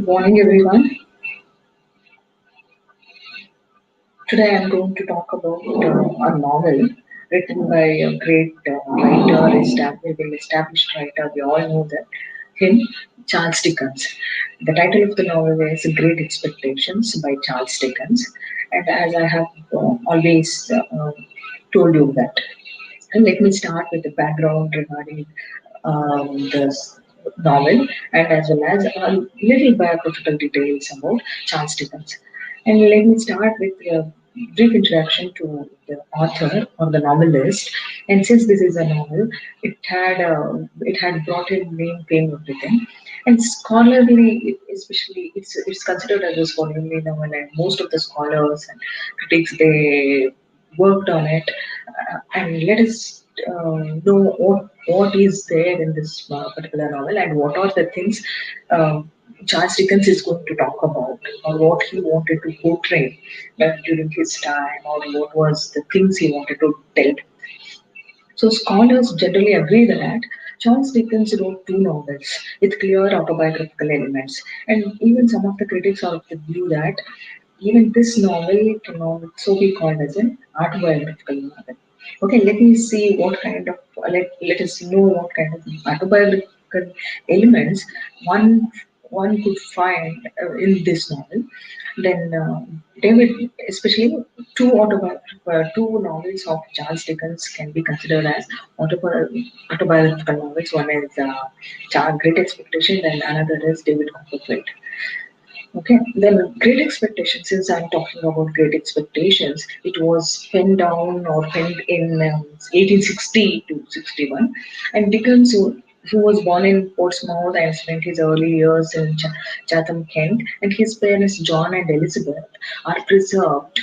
Good morning, everyone. Today I'm going to talk about a novel written by a great writer, established writer. We all know that him, Charles Dickens. The title of the novel is Great Expectations by Charles Dickens. And as I have always told you that, and let me start with the background regarding this novel and as well as a little biographical details about Charles Dickens. And let me start with a brief introduction to the author or the novelist. And since this is a novel, it had brought in name, fame, everything. And scholarly, especially, it's considered as a scholarly novel, and most of the scholars and critics they worked on it. And let us know what is there in this particular novel and what are the things Charles Dickens is going to talk about, or what he wanted to portray during his time, or what was the things he wanted to tell. So scholars generally agree that Charles Dickens wrote two novels with clear autobiographical elements, and even some of the critics are of the view that even this novel cannot so be called as an autobiographical novel. Okay, let me see what kind of let us know what kind of autobiographical elements one one could find in this novel. Then David, especially two novels of Charles Dickens can be considered as autobiographical novels. One is Great Expectations, and another is David Copperfield. Okay, then Great Expectations. Since I'm talking about Great Expectations, it was penned down or penned in 1860 to 61, and Dickens, who was born in Portsmouth and spent his early years in Chatham, Kent, and his parents John and Elizabeth are preserved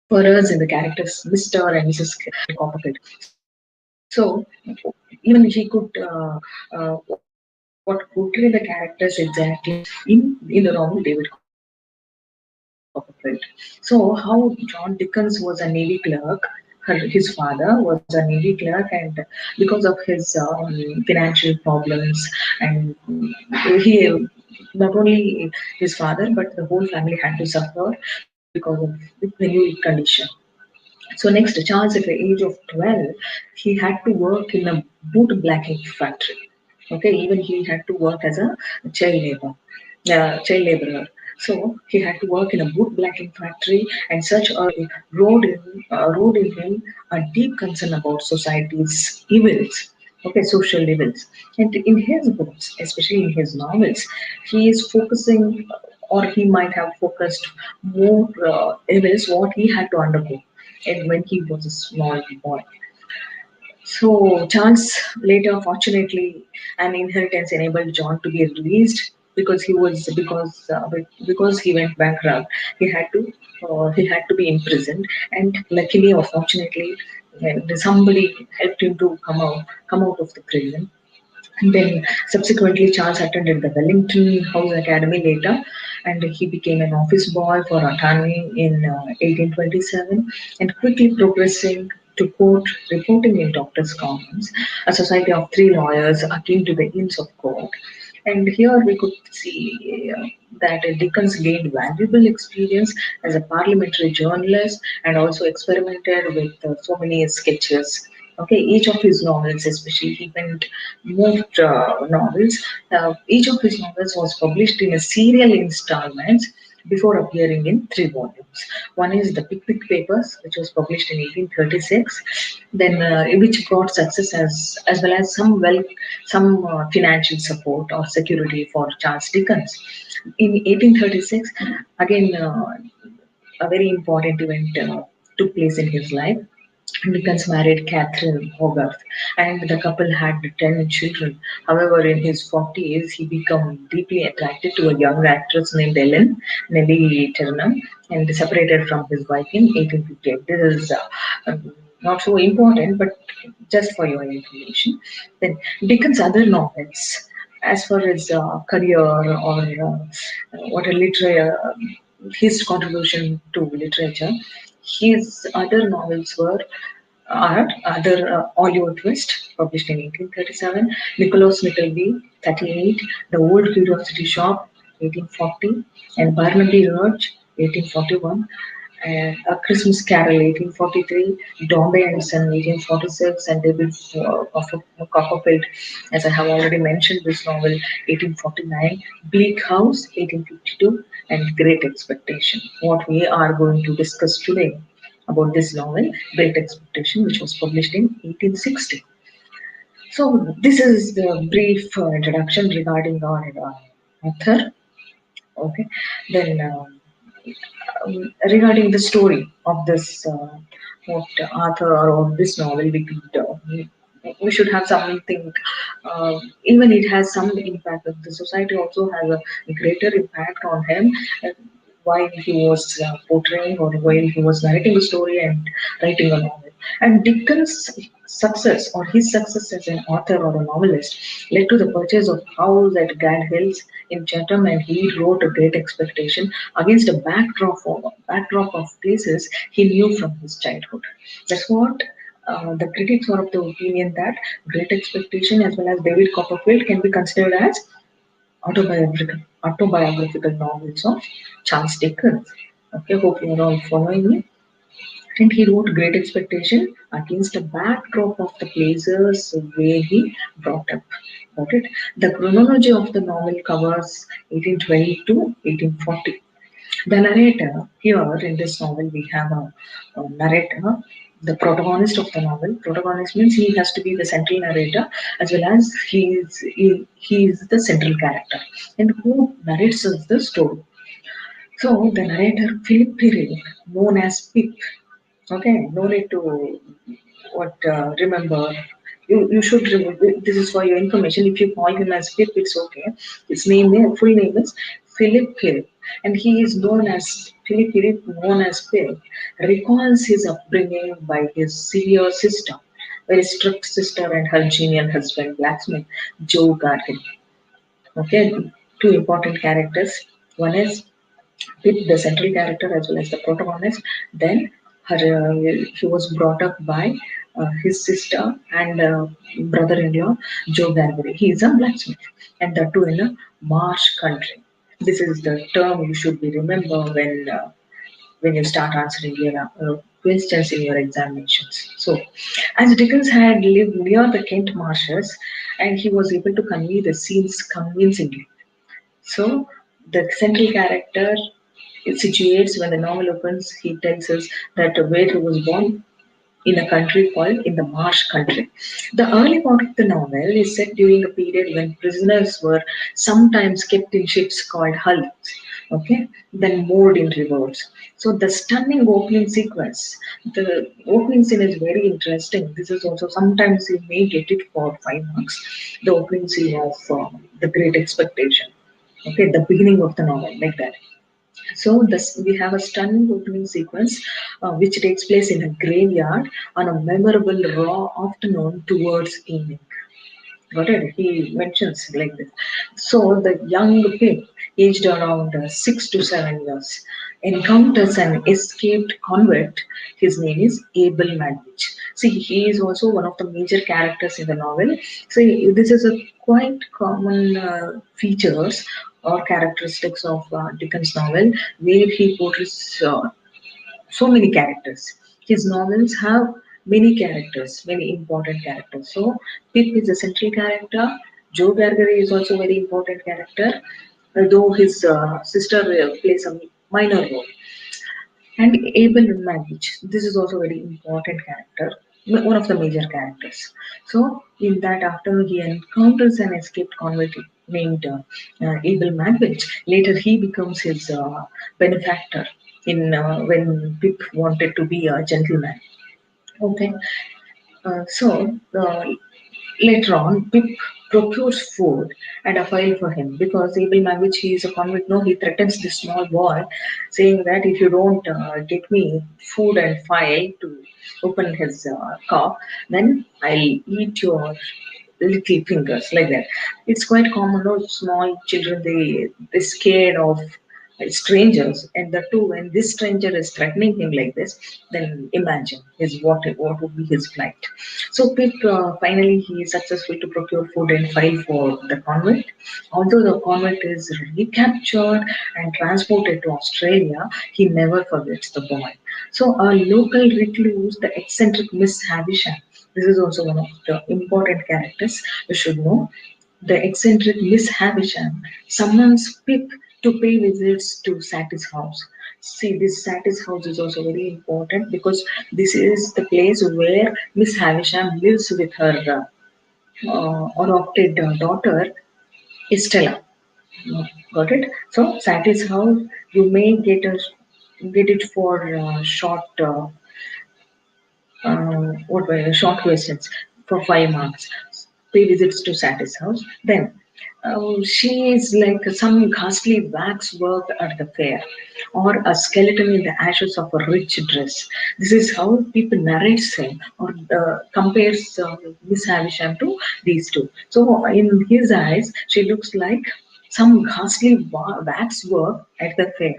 for us in the characters Mr. and Mrs. Copperfield. So even he could what portray the characters exactly in the novel David Copperfield. So how John Dickens was a navy clerk. His father was a navy clerk, and because of his financial problems, and he not only his father but the whole family had to suffer because of the penury condition. So next, Charles, at the age of 12, he had to work in a boot blacking factory. Okay, even he had to work as a child labor, child laborer. So he had to work in a boot blacking factory, and such early rode in him a deep concern about society's evils. Okay, social evils. And in his books, especially in his novels, he is focusing, or he might have focused more evils what he had to undergo and when he was a small boy. So Charles later, fortunately, an inheritance enabled John to be released because he went bankrupt. He had to be imprisoned, and luckily or fortunately, somebody helped him to come out of the prison. And then subsequently, Charles attended the Wellington House Academy later, and he became an office boy for Attorney in 1827, and quickly progressing to court reporting in Doctors' Commons, a society of three lawyers akin to the Inns of Court. And here we could see that Dickens gained valuable experience as a parliamentary journalist and also experimented with so many sketches. Okay, each of his novels, especially he went moved novels, each of his novels was published in a serial installments before appearing in three volumes. One is the Pickwick Papers, which was published in 1836, then which brought success as well as some financial support or security for Charles Dickens. In 1836, again a very important event took place in his life. Dickens married Catherine Hogarth, and the couple had 10 children. However, in his 40s, he became deeply attracted to a young actress named Ellen Nellie Ternam and separated from his wife in 1858. This is not so important, but just for your information. Then Dickens' other novels, as far as career or what a literary, his contribution to literature, his other novels were are other Oliver Twist, published in 1837, Nicholas Nickleby, 38, The Old Curiosity Shop, 1840, and Barnaby Rudge, 1841, and A Christmas Carol, 1843, Dombey and Son, 1846, and David Copperfield, as I have already mentioned, this novel, 1849, Bleak House, 1852, and Great Expectation. What we are going to discuss today about this novel, Great Expectation, which was published in 1860. So, this is the brief introduction regarding our author. Okay, then regarding the story of this what author or this novel, we should have something. Even it has some impact. The society also has a greater impact on him. While he was portraying or while he was narrating a story and writing a novel. And Dickens' success or his success as an author or a novelist led to the purchase of house at Gad Hills in Chatham, and he wrote A Great Expectation against a backdrop of places he knew from his childhood. That's what the critics are of the opinion that Great Expectation as well as David Copperfield can be considered as autobiographical novels of Charles Dickens. Okay, hope you are all following me. And he wrote Great Expectation against a backdrop of the places where he brought up. Got it? The chronology of the novel covers 1820 to 1840. The narrator, here in this novel, we have a narrator, the protagonist of the novel. Protagonist means he has to be the central narrator as well as he is the central character and who narrates us the story. So the narrator, Philip Perry, known as Pip. Okay, no need to what remember. You should remember. This is for your information. If you call him as Pip, it's okay. His full name is Philip Philip, and he is known as Philip Philip, known as Pip. Recalls his upbringing by his severe sister, very strict sister, and her genial husband, blacksmith Joe Gargan. Okay, two important characters. One is with the central character as well as the protagonist. Then he was brought up by his sister and brother-in-law Joe Garvey. He is a blacksmith, and that too in a marsh country. This is the term you should be remember when you start answering your questions in your examinations. So, as Dickens had lived near the Kent marshes, and he was able to convey the scenes convincingly. So, the central character it situates when the novel opens, he tells us that where he was born in a country called in the Marsh country. The early part of the novel is set during a period when prisoners were sometimes kept in ships called hulks, okay, then moored in rivers. So the stunning opening sequence, the opening scene is very interesting. This is also sometimes you may get it for 5 marks. The opening scene of the Great Expectation, okay, the beginning of the novel, like that. So this, we have a stunning opening sequence which takes place in a graveyard on a memorable raw afternoon towards evening. Got it? He mentions like this. So the young Pip, aged around 6 to 7 years, encounters an escaped convict. His name is Abel Magwitch. See, he is also one of the major characters in the novel. See, this is a quite common features or characteristics of Dickens' novel, where he portrays so many characters. His novels have many characters, many important characters. So Pip is a central character. Joe Gargery is also a very important character, although his sister plays a minor role. And Abel Magwitch, this is also a very important character, one of the major characters. So in that afternoon, he encounters an escaped convict named Abel Magwitch. Later, he becomes his benefactor in when Pip wanted to be a gentleman. Okay, so later on, Pip procures food and a file for him because Abel Magwitch, he is a convict. No, he threatens this small boy, saying that if you don't get me food and file to open his car, then I'll eat your little fingers like that. It's quite common. No, small children they scared of strangers, and the two when this stranger is threatening him like this, then imagine his what would be his plight. So Pip finally he is successful to procure food and file for the convict. Although the convict is recaptured and transported to Australia, he never forgets the boy. So a local recluse, the eccentric Miss Havisham, this is also one of the important characters you should know. The eccentric Miss Havisham summons Pip to pay visits to Satis house. See, this Satis house is also very important because this is the place where Miss Havisham lives with her adopted daughter Estella. Got it? So, Satis house, you may get it for short what were short questions for 5 marks. Pay visits to Satis house. Then she is like some ghastly wax work at the fair, or a skeleton in the ashes of a rich dress. This is how people narrates him or compares Miss Havisham to these two. So in his eyes, she looks like some ghastly wax work at the fair.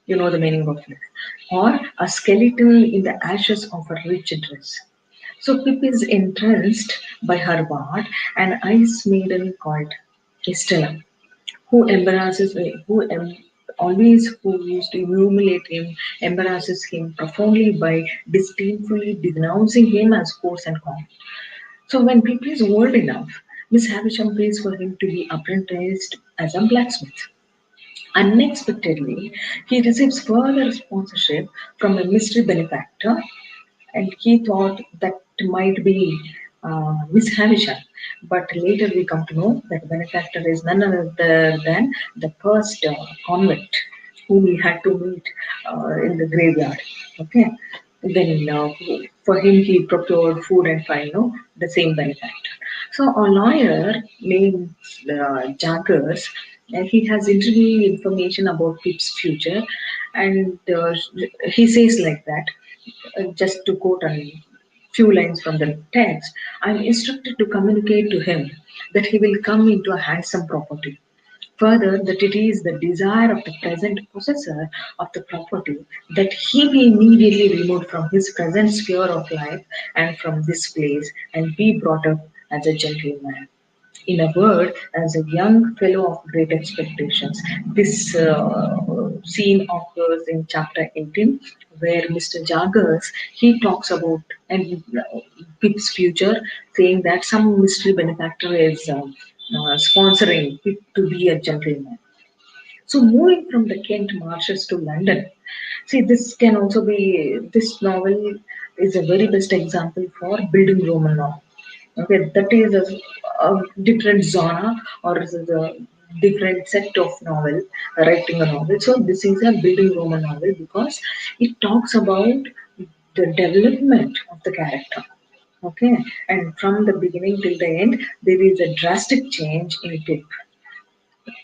You know the meaning of it. Or a skeleton in the ashes of a rich dress. So Pip is entranced by her ward, an ice maiden called Estella, who always who used to humiliate him, embarrasses him profoundly by disdainfully denouncing him as coarse and common. So when Pip is old enough, Miss Havisham pays for him to be apprenticed as a blacksmith. Unexpectedly, he receives further sponsorship from a mystery benefactor, and he thought that might be Miss Havisham. But later we come to know that benefactor is none other than the first convict whom he had to meet in the graveyard. Okay. Then for him he procured food and fire, no, the same benefactor. So a lawyer named Jaggers, and he has interviewing information about Pip's future, and he says like that. Just to quote a few lines from the text, I'm instructed to communicate to him that he will come into a handsome property. Further, that it is the desire of the present possessor of the property that he be immediately removed from his present sphere of life and from this place and be brought up as a gentleman. In a word, as a young fellow of great expectations. This scene occurs in chapter 18, where Mr. Jaggers he talks about and Pip's future, saying that some mystery benefactor is sponsoring Pip to be a gentleman. So moving from the Kent marshes to London, see this can also be this novel is a very best example for building Roman novel. Okay, that is a different genre or is a different set of novel, writing a novel. So this is a building Roman novel because it talks about the development of the character. Okay, and from the beginning till the end, there is a drastic change in Pip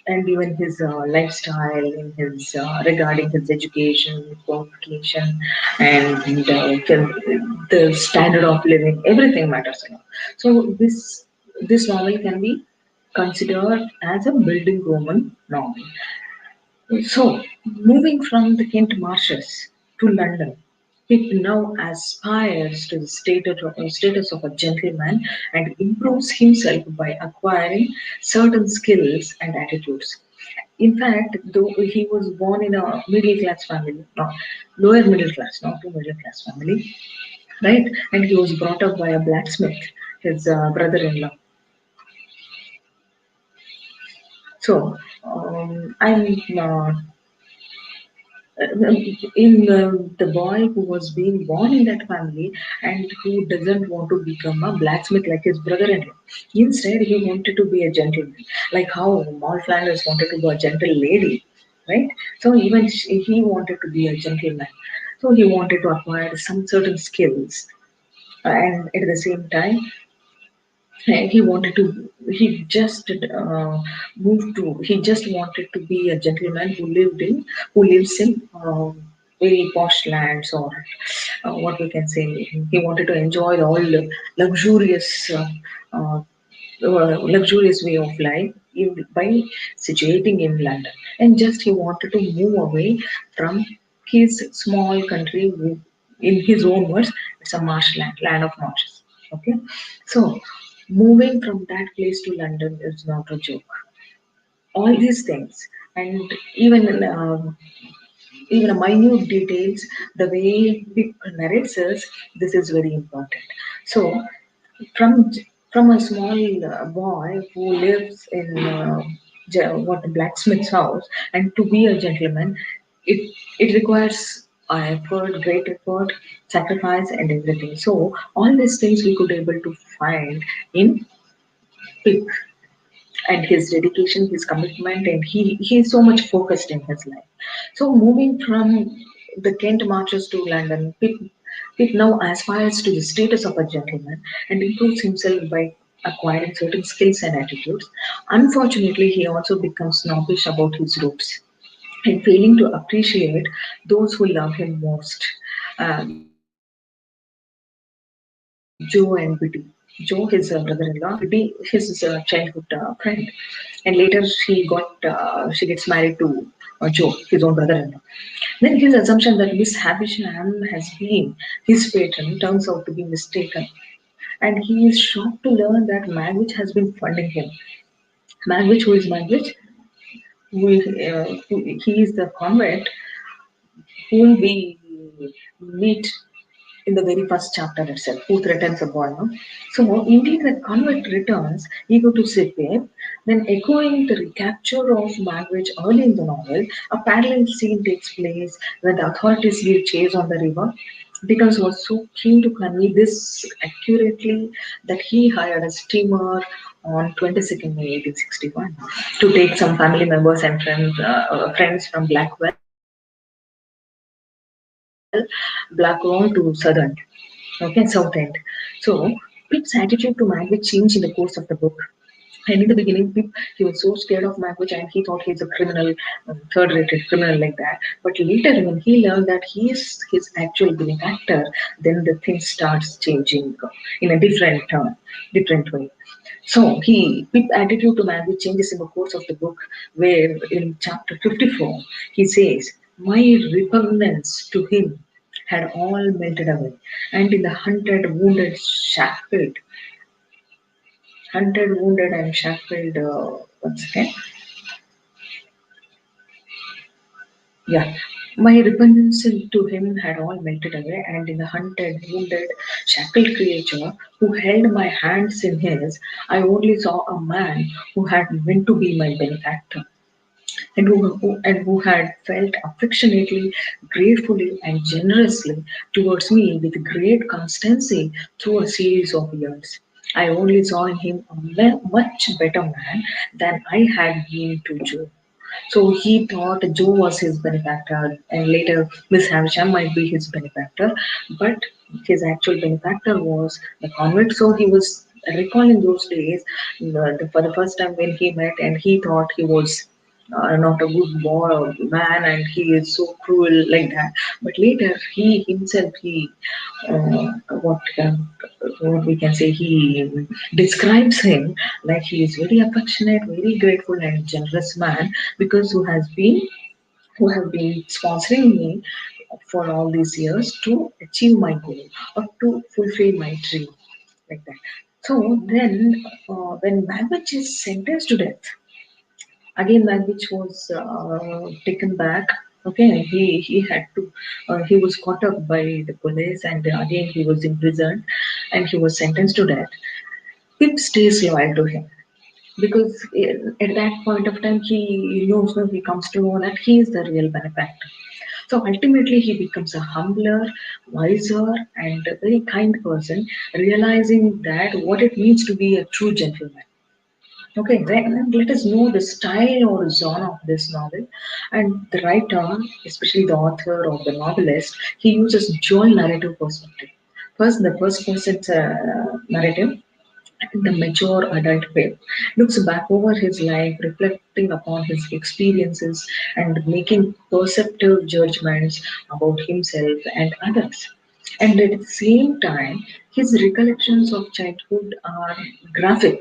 and even his lifestyle, in his regarding his education, qualification, and the standard of living, everything matters. So this novel can be considered as a building Roman novel. So, moving from the Kent marshes to London, Pitt now aspires to the status of a gentleman and improves himself by acquiring certain skills and attitudes. In fact, though he was born in a middle class family, not lower middle class, not a middle class family, right? And he was brought up by a blacksmith, his brother-in-law. So, I'm in the boy who was being born in that family and who doesn't want to become a blacksmith like his brother-in-law. Instead, he wanted to be a gentleman, like how Maud Flanders wanted to be a gentle lady, right? So even he wanted to be a gentleman. So he wanted to acquire some certain skills, and at the same time, he wanted to he just moved to he just wanted to be a gentleman who lives in very posh lands, or what we can say, he wanted to enjoy all the luxurious uh, luxurious way of life by situating in London. And just he wanted to move away from his small country. In his own words, it's a marshland, land of marshes. Okay, so moving from that place to London is not a joke. All these things, and even even a minute details, the way it narrates us, this is very important. So from from a small boy who lives in what the blacksmith's house, and to be a gentleman, it it requires effort, great effort, sacrifice, and everything. So all these things we could able to find in Pip, and his dedication, his commitment, and he is so much focused in his life. So moving from the Kent marches to London, Pip now aspires to the status of a gentleman and improves himself by acquiring certain skills and attitudes. Unfortunately, he also becomes snobbish about his roots and failing to appreciate those who love him most. Joe and Biddy. Joe, his brother-in-law, Biddy, his childhood friend, and later she gets married to Joe, his own brother-in-law. Then his assumption that Miss Havisham has been his patron turns out to be mistaken, and he is shocked to learn that Magwitch has been funding him. Magwitch, who is Magwitch? He is the convert whom we meet in the very first chapter itself, who threatens a boy. No? So, indeed, the convict returns, eager to save him. Then, echoing the recapture of Magwitch early in the novel, a parallel scene takes place where the authorities give chase on the river. Dickens was so keen to convey this accurately that he hired a steamer on 22nd May 1861 to take some family members and friends from Blackwell to Southend. Okay, South End. So Pip's attitude to Magwitch changed in the course of the book. And in the beginning, Pip, he was so scared of Magwitch and he thought he's a criminal, third-rated criminal like that. But later, when he learned that he is his actual benefactor, then the thing starts changing in a different way. So Pip attitude to Magwitch changes in the course of the book, where in chapter 54 he says, "My repugnance to him had all melted away, and in the hunted, wounded, and shackled. Once again, yeah. My repugnance to him had all melted away, and in the hunted, wounded, shackled creature who held my hands in his, I only saw a man who had meant to be my benefactor, and who had felt affectionately, gratefully, and generously towards me with great constancy through a series of years. I only saw in him a much better man than I had been to Joe. So he thought Joe was his benefactor, and later Miss Havisham might be his benefactor, but his actual benefactor was the convict. So he was recalling those days for the first time when he met, and he thought he was not a good boy or man, and he is so cruel like that. But later, he himself, uh, what what we can say, he describes him like he is very affectionate, very grateful, and generous man because who have been sponsoring me for all these years to achieve my goal or to fulfill my dream, like that. So then, when Babbage is sentenced to death, again Magwitch was taken back. Okay, he had to he was caught up by the police, and again he was imprisoned and he was sentenced to death. Pip stays loyal to him because at that point of time he knows, no, he comes to know that he is the real benefactor. So ultimately he becomes a humbler, wiser, and a very kind person, realizing that what it means to be a true gentleman. Okay, then let us know the style or genre of this novel. And the writer, especially the author or the novelist, he uses dual narrative perspective. First, the first person narrative, the mature adult Pip looks back over his life, reflecting upon his experiences and making perceptive judgments about himself and others. And at the same time, his recollections of childhood are graphic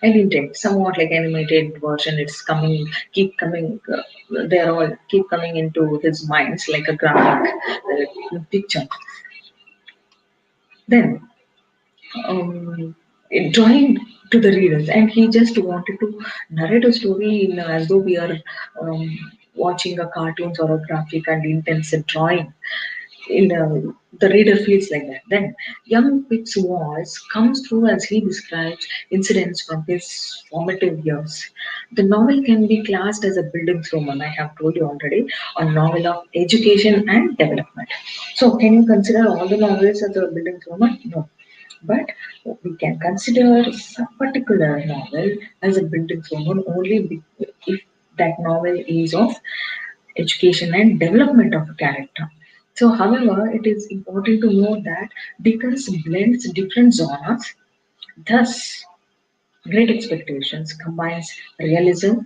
and intent, somewhat like animated version. It's coming, keep coming. They're all keep coming into his minds like a graphic picture. Then drawing to the readers, and he just wanted to narrate a story in, as though we are watching a cartoons or a graphic and intensive drawing. In the reader feels like that. Then young Pip's voice comes through as he describes incidents from his formative years. The novel can be classed as a buildings roman, I have told you already, a novel of education and development. So, can you consider all the novels as a buildings roman? No. But we can consider some particular novel as a building roman only if that novel is of education and development of a character. So, however, it is important to note that Dickens blends different genres. Thus, Great Expectations combines realism,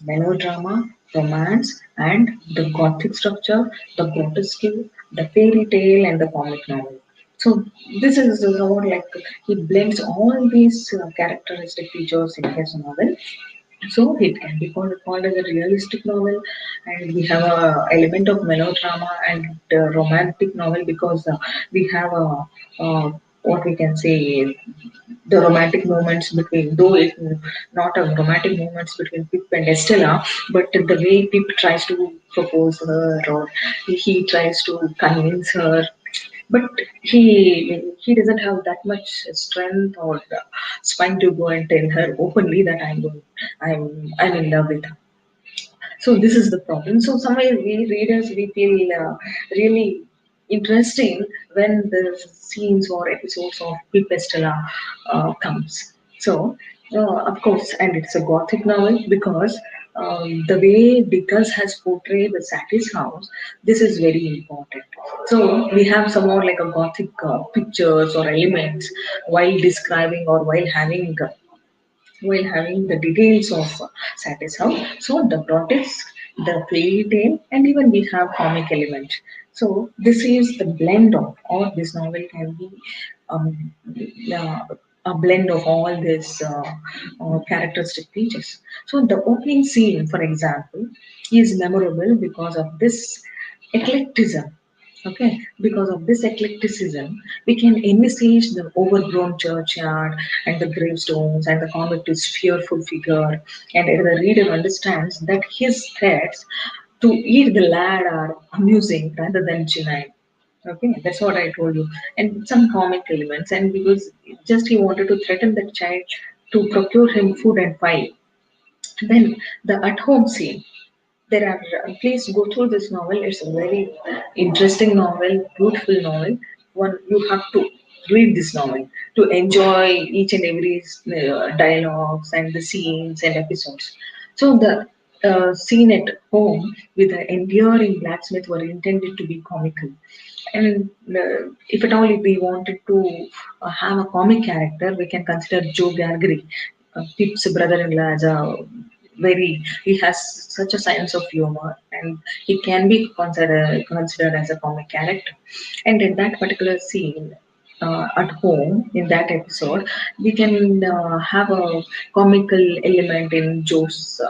melodrama, romance, and the gothic structure, the grotesque, the fairy tale, and the comic novel. So this is somewhat like he blends all these characteristic features in his novel, so it can be called as a realistic novel, and we have a element of melodrama and romantic novel because we have a what we can say, the romantic moments between, though it not a romantic moments between Pip and Estella, but the way Pip tries to propose her or he tries to convince her, but he doesn't have that much strength or spine to go and tell her openly that I'm in love with her. So this is the problem. So somewhere we readers we feel really interesting when the scenes or episodes of Pipestella comes. So of course, and it's a gothic novel because the way Dickens has portrayed the Satis house, this is very important. So we have somewhat like a gothic pictures or elements while describing or while having the details of Satis house. So the plot is the fairy tale, and even we have comic element. So this is the blend of, or this novel can be um, uh, a blend of all these characteristic features. So the opening scene, for example, is memorable because of this eclecticism. Okay, because of this eclecticism, we can envisage the overgrown churchyard and the gravestones and the convict's fearful figure, and the reader understands that his threats to eat the lad are amusing rather than genuine. Okay, that's what I told you. And some comic elements, and because just he wanted to threaten that child to procure him food and fire. Then the at home scene, there are please go through this novel. It's a very interesting novel, beautiful novel. One, you have to read this novel to enjoy each and every dialogues and the scenes and episodes. So the scene at home with the enduring blacksmith were intended to be comical, and if at all if we wanted to have a comic character, we can consider Joe Gargery, Pip's brother-in-law, as a very, he has such a sense of humor, and he can be considered as a comic character. And in that particular scene, at home in that episode, we can have a comical element in Joe's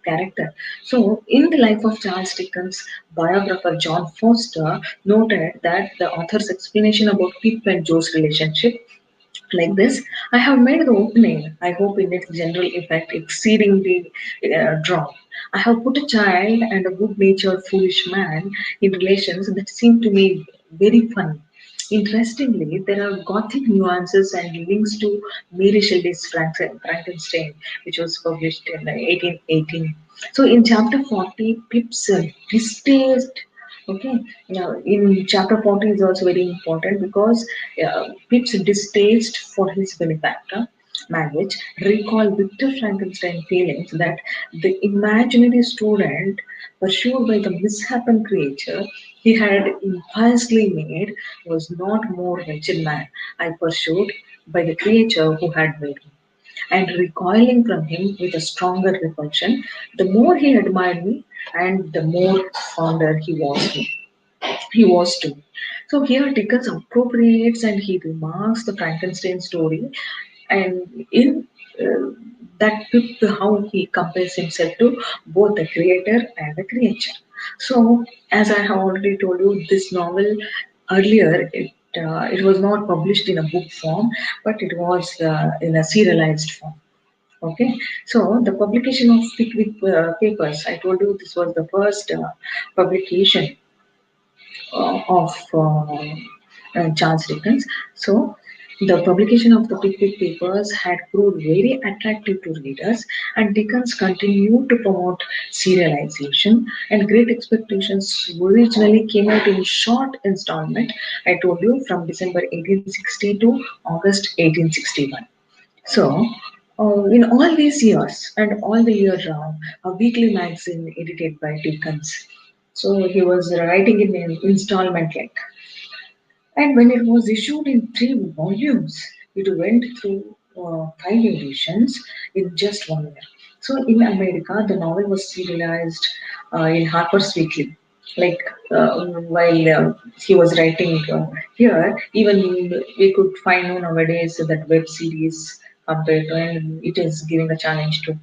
character. So, in the life of Charles Dickens, biographer John Foster noted that the author's explanation about Pip and Joe's relationship like this. I have made the opening, I hope in its general effect, exceedingly drawn. I have put a child and a good natured foolish man in relations that seem to me very funny. Interestingly, there are gothic nuances and links to Mary Shelley's Frankenstein, which was published in 1818. So, in chapter 40, Pip's distaste. Okay, now in chapter 40 is also very important because Pip's distaste for his benefactor marriage recall Victor Frankenstein feelings that the imaginary student pursued by the misshapen creature he had impiously made was not more wretched man I pursued by the creature who had made me, and recoiling from him with a stronger repulsion, the more he admired me and the more fonder he was to me. So here Dickens appropriates and he remarks the Frankenstein story And in uh, that book, how he compares himself to both the creator and the creature. So, as I have already told you, this novel earlier it was not published in a book form, but it was in a serialized form. Okay, so the publication of Pickwick papers, I told you this was the first publication of Charles Dickens. So, the publication of the Pickwick Papers had proved very attractive to readers, and Dickens continued to promote serialization. And Great Expectations originally came out in short installment. I told you from December 1860 to August 1861. So, in all these years and all the year round, a weekly magazine edited by Dickens. So he was writing in an installment like, and when it was issued in 3 volumes, it went through 5 editions in just 1 year. So in America, the novel was serialized in Harper's Weekly. Like while he was writing here, even we could find nowadays that web series compared to, and it is giving a challenge to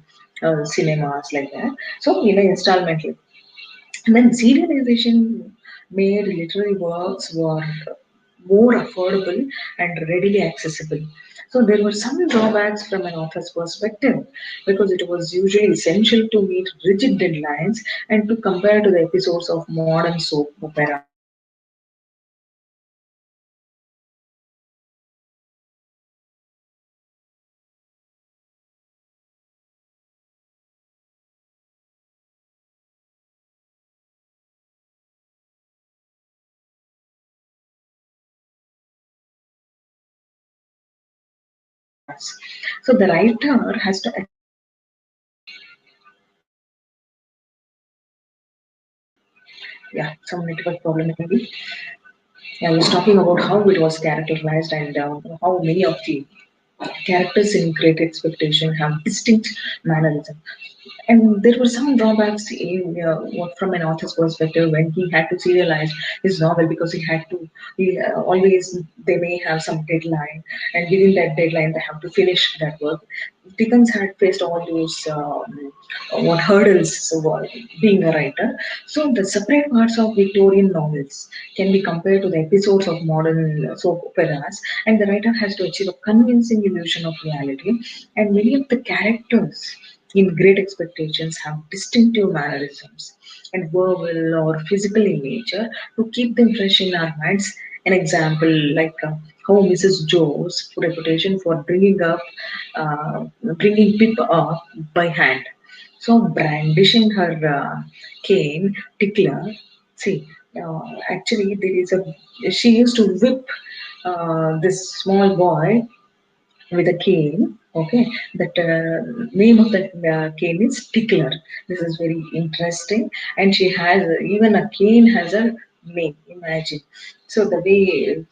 cinemas like that. So in an installment, and then serialization made literary works were more affordable and readily accessible. So there were some drawbacks from an author's perspective because it was usually essential to meet rigid deadlines and to compare to the episodes of modern soap operas. So serialization episodes. So the writer has to yeah, some network problem maybe. I was talking about how it was characterized and how many of the characters in Great Expectation have distinct mannerism. And there were some drawbacks from an author's perspective when he had to serialize his novel because he always, they may have some deadline, and within that deadline, they have to finish that work. Dickens had faced all those what hurdles while being a writer. So the separate parts of Victorian novels can be compared to the episodes of modern soap operas, and the writer has to achieve a convincing illusion of reality. And many of the characters in Great Expectations have distinctive mannerisms and verbal or physical in nature to keep them fresh in our minds. An example like how Mrs. Joe's reputation for bringing Pip up by hand. So brandishing her cane, tickler. See, actually there is a. She used to whip this small boy with a cane. Okay, that name of that cane is Tickler. This is very interesting, and she has even a cane has a name. Imagine. So the way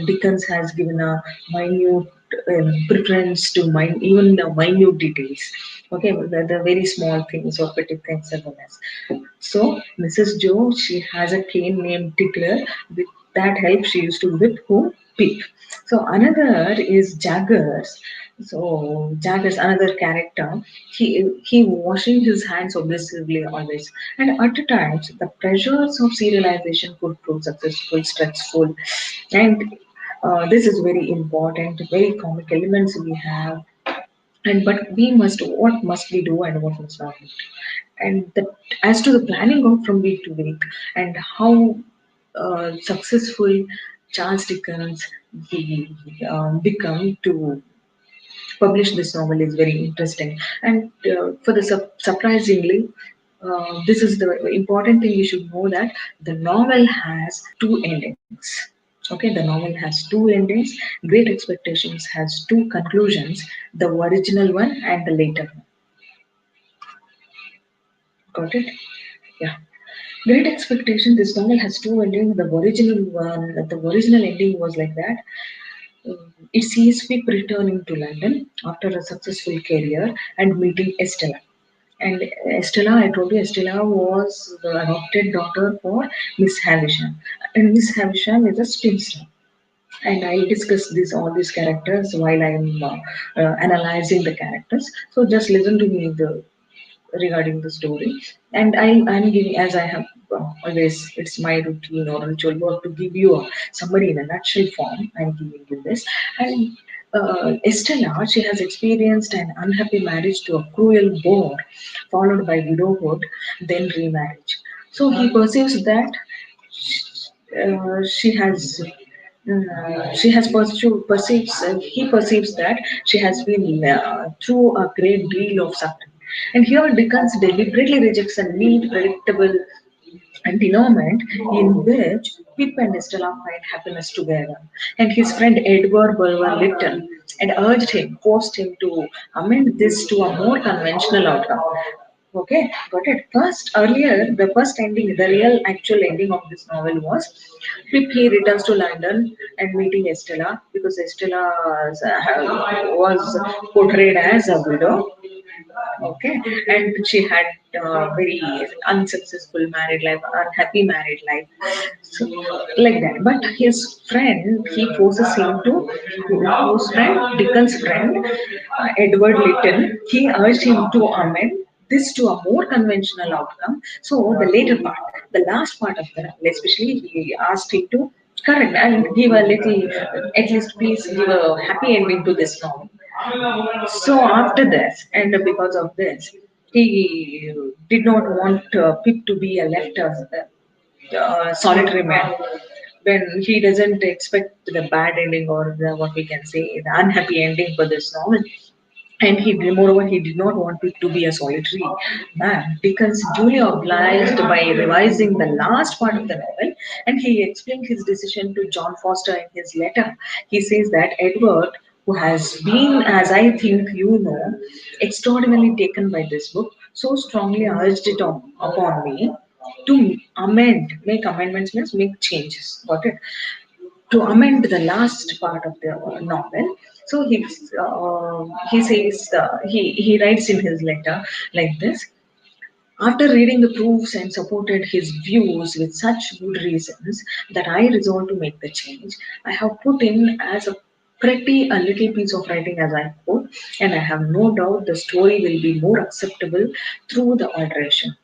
Dickens has given a minute preference to even the minute details. Okay, the very small things or petty things are the less. So Mrs. Joe, she has a cane named Tickler. With that help, she used to whip who? Pip. So another is Jaggers. So Jaggers, another character, he washing his hands obsessively always. And at times, the pressures of serialization could prove successful, stressful, and this is very important. Very comic elements we have, and but we must what must we do and what must not we do, and as to the planning of from week to week and how successful Charles Dickens he become to publish this novel is very interesting. And for the surprisingly, this is the important thing you should know that the novel has two endings. Okay, the novel has two endings. Great Expectations has two conclusions: the original one and the later one. Got it? Yeah. Great Expectation. This novel has two endings. The original ending was like that. It sees Pip returning to London after a successful career and meeting Estella. And Estella, I told you, Estella was the adopted daughter for Miss Havisham. And Miss Havisham is a spinster. and I discuss this all these characters while I'm analyzing the characters. So just listen to me regarding the story, and I'm giving, as I have always, it's my routine or ritual work to give you a summary in a nutshell form. I'm giving you this. And Estella, she has experienced an unhappy marriage to a cruel bore, followed by widowhood, then remarriage. So he perceives that she has perceives he perceives that she has been through a great deal of suffering. And here Dickens deliberately rejects a neat, predictable environment in which Pip and Estella find happiness together. And his friend Edward Bulwer Lytton and forced him to amend this to a more conventional outcome. Okay, got it. First, earlier, the first ending, the real actual ending of this novel was Pip, he returns to London and meeting Estella, because Estella was portrayed as a widow. Okay, and she had very unsuccessful married life, unhappy married life, so like that. But his friend, he forces him to, whose friend, Dickens' friend, Edward Lytton, he urged him to amend this to a more conventional outcome. So the later part, the last part of the novel, especially, he asked him to correct and give a little, at least please give a happy ending to this novel. So after this, and because of this, he did not want Pip to be a left solitary man. When he doesn't expect the bad ending, or what we can say, the unhappy ending for this novel, and moreover, he did not want it to be a solitary man. Dickens duly obliged by revising the last part of the novel, and he explained his decision to John Foster in his letter. He says that Edward, who has been, as I think you know, extraordinarily taken by this book, so strongly urged it upon me to make amendments means make changes. Got it? To amend the last part of the novel. So he says, he writes in his letter like this: after reading the proofs and supported his views with such good reasons that I resolved to make the change, I have put in as a little piece of writing as I hope, and I have no doubt the story will be more acceptable through the alteration.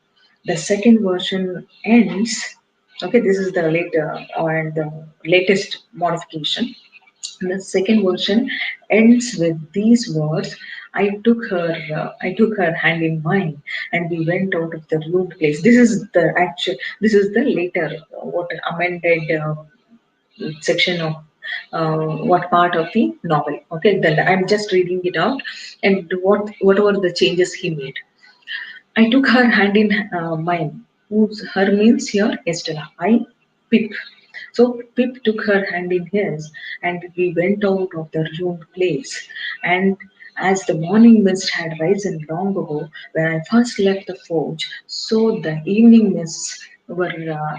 The second version ends. Okay, this is the later and the latest modification. The second version ends with these words: I took her hand in mine, and we went out of the ruined place." This is the actual. This is the later what amended section of what part of the novel. Okay, then I'm just reading it out, and whatever the changes he made. I took her hand in mine. Whose her means here Estella. I Pip. So Pip took her hand in his, and we went out of the ruined place. And as the morning mist had risen long ago when I first left the forge, so the evening mists were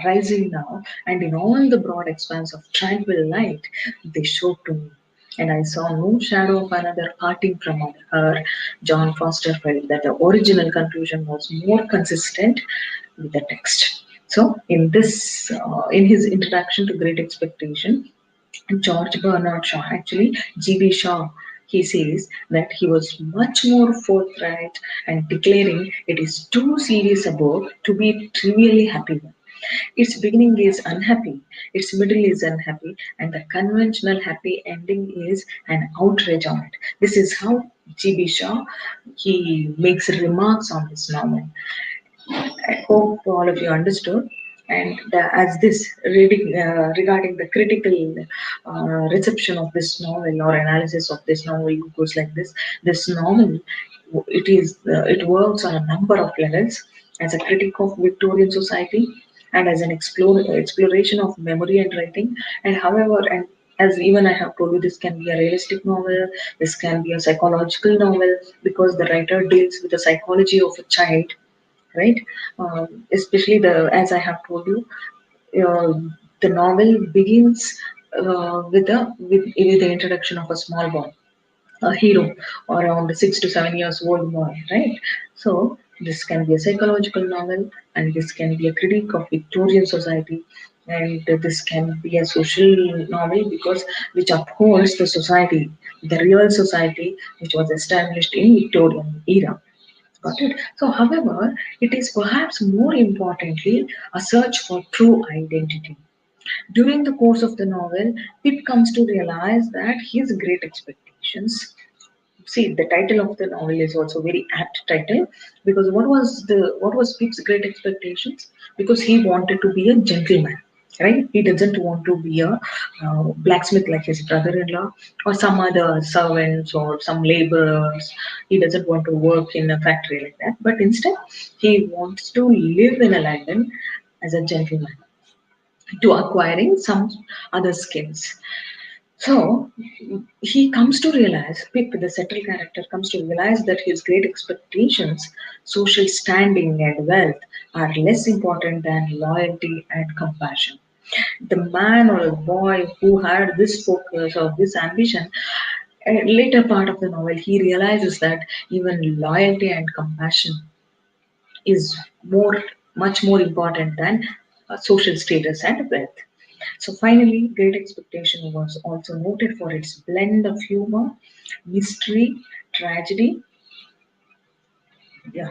rising now, and in all the broad expanse of tranquil light, they showed to me, and I saw no shadow of another parting from her. John Foster felt that the original conclusion was more consistent with the text. So, in his introduction to Great Expectation, George Bernard Shaw, actually G.B. Shaw, he says that he was much more forthright and declaring it is too serious a book to be trivially happy with. Its beginning is unhappy, its middle is unhappy, and the conventional happy ending is an outrage on it. This is how G.B. Shaw, he makes remarks on this novel. I hope all of you understood. And as this reading regarding the critical reception of this novel or analysis of this novel goes like this: this novel, it works on a number of levels as a critique of Victorian society, and as an exploration of memory and writing. And however, and as even I have told you, this can be a realistic novel, this can be a psychological novel, because the writer deals with the psychology of a child, right? Especially as I have told you, uh, the novel begins with the introduction of a small boy, a hero, around 6 to 7 years old boy, right? So this can be a psychological novel, and this can be a critique of Victorian society. and this can be a social novel because which upholds the society, the real society which was established in Victorian era. Got it? So, however, it is perhaps more importantly a search for true identity. During the course of the novel, Pip comes to realize that his great expectations. See, the title of the novel is also very apt title because what was Pip's great expectations? Because he wanted to be a gentleman, right? He doesn't want to be a blacksmith like his brother-in-law or some other servants or some laborers. He doesn't want to work in a factory like that, but instead he wants to live in a London as a gentleman to acquiring some other skills. So he comes to realize, Pip, the settled character, comes to realize that his great expectations, social standing, and wealth are less important than loyalty and compassion. The man or the boy who had this focus or this ambition, later part of the novel, he realizes that even loyalty and compassion is much more important than social status and wealth. So finally, Great Expectation was also noted for its blend of humor, mystery, tragedy, yeah,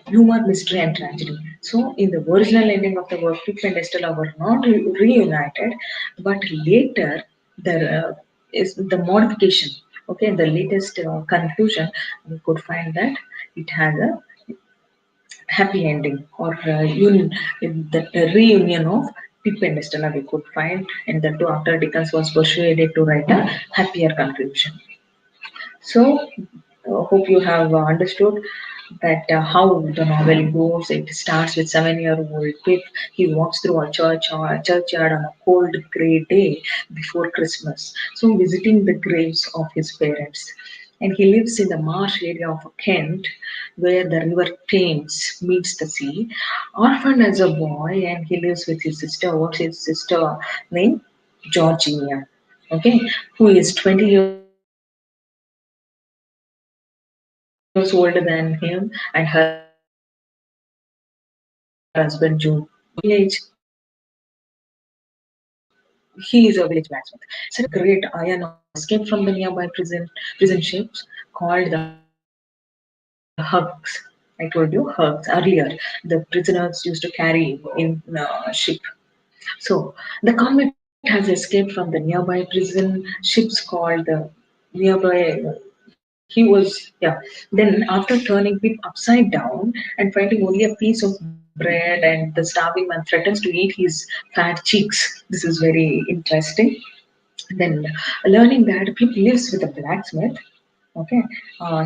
humor, mystery, and tragedy. So in the original ending of the work, Pip and Estella were not reunited, but later there is the modification. Okay, in the latest conclusion, we could find that it has a happy ending or the reunion of Pip and Estella we could find, and the two after Dickens was persuaded to write a happier conclusion. So, hope you have understood that how the novel goes. It starts with 7-year-old Pip. He walks through a churchyard on a cold grey day before Christmas, so visiting the graves of his parents. And he lives in the marsh area of Kent, where the river Thames meets the sea. Orphaned as a boy, and he lives with his sister. What's his sister name? Georgina. Okay, who is 20 years older than him, and her husband Jude is 10 years older than him. And her husband Jude is a village he is a village blacksmith. Suddenly, a great iron army escaped from the nearby prison ships called the Hugs. I told you Hugs earlier. The prisoners used to carry in ship. So the convict has escaped from the nearby prison ships called the nearby. He was yeah. Then after turning Pip upside down and finding only a piece of bread, and the starving man threatens to eat his fat cheeks. This is very interesting. Then learning that Pip lives with a blacksmith. Okay,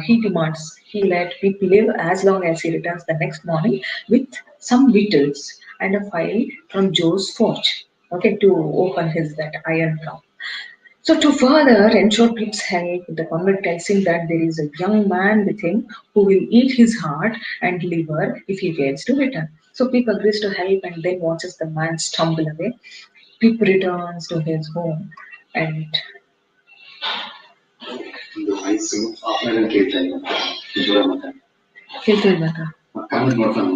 he demands he let Pip live as long as he returns the next morning with some victuals and a file from Joe's forge. Okay, to open his that iron trap. So to further ensure Pip's help, the convict tells him that there is a young man with him who will eat his heart and liver if he fails to return. So Pip agrees to help and then watches the man stumble away. Pip returns to his home and ಒಂದು ವಯಸ್ಸು offline ಕೇಳ್ತಾ ಇಲ್ಲ ದೂರ ಮಾತಾಡಿ ಕೇಳ್ತಿಲ್ವಾ comment ನೋಡ್ಕೊಂಡು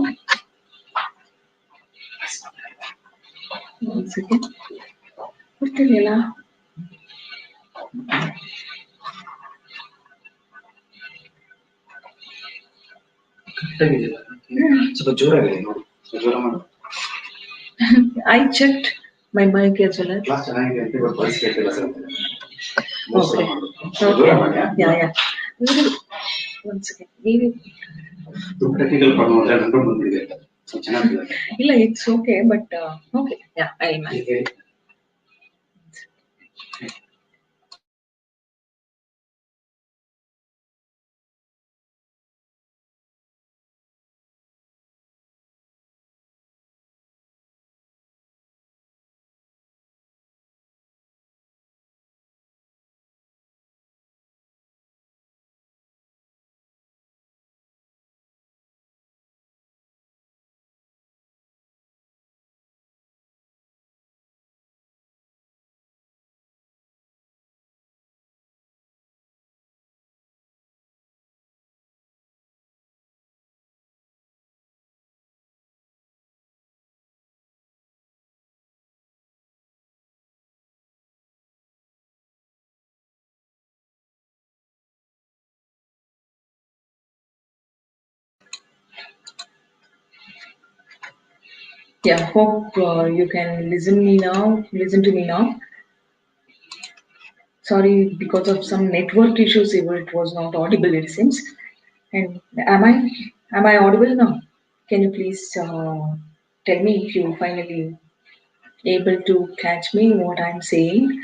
ಒಂದು second ಗೊತ್ತಿರಲಿಲ್ಲ. ಕರೆಕ್ಟಾಗಿದೆಯಲ್ಲ ಸ್ವಲ್ಪ ಜೋರಾಗಿದೆ ನೋಡು ಸ್ವಲ್ಪ ಜೋರ ಮಾಡು I checked my mic as well. Class ಚೆನ್ನಾಗಿದೆ ಅಂತ ಇವಾಗ ವಾಯ್ಸ್ ಕೇಳ್ತಿಲ್ಲ ಸರ್ ಮೂರು ಸಲ Okay. ಮಾಡು ಸ್ವಲ್ಪ ಜೋರ ಮಾಡ್ಯಾ Yeah, yeah. Maybe one second. Maybe ತುಂಬ ಟೆಕ್ನಿಕಲ್ ಪ್ರಾಬ್ಲಮ್ ಅಂದ್ರೆ ನಂಬರ್ ಬಂದ್ಬಿಟ್ಟಿದೆ ಚೆನ್ನಾಗಿದೆ ಇಲ್ಲ, it's okay, but okay. Yeah, I manage. ಹೇಳಿ Yeah, hope you can listen to me now. Sorry, because of some network issues, it was not audible, it seems. And am I audible now? Can you please tell me if you finally able to catch me what I'm saying?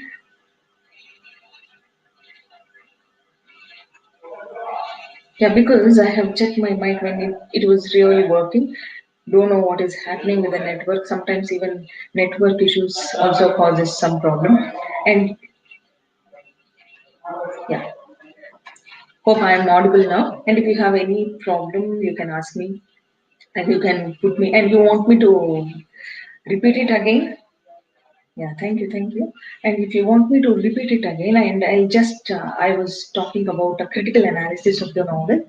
Yeah, because I have checked my mic when it was really working. Don't know what is happening with the network. Sometimes even network issues also causes some problem. And yeah, hope I am audible now. And if you have any problem, you can ask me and you can put me. And you want me to repeat it again? Yeah, thank you. And if you want me to repeat it again, and I was talking about a critical analysis of the novel,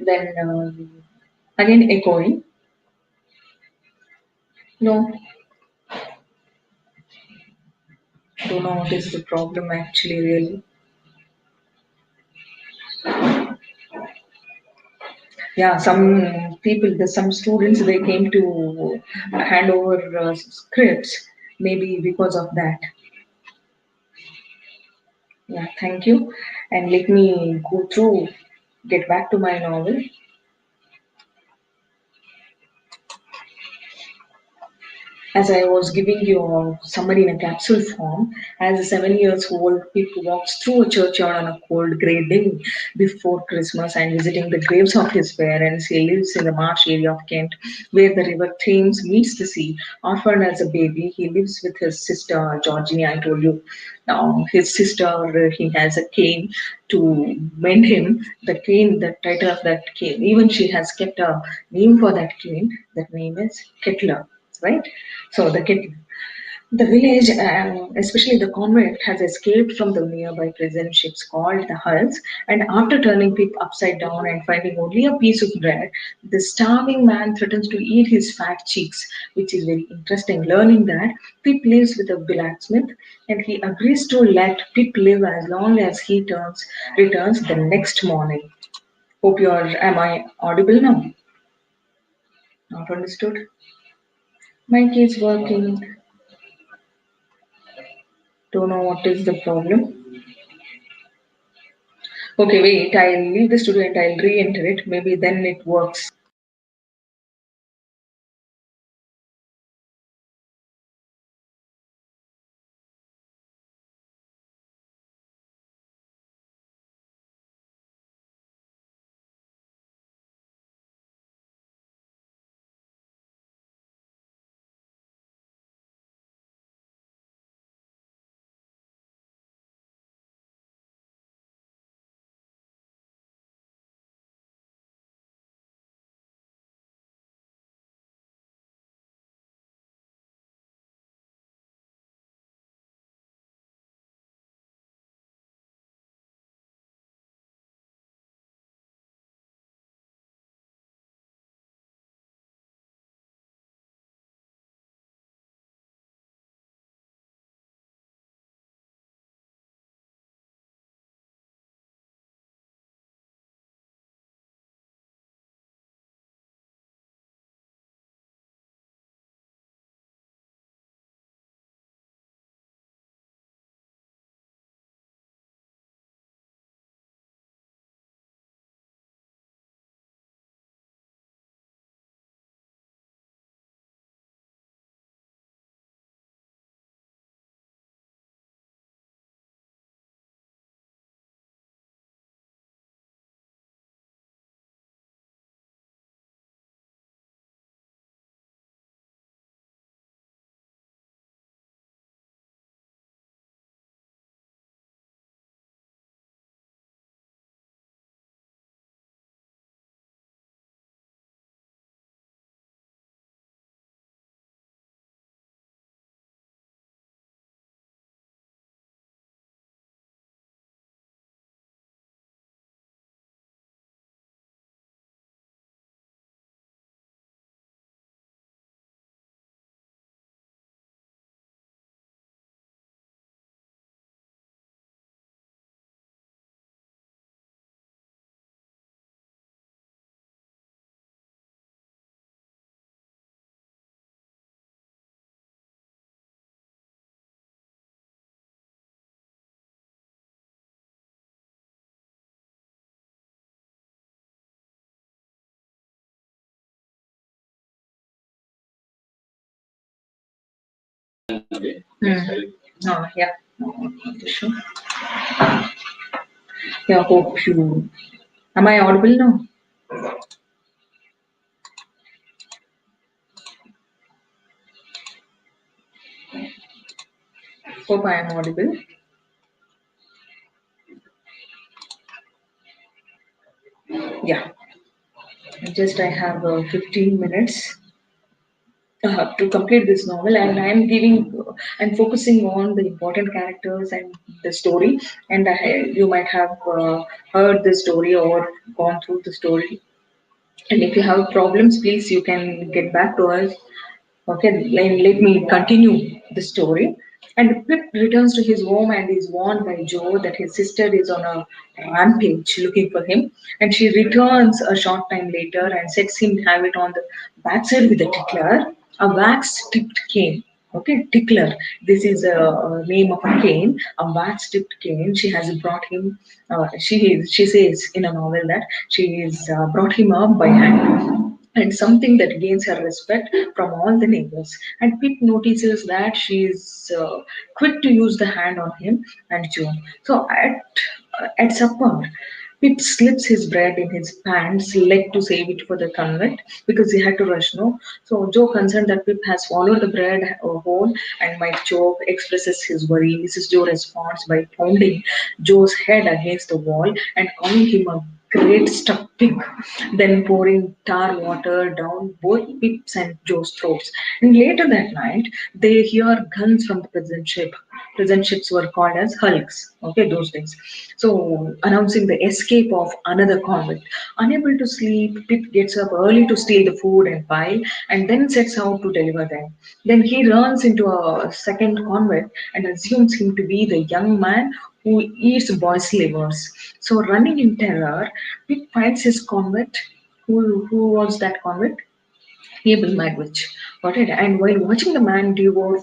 then again echoing. No, don't know what is the problem actually, really. Yeah, some students, they came to hand over scripts, maybe because of that. Yeah, thank you. And let me get back to my novel. As I was giving you a summary in a capsule form, as a 7 years old, Pip walks through a churchyard on a cold grey day before Christmas and visiting the graves of his parents. He lives in the marsh area of Kent, where the river Thames meets the sea. Orphaned as a baby, he lives with his sister Georgina. I told you, now his sister, he has a cane to mend him. The cane, the title of that cane, even she has kept a name for that cane. That name is Kettler, right? So the village, especially the convict, has escaped from the nearby prison ships called the hulls. And after turning Pip upside down and finding only a piece of bread, the starving man threatens to eat his fat cheeks, which is very interesting. Learning that Pip lives with a blacksmith, and he agrees to let Pip live as long as returns the next morning. Hope you're. Am I audible now? Not understood. My kid's working. Don't know what is the problem. Okay, wait, I'll leave the studio and I'll re-enter it. Maybe then it works. Hmm. Oh, yeah. No, sure. Yeah, hope you. Am I audible now? Hope I am audible. Yeah. Just I have 15 minutes to complete this novel, and I'm focusing on the important characters and the story. And you might have heard the story or gone through the story. And if you have problems, please you can get back to us. Okay, let me continue the story. And Pip returns to his home and is warned by Joe that his sister is on a rampage looking for him. And she returns a short time later and sets him have it on the backside with a tickler, a wax tipped cane. Okay, tickler. This is a name of a cane, a wax tipped cane. She has brought him. She says in a novel that she is brought him up by hand, and something that gains her respect from all the neighbors. And Pip notices that she is quick to use the hand on him and Joe. So at supper, Pip slips his bread in his pants leg to save it for the convent because he had to rush. No, so Joe, concerned that Pip has swallowed the bread whole and might choke, expresses his worry. Mrs. Joe responds by pounding Joe's head against the wall and calling him a great stuck pig, then pouring tar water down both Pip's and Joe's throats. And later that night, they hear guns from the prison ship. Prison ships were called as hulks, okay, those days. So, announcing the escape of another convict. Unable to sleep, Pip gets up early to steal the food and pile and then sets out to deliver them. Then he runs into a second convict and assumes him to be the young man who eats boys' livers. So, running in terror, Pip finds his convict. Who was that convict? Able Magwitch. Got it? And while watching the man devour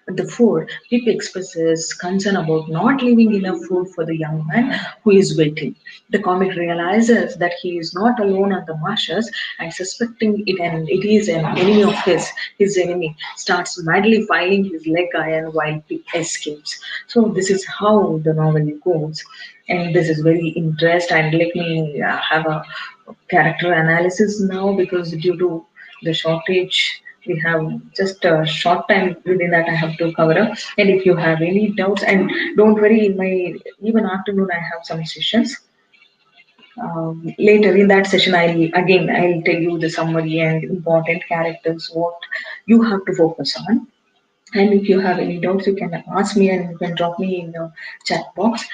the food, Pip expresses concern about not leaving enough food for the young man who is waiting. The comic realizes that he is not alone on the marshes and suspecting it is an enemy of his enemy starts madly filing his leg iron while Pip escapes. So this is how the novel goes. And this is very interesting. And let me have a character analysis now because due to the shortage we have just a short time within that I have to cover up. And if you have any doubts, and don't worry, in my even afternoon I have some sessions. Later in that session, I'll tell you the summary and important characters what you have to focus on. And if you have any doubts, you can ask me and you can drop me in the chat box.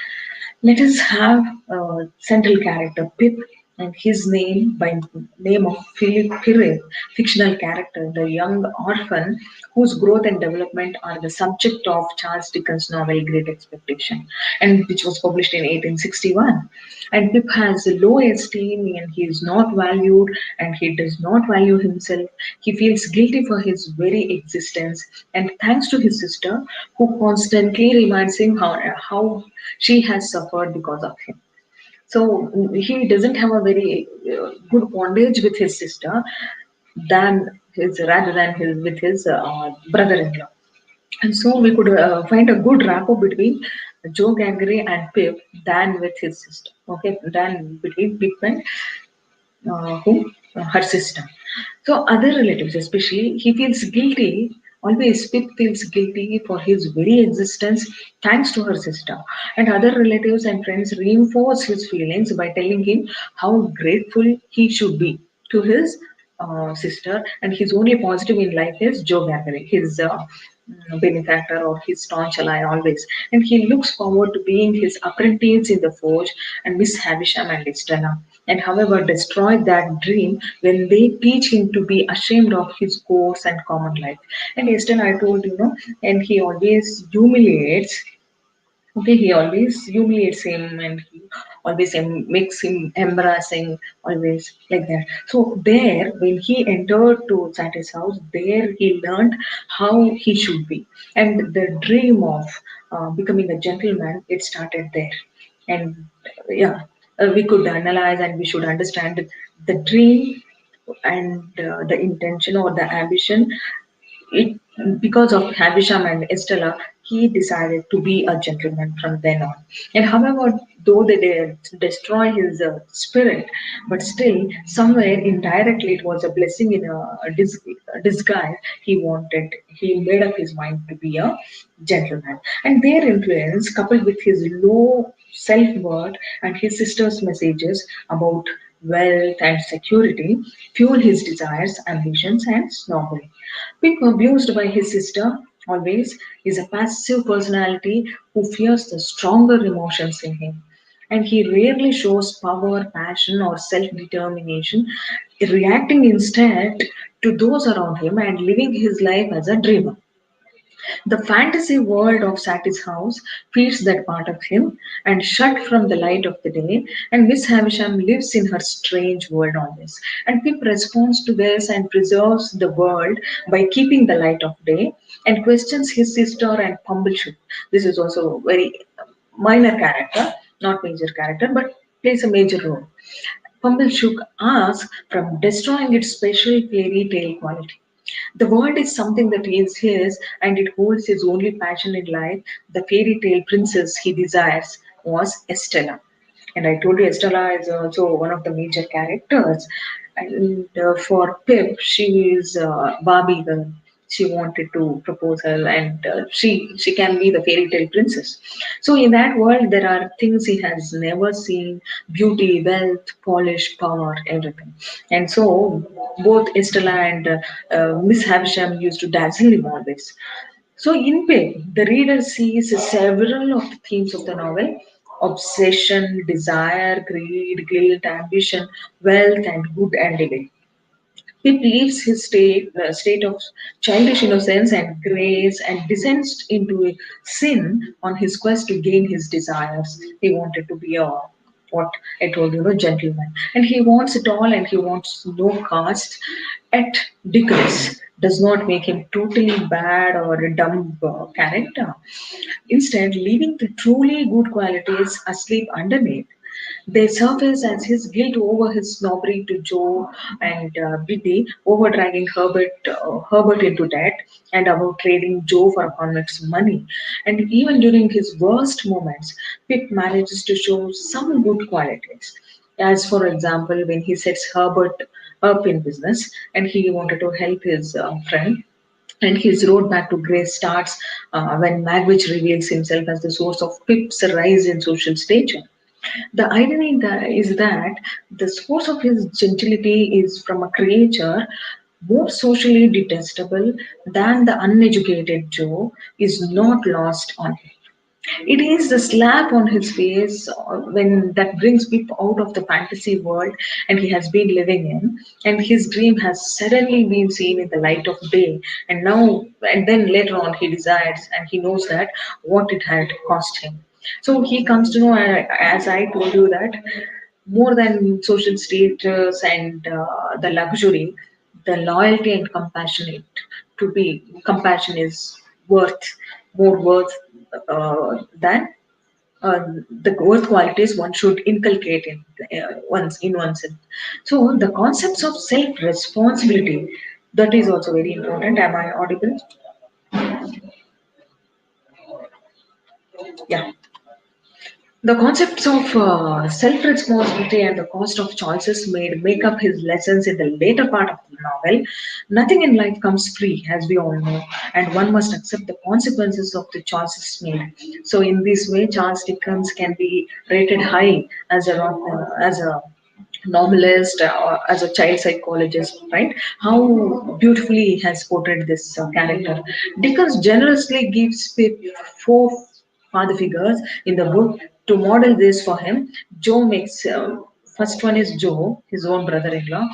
Let us have a central character, Pip, and his name by name of Philip Pirre, fictional character, the young orphan whose growth and development are the subject of Charles Dickens' novel Great Expectation, and which was published in 1861. And Pip has a low esteem and he is not valued and he does not value himself. He feels guilty for his very existence, and thanks to his sister, who constantly reminds him how she has suffered because of him. So he doesn't have a very good bondage with his sister than his rather than with his brother-in-law. And so we could find a good rapport between Joe Gangry and Pip than with his sister. Okay, than between Pip and who her sister. So other relatives, especially, he feels guilty. Always, Pip feels guilty for his very existence, thanks to her sister. And other relatives and friends reinforce his feelings by telling him how grateful he should be to his sister. And his only positive in life is Joe Gagari, his benefactor or his staunch ally always. And he looks forward to being his apprentice in the forge and Miss Havisham and Estella. And however, destroy that dream when they teach him to be ashamed of his course and common life. And Estella, I told you, know, and he always humiliates. Okay, he always humiliates him and he always makes him embarrassing, always like that. So there, when he entered to Satya's house, there he learned how he should be. And the dream of becoming a gentleman, it started there. And yeah, we could analyze and we should understand the dream and the intention or the ambition. It because of Havisham and Estella, he decided to be a gentleman from then on. And however, though they did destroy his spirit, but still, somewhere indirectly, it was a blessing in a disguise. He made up his mind to be a gentleman. And their influence, coupled with his low self worth and his sister's messages about wealth and security, fuel his desires, ambitions, and snobbery. Being abused by his sister always is a passive personality who fears the stronger emotions in him. And he rarely shows power, passion, or self determination, reacting instead to those around him and living his life as a dreamer. The fantasy world of Satie's house feeds that part of him and shut from the light of the day, and Miss Havisham lives in her strange world always. And Pip responds to this and preserves the world by keeping the light of day and questions his sister and Pumblechook. This is also a very minor character, not major character, but plays a major role. Pumblechook asks from destroying its special fairy tale quality. The world is something that is his, and it holds his only passion in life. The fairy tale princess he desires was Estella. And I told you Estella is also one of the major characters. And for Pip, she is Barbie girl. She wanted to propose her, and she can be the fairy tale princess. So in that world, there are things he has never seen: beauty, wealth, polish, power, everything. And so both Estella and Miss Havisham used to dazzle him always. So, in Pig, the reader sees several of the themes of the novel: obsession, desire, greed, guilt, ambition, wealth, and good and evil. Pip leaves his state of childish innocence and grace and descends into sin on his quest to gain his desires. He wanted to be a what I told you, a gentleman, and he wants it all, and he wants no caste. At Dickoris does not make him totally bad or a dumb character. Instead, leaving the truly good qualities asleep underneath. They surface as his guilt over his snobbery to Joe and Biddy, over dragging Herbert into debt, and about trading Joe for a convict's money. And even during his worst moments, Pip manages to show some good qualities. As for example, when he sets Herbert up in business and he wanted to help his friend, and his road back to grace starts when Magwitch reveals himself as the source of Pip's rise in social stature. The irony is that the source of his gentility is from a creature more socially detestable than the uneducated Joe is not lost on him. It is the slap on his face when that brings people out of the fantasy world and he has been living in, and his dream has suddenly been seen in the light of day. And now, and then later on, he desires and he knows that what it had cost him. So he comes to know, as I told you, that more than social status and the luxury, the loyalty and compassion is worth more worth than the worth qualities one should inculcate in oneself. So the concepts of self responsibility, that is also very important. Am I audible? Yeah. The concepts of self responsibility and the cost of choices made make up his lessons in the later part of the novel. Nothing in life comes free, as we all know, and one must accept the consequences of the choices made. So, in this way, Charles Dickens can be rated high as a novelist or as a child psychologist, right? How beautifully he has portrayed this character. Dickens generously gives Pip four father figures in the book to model this for him. Joe makes first one is Joe, his own brother-in-law.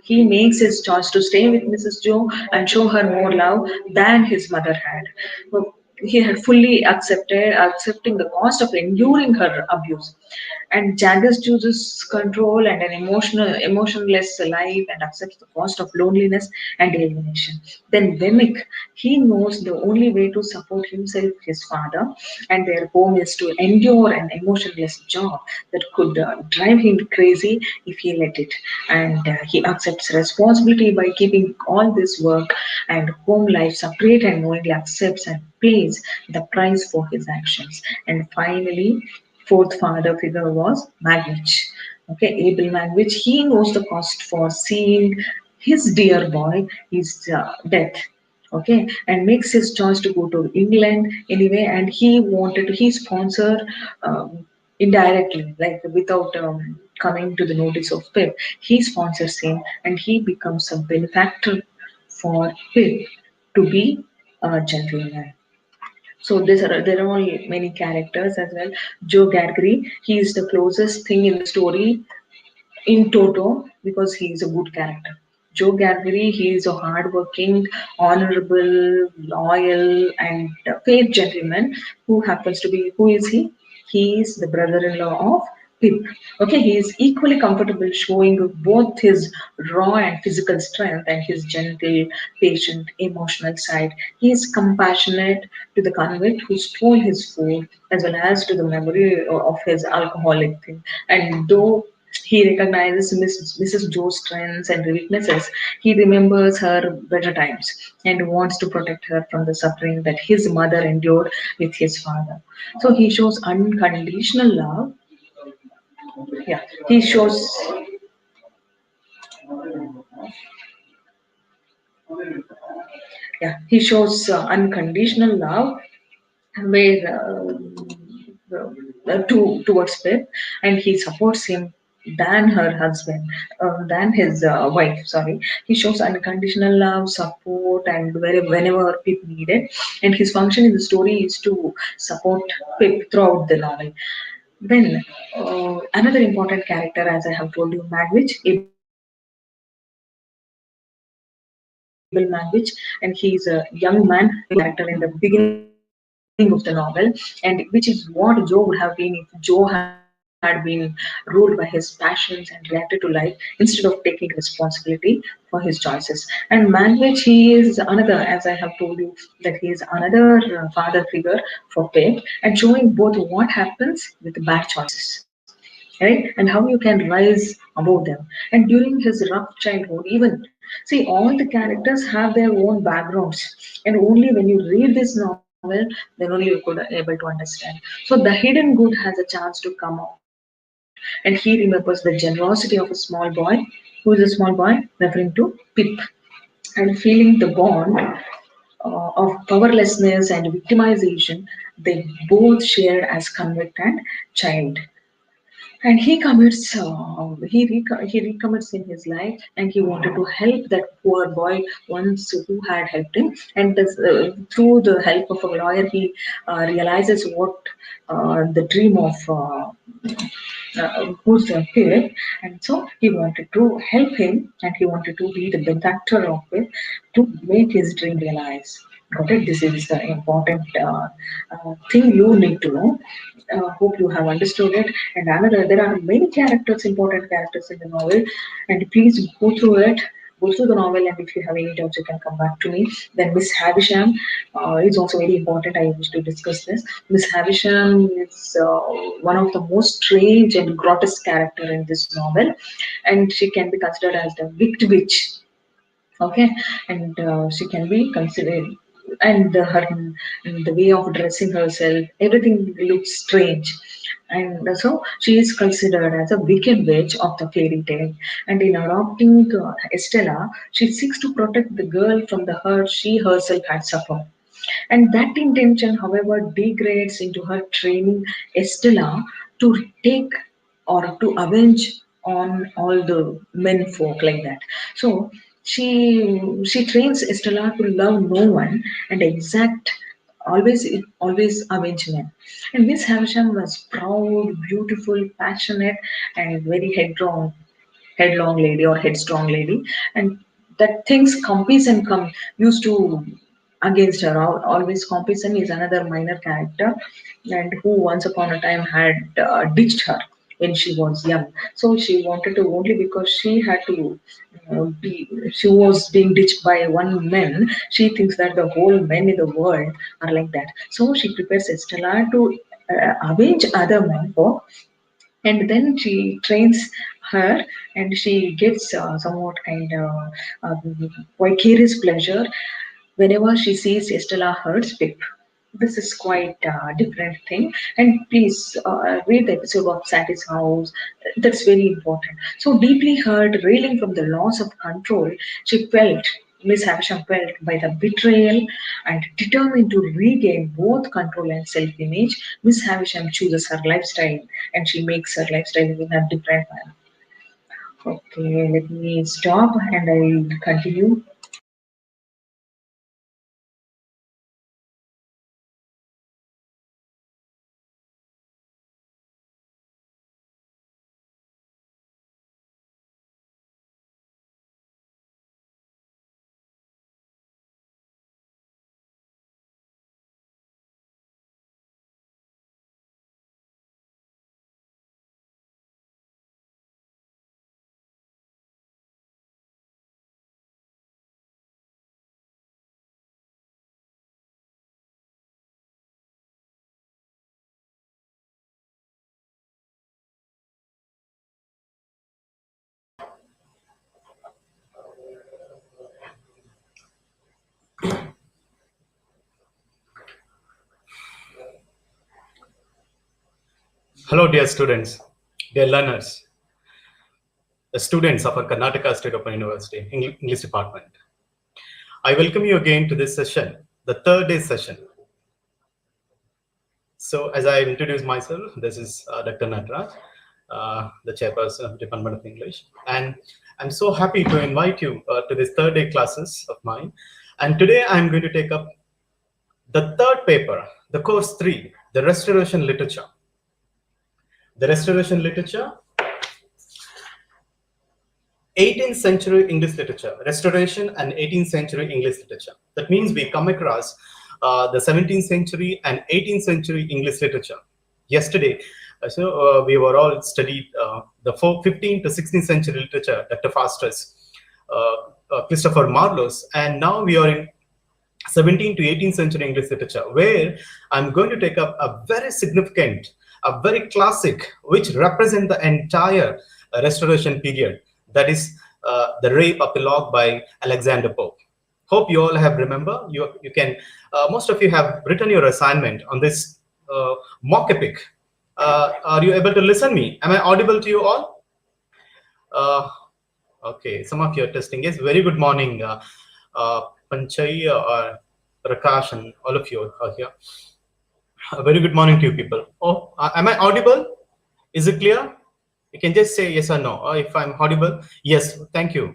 He makes his choice to stay with Mrs. Joe and show her more love than his mother had. he had fully accepting the cost of enduring her abuse. And Jagger chooses control and an emotionless life and accepts the cost of loneliness and alienation. Then Vemic, he knows the only way to support himself, his father, and their home is to endure an emotionless job that could drive him crazy if he let it. And he accepts responsibility by keeping all this work and home life separate and knowingly accepts and pays the price for his actions. And finally, fourth father figure was Magwitch. Okay, Abel Magwitch, he knows the cost for seeing his dear boy is death. Okay, and makes his choice to go to England anyway, and he sponsored indirectly, like without coming to the notice of Pip. He sponsors him, and he becomes a benefactor for Pip to be a gentleman. So there are all many characters as well. Joe Gargery, he is the closest thing in the story in Toto because he is a good character. Joe Gargery, he is a hardworking, honorable, loyal, and fair gentleman who happens to be, who is he? He is the brother-in-law of Pip. Okay, he is equally comfortable showing both his raw and physical strength and his gentle, patient, emotional side. He is compassionate to the convict who stole his food as well as to the memory of his alcoholic thing. And though he recognizes Mrs. Joe's strengths and weaknesses. He remembers her better times and wants to protect her from the suffering that his mother endured with his father. So he shows unconditional love. Yeah, he shows. Yeah, he shows unconditional love where towards Pip, and he supports him than her husband, than his wife. Sorry, he shows unconditional love, support, and whenever Pip needed. And his function in the story is to support Pip throughout the novel. Then another important character, as I have told you, Magwitch, Abel Magwitch, and he is a young man, very able character in the beginning of the novel, and which is what Joe would have been if Joe had been ruled by his passions and reacted to life instead of taking responsibility for his choices. And Manwich, he is another, as I have told you, that he is another father figure for Pip, and showing both what happens with bad choices, right? And how you can rise above them. And during his rough childhood, even see, all the characters have their own backgrounds, and only when you read this novel, then only you could able to understand. So the hidden good has a chance to come out, and he remembers the generosity of a small boy. Who is a small boy? Referring to Pip. And feeling the bond of powerlessness and victimization they both shared as convict and child. And he recommits in his life, and he wanted to help that poor boy once who had helped him. And through the help of a lawyer, he realizes what the dream of who's a kid, and so he wanted to help him, and he wanted to be the benefactor of it to make his dream realize. Got it? This is the important thing you need to know. Hope you have understood it. And another, there are many characters, important characters in the novel, and please go through it. Go through the novel, and if you have any doubts, you can come back to me. Then Miss Havisham is also very important. I wish to discuss this. Miss Havisham is one of the most strange and grotesque character in this novel, and she can be considered as the wicked witch. Okay, and she can be considered, and the way of dressing herself, everything looks strange. And so she is considered as a wicked witch of the fairy tale. And in adopting Estella, she seeks to protect the girl from the hurt she herself had suffered. And that intention, however, degrades into her training Estella to take or to avenge on all the men folk like that. So she trains Estella to love no one and exact always avenge men. And Miss Havisham was proud, beautiful, passionate, and very headlong lady or headstrong lady, and that things compete and come used to against her. Always Compison is another minor character, and who once upon a time had ditched her when she was young. So she wanted to, only because she had to she was being ditched by one man. She thinks that the whole men in the world are like that. So she prepares Estella to avenge other men for, and then she trains her, and she gets somewhat kind of vicarious pleasure whenever she sees Estella hurts Pip. This is quite a different thing. And please read the episode of Satis House. That's very important. So deeply hurt, reeling from the loss of control, she felt. Miss Havisham felt by the betrayal, and determined to regain both control and self-image. Miss Havisham chooses her lifestyle, and she makes her lifestyle in a different manner. Okay, let me stop and I'll continue. Hello, dear students, dear learners, the students of our Karnataka State Open University English Department. I welcome you again to this session, the third day session. So, as I introduce myself, this is Dr. Natraj, the chairperson of Department of English, and I'm so happy to invite you to this third day classes of mine. And today I'm going to take up the third paper, the course 3, the Restoration Literature. The Restoration Literature, 18th century English literature, Restoration and 18th century English literature. That means we come across the 17th century and 18th century English literature. Yesterday, we were all studied the 15th to 16th century literature, Dr. Faster's, Christopher Marlowe's, and now we are in 17th to 18th century English literature, where I'm going to take up a very significant, a very classic, which represent the entire Restoration period. That is the Rape Epilogue by Alexander Pope. Hope you all have remember. You can, most of you have written your assignment on this mock epic. Are you able to listen me? Am I audible to you all? Okay, some of you are testing. Yes, very good morning, Panchai, Rakash, and all of you are here. Very good morning to you people. Oh, am I audible? Is it clear? You can just say yes or no. Or if I'm audible, yes, thank you.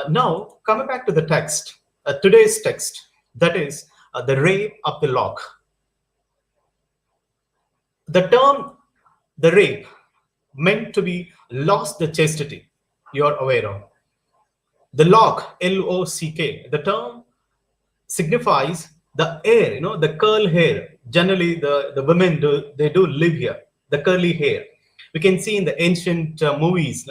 Now, coming back to the text, today's text, that is the rape of the lock. The term, the rape, meant to be lost the chastity, you're aware of. The lock, L-O-C-K, the term signifies the hair, the curl hair. Generally, the women they do live here, the curly hair. We can see in the ancient movies,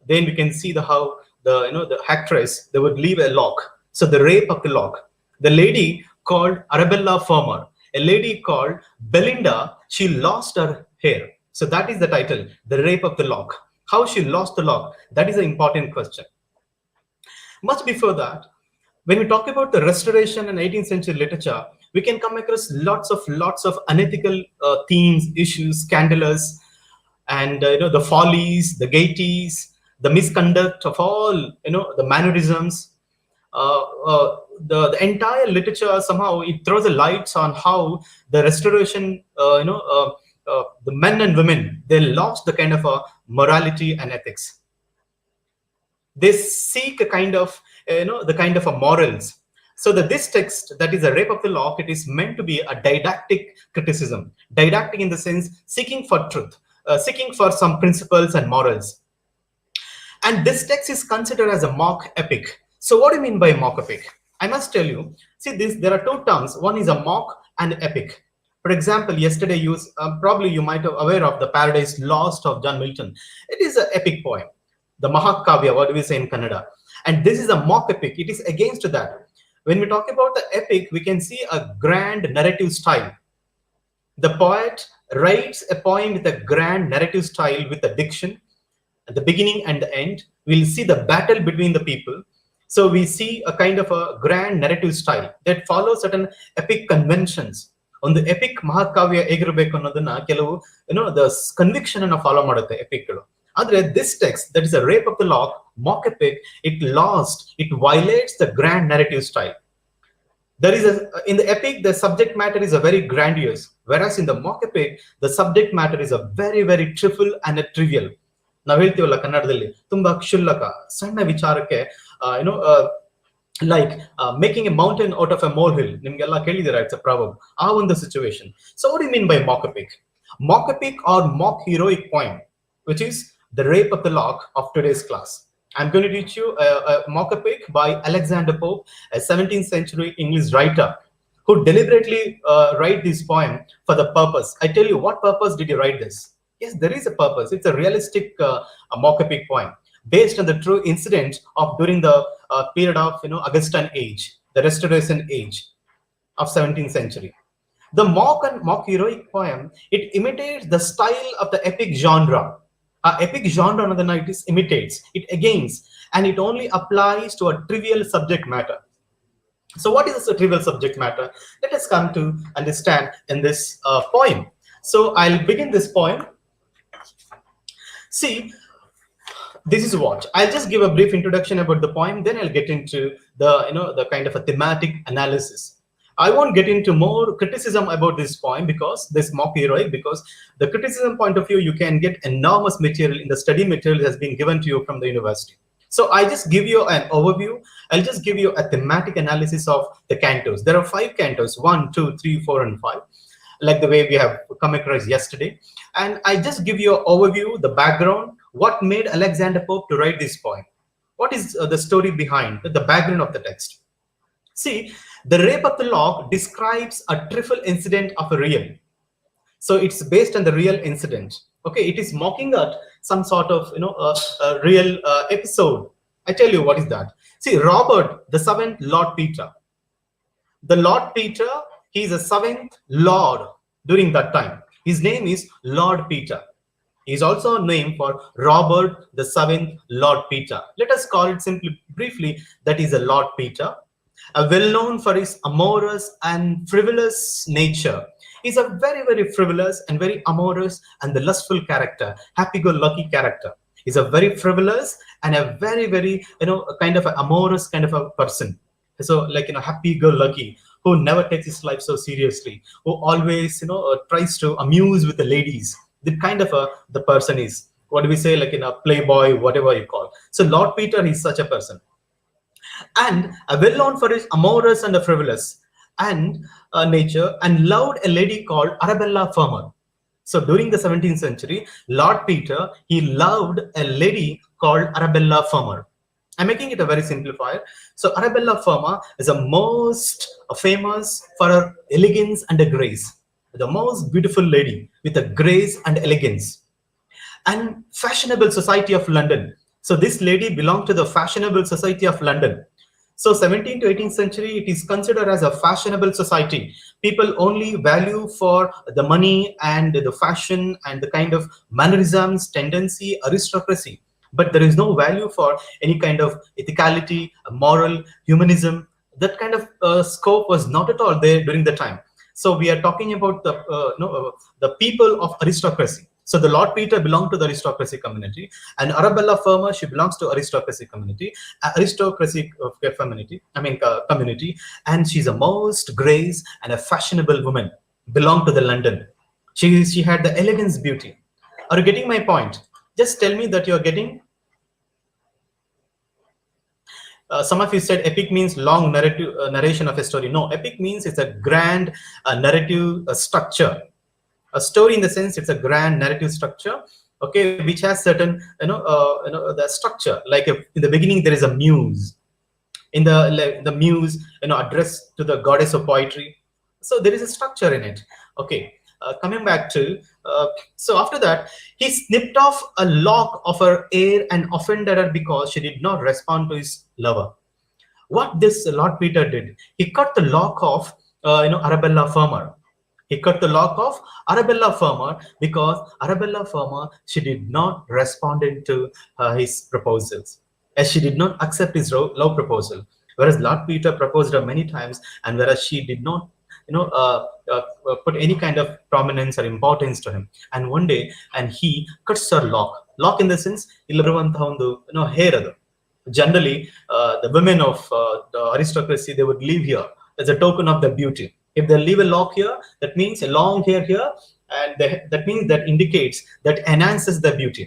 then we can see how the actress, they would leave a lock. So the rape of the lock. The lady called Arabella Farmer, a lady called Belinda, she lost her hair. So that is the title, the rape of the lock. How she lost the lock, that is an important question. Much before that, when we talk about the Restoration and 18th century literature, we can come across lots of unethical themes, issues, scandalous, and the follies, the gaieties, the misconduct of all the mannerisms. The entire literature somehow it throws the lights on how the Restoration, the men and women, they lost the kind of morality and ethics. They seek a kind of the kind of a morals. So that this text, that is a rape of the lock, it is meant to be a didactic criticism. Didactic in the sense seeking for truth, seeking for some principles and morals. And this text is considered as a mock epic. So what do you mean by mock epic? I must tell you, see this, there are two terms. One is a mock and epic. For example, yesterday probably you might have aware of the Paradise Lost of John Milton. It is an epic poem, the Mahakavya, what do we say in Kannada? And this is a mock epic. It is against that. When we talk about the epic, we can see a grand narrative style. The poet writes a poem with a grand narrative style with a diction at the beginning and the end. We'll see the battle between the people. So we see a kind of a grand narrative style that follows certain epic conventions. ಒಂದು EPIC ಮಹಾಕಾವ್ಯ ಹೇಗಿರಬೇಕು ಅನ್ನೋದನ್ನ ಕೆಲವು the conviction ಅನ್ನ follow ಮಾಡುತ್ತೆ ಎಪಿಕ್ಗಳು. ಆದ್ರೆ this text, that is a rape of the lock, mock epic, it violates the grand narrative style. There is in the epic, the subject matter is a very grandiose, whereas in the mock epic, the subject matter is a very, very trivial and a trivial. ನಾವು ಹೇಳ್ತೀವಲ್ಲ ಕನ್ನಡದಲ್ಲಿ ತುಂಬಾ ಕ್ಷುಲ್ಲಕ ಸಣ್ಣ ವಿಚಾರಕ್ಕೆ like making a mountain out of a molehill. ನಿಮ್ಗೆಲ್ಲ ಕೇಳಿದಿರಾ, it's a proverb. ಆ ಒಂದು situation. So what do you mean by mock epic? Mock epic or mock heroic poem, which is the rape of the lock of today's class. I'm going to teach you a mock epic by Alexander Pope, a 17th century English writer who deliberately write this poem for the purpose. I tell you, what purpose did he write this? Yes, there is a purpose. It's a realistic mock epic poem based on the true incident of during the period of Augustan age, the Restoration age of 17th century. The mock heroic poem, it imitates the style of the epic genre. Epic genre on the night is imitates, it against, and it only applies to a trivial subject matter. So what is a trivial subject matter? Let us come to understand in this poem. So I'll begin this poem. See, this is what I'll just give a brief introduction about the poem, then I'll get into the kind of a thematic analysis. I won't get into more criticism about this poem, because this mock heroic, because the criticism point of view, you can get enormous material in the study material that has been given to you from the university. So I just give you an overview. I'll just give you a thematic analysis of the cantos. There are 5 cantos, 1, 2, 3, 4, and 5, like the way we have come across yesterday. And I just give you an overview, the background, what made Alexander Pope to write this poem. What is the story behind, the background of the text? See, the rape of the lock describes a trivial incident of a real. So it's based on the real incident. Okay, it is mocking at some sort of a real episode. I tell you what is that. See, Robert the 7th Lord Peter. The Lord Peter, he is a 7th Lord during that time. His name is Lord Peter. He is also a name for Robert the 7th Lord Peter. Let us call it simply, briefly, that is a Lord Peter. Well known for his amorous and frivolous nature. He's a very, very frivolous and very amorous and the lustful character, happy-go-lucky character. He's a very frivolous and a very, very, kind of an amorous kind of a person. So like, happy-go-lucky, who never takes his life so seriously, who always, tries to amuse with the ladies. The kind of the person is, what do we say, like playboy, whatever you call. So Lord Peter is such a person. And well known for his amorous and frivolous and nature, and loved a lady called Arabella Fermor. So during the 17th century, Lord Peter, he loved a lady called Arabella Fermor. I'm making it a very simplifier. So Arabella Fermor is a most famous for her elegance and a grace. The most beautiful lady with a grace and elegance. And fashionable society of London. So this lady belonged to the fashionable society of London. So 17th to 18th century, it is considered as a fashionable society. People only value for the money and the fashion and the kind of mannerisms, tendency, aristocracy. But there is no value for any kind of ethicality, moral, humanism. That kind of scope was not at all there during the time. So we are talking about the people of aristocracy. So the Lord Peter belonged to the aristocracy community, and Arabella Fermor, she belongs to aristocracy community, community, and she's a most grace and a fashionable woman, belonged to the London. She had the elegance, beauty. Are you getting my point? Just tell me that you are getting. Some of you said epic means long narration of a story. No, epic means it's a grand narrative structure. A story in the sense it's a grand narrative structure, okay, which has certain the structure. Like in the beginning there is a muse. in the muse, address to the goddess of poetry. So there is a structure in it. Okay, coming back to so after that, he snipped off a lock of her hair and offended her because she did not respond to his lover. What this Lord Peter did, he cut the lock of Arabella Farmer. He cut the lock of Arabella Farmer because Arabella Farmer, she did not respond to his proposals, as she did not accept his love proposal. Whereas Lord Peter proposed her many times, and whereas she did not, put any kind of prominence or importance to him. And one day, and he cuts her lock. Lock in the sense, hair adu. Generally, the women of the aristocracy, they would live here as a token of their beauty. If they leave a lock here, that means a long hair here, and that means that indicates, that enhances the beauty.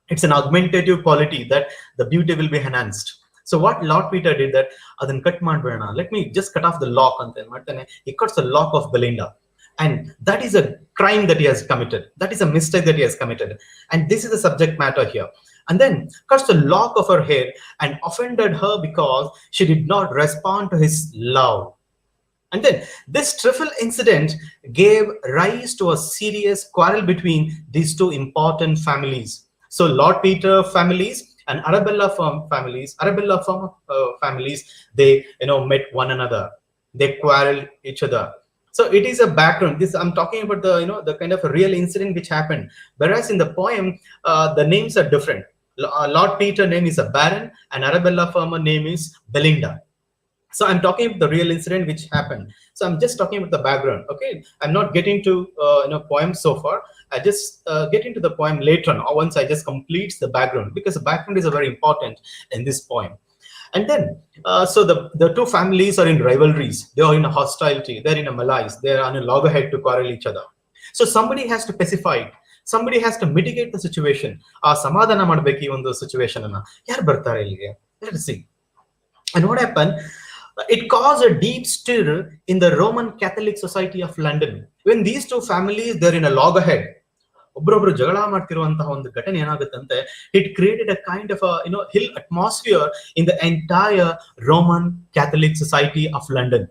It's an augmentative quality that the beauty will be enhanced. So what Lord Peter did, that adan cut madbena, let me just cut off the lock, and he cuts the lock of Belinda. And that is a crime that he has committed. That is a mistake that he has committed. And this is the subject matter here. And then cuts the lock of her hair and offended her because she did not respond to his love. And then this trifle incident gave rise to a serious quarrel between these two important families. So Lord Peter families and Arabella families, they met one another. They quarreled each other. So it is a background. This I'm talking about the kind of a real incident which happened. Whereas in the poem, the names are different. Lord Peter name is a Baron, and Arabella Farmer name is Belinda. So I'm talking about the real incident which happened. So I'm just talking about the background. Okay, I'm not getting to poem so far. I just get into the poem later on, or once I just complete the background, because the background is very important in this poem. And then, so the two families are in rivalries. They are in a hostility. They're in a malice. They're on a loggerhead to quarrel each other. So somebody has to pacify it. Somebody has to mitigate the situation. Samadhana madbeki ಒಂದು situation ಅನ್ನ ಯಾರು ಬರ್ತಾರೆ ಇಲ್ಲಿಗೆ? Let's see. And what happened? It caused a deep stir in the Roman Catholic Society of London. When these two families, they're in a loggerhead. ಒಬ್ರೊಬ್ರು ಜಗಳ ಮಾಡ್ತಿರುವಂತಹ ಒಂದು ಘಟನೆ ಏನಾಗುತ್ತಂತೆ, it created a kind of ill atmosphere in the entire Roman Catholic society of London.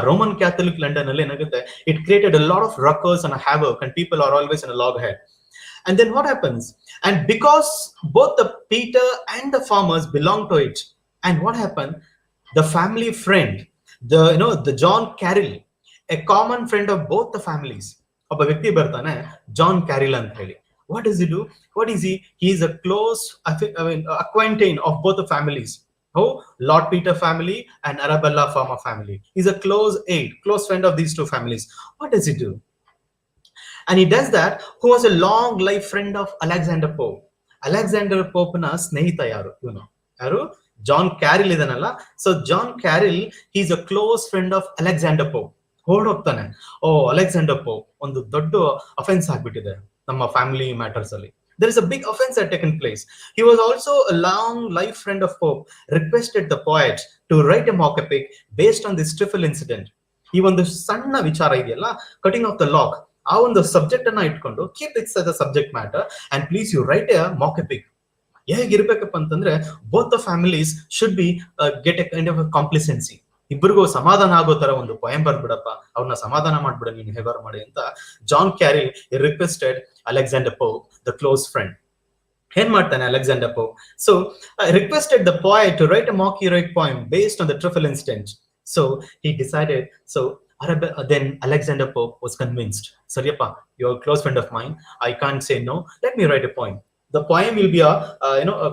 Roman Catholic London ಅಲ್ಲಿ ಏನಾಗುತ್ತೆ, it created a lot of ruckus and a havoc, and people are always in a loggerhead. And then what happens? And because both the Peter and the farmers belong to it, and what happened? The family friend, the John Carroll, a common friend of both the families. ಒಬ್ಬ ವ್ಯಕ್ತಿ ಬರ್ತಾನೆ, John ಕ್ಯಾರಿಲ್ ಅಂತ ಹೇಳಿ. What does he do? What is he? He is a close acquaintance of both the families. Oh, Lord Peter family and Arabella Farmer family. He's a close aide, close friend of these two families. What does he do? And he does that, who was a long life friend of Alexander Pope. Alexander Pope na snehita yaru, yaru? John Carroll idanalla. So John Carroll, he's a close friend of Alexander Pope. ಹೊರಡೋಗ್ತಾನೆ, Alexander Pope ಒಂದು ದೊಡ್ಡ offence ಆಗ್ಬಿಟ್ಟಿದೆ ನಮ್ಮ family matters ಅಲ್ಲಿ. There is a big offense that taken place. He was also a long life friend of Pope, requested the poet to write a mock epic based on this trifle incident. ಈ ಒಂದು ಸಣ್ಣ ವಿಚಾರ ಇದೆಯಲ್ಲ, cutting of the lock, ಆ ಒಂದು subject ಅನ್ನ ಇಟ್ಕೊಂಡು keep it's a subject matter and please you write a mock epic. ಹೇಗಿರ್ಬೇಕಪ್ಪ ಅಂತಂದ್ರೆ, both the families should be get a kind of complacency. ಇಬ್ಬರಿಗೂ ಸಮಾಧಾನ ಆಗೋ ತರ ಒಂದು ಪೊಯಂ ಬರ್ಬಿಡಪ್ಪ, ಅವ್ರನ್ನ ಸಮಾಧಾನ ಮಾಡ್ಬಿಡ ನೀನು, ಹೇಗಾರು ಮಾಡಿ ಅಂತ John Caryll requested Alexander Pope, the close friend. ಏನ್ ಮಾಡ್ತಾನೆ Alexander Pope? So requested the poet to write a mock heroic poem based on the truffle incident. So he decided, then Alexander Pope was convinced, Saryappa, you're a close friend of mine, I can't say no, let me write a poem. The poem will be a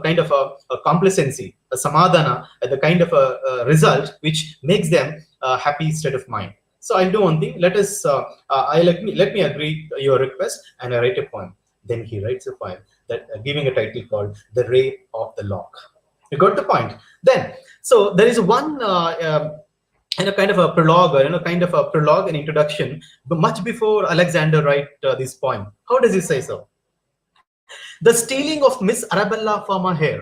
kind of a complacency, a samadhana, the kind of a result which makes them a happy state of mind. So I'll do one thing. Let me agree your request, and I write a poem. Then he writes a poem that giving a title called "The Rape of the Lock." You got the point. Then, so there is one kind of a prologue, an introduction, but much before Alexander write this poem. How does he say so? The stealing of Miss Arabella Farmer hair.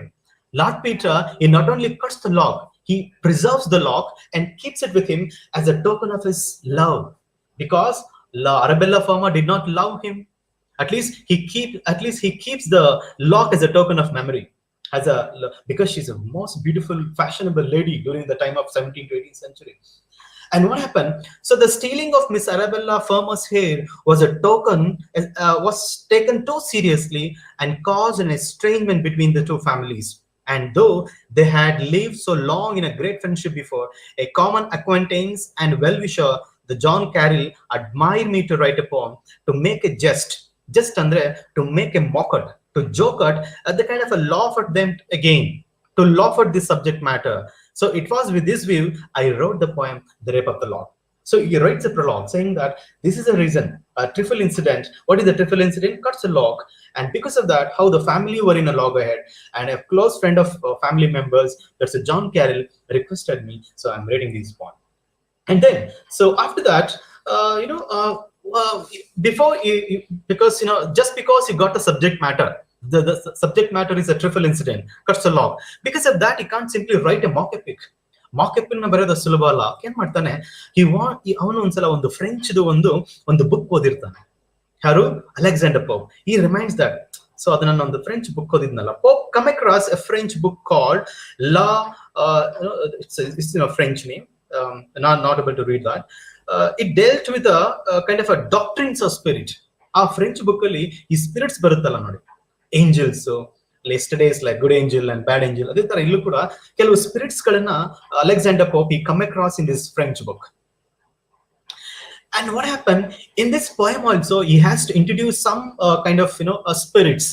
Lord Peter, he not only cuts the lock, he preserves the lock and keeps it with him as a token of his love. Because Arabella Farmer did not love him, at least he keeps the lock as a token of memory. as a, because she's a most beautiful, fashionable lady during the time of 17th to 18th century. And what happened? So the stealing of Miss Arabella Firma's hair was a token, was taken too seriously and caused an estrangement between the two families. And though they had lived so long in a great friendship before, a common acquaintance and well-wisher, the John Carroll, admired me to write a poem to make a just andre, to make a mock at, to joke at the kind of a laugh at them again, to laugh at this subject matter. So it was with this view I wrote the poem, The Rape of the Lock. So he writes a prologue saying that this is a reason, a trifle incident. What is the trifle incident? Cuts a lock. And because of that, how the family were in a loggerhead. And a close friend of family members, that's a John Carroll, requested me. So I'm writing this poem. And then, so after that, before because just because you got the subject matter, the subject matter is a trivial incident, cuts a log. Because of that, you can't simply write a mock epic. Mock epic ನ ಬರೆಯೋದು ಸುಲಭ ಅಲ್ಲ. ಏನ್ ಮಾಡ್ತಾನೆ, ಅವನು ಒಂದ್ಸಲ ಒಂದು ಫ್ರೆಂಚ್ದು ಒಂದು ಬುಕ್ ಓದಿರ್ತಾನೆ. ಯಾರು? Alexander Pope. He reminds that, so ಅದನ್ನ ನಾನು ಒಂದು ಫ್ರೆಂಚ್ ಬುಕ್ ಓದಿದ್ನಲ್ಲ, Pope come across a French book called ಲಾ, it's French name, not able to read that. It dealt with a kind of a doctrines of spirit. ಆ French book ಅಲ್ಲಿ ಈ spirits ಬರುತ್ತಲ್ಲ ನೋಡಿ, angels, yesterdays like good angel and bad angel, ಅದೇ ತರ ಇಲ್ಲೂ ಕೂಡ ಕೆಲವು ಸ್ಪಿರಿಟ್ಸ್ ಗಳನ್ನ Alexander Pope he come across in this French book. And what happened in this poem also, he has to introduce some kind of spirits,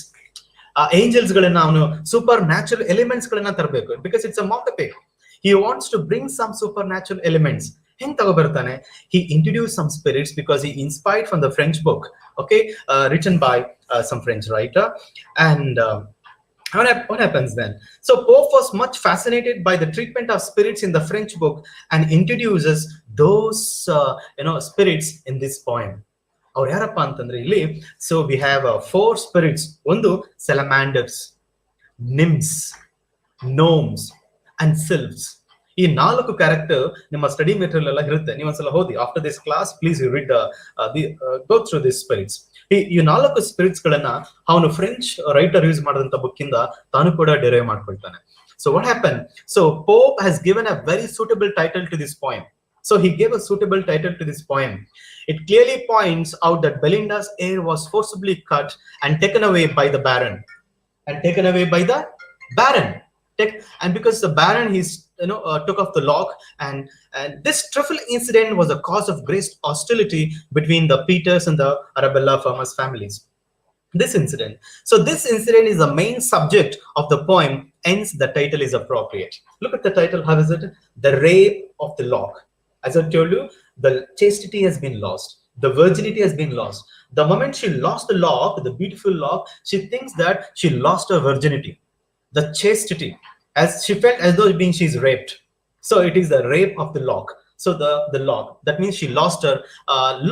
angels galana, supernatural elements galana tarbeko, because it's a mock epic. He wants to bring some supernatural elements. Heng tagobartane, he introduced some spirits because he inspired from the French book, okay, written by some French writer. And what happens then? So Pope was much fascinated by the treatment of spirits in the French book and introduces those spirits in this poem. ಅವ್ರು ಯಾರಪ್ಪ ಅಂತಂದ್ರೆ ಇಲ್ಲಿ, so we have 4 spirits. ಒಂದು salamanders, nymphs, gnomes and sylphs. ಈ 4 character ನಿಮ್ಮ study material ಎಲ್ಲ ಇರುತ್ತೆ, ನೀವು ಒಂದ್ಸಲ ಓದಿ. After this class please you read go through this spirits. ಈ 4 ಸ್ಪಿರಿಟ್ಸ್ ಗಳನ್ನ ಅವನು ಫ್ರೆಂಚ್ ರೈಟರ್ ಯೂಸ್ ಮಾಡಿದಂತ ಬುಕ್ ಇಂದ ತಾನು ಕೂಡ ಡಿರೈವ್ ಮಾಡ್ಕೊಳ್ತಾನೆ. So what happened? So Pope has given a very suitable title to this poem. So he gave a suitable title to this poem. It clearly points out that Belinda's hair was forcibly cut and taken away by the Baron. And because the Baron took off the lock, and this trivial incident was a cause of great hostility between the Peters and the Arabella Firma's families. This incident is the main subject of the poem, hence the title is appropriate. Look at the title. How is it? The Rape of the Lock. As I told you, the chastity has been lost, the virginity has been lost. The moment she lost the lock, the beautiful lock, she thinks that she lost her virginity, the chastity, as she felt as though being she's raped. So it is the rape of the lock. So the lock, that means she lost her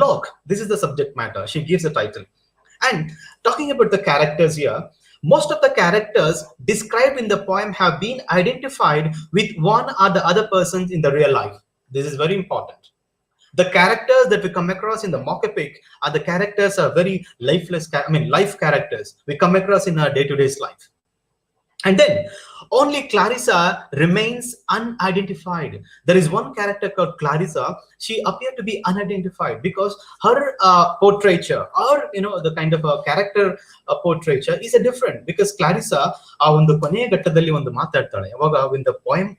lock. This is the subject matter. She gives a title. And talking about the characters here, most of the characters described in the poem have been identified with one or the other persons in the real life. This is very important. The characters that we come across in the mock epic are the characters are very life characters we come across in our day-to-day life. And then only Clarissa remains unidentified. There is one character called Clarissa. She appeared to be unidentified because her portraiture, or the kind of a character portraiture is a different, because Clarissa ಒಂದು ಕೊನೆಯ ಘಟ್ಟದಲ್ಲಿ ಒಂದು ಮಾತಾಡ್ತಾಳೆ ಅವಾಗ, when the poem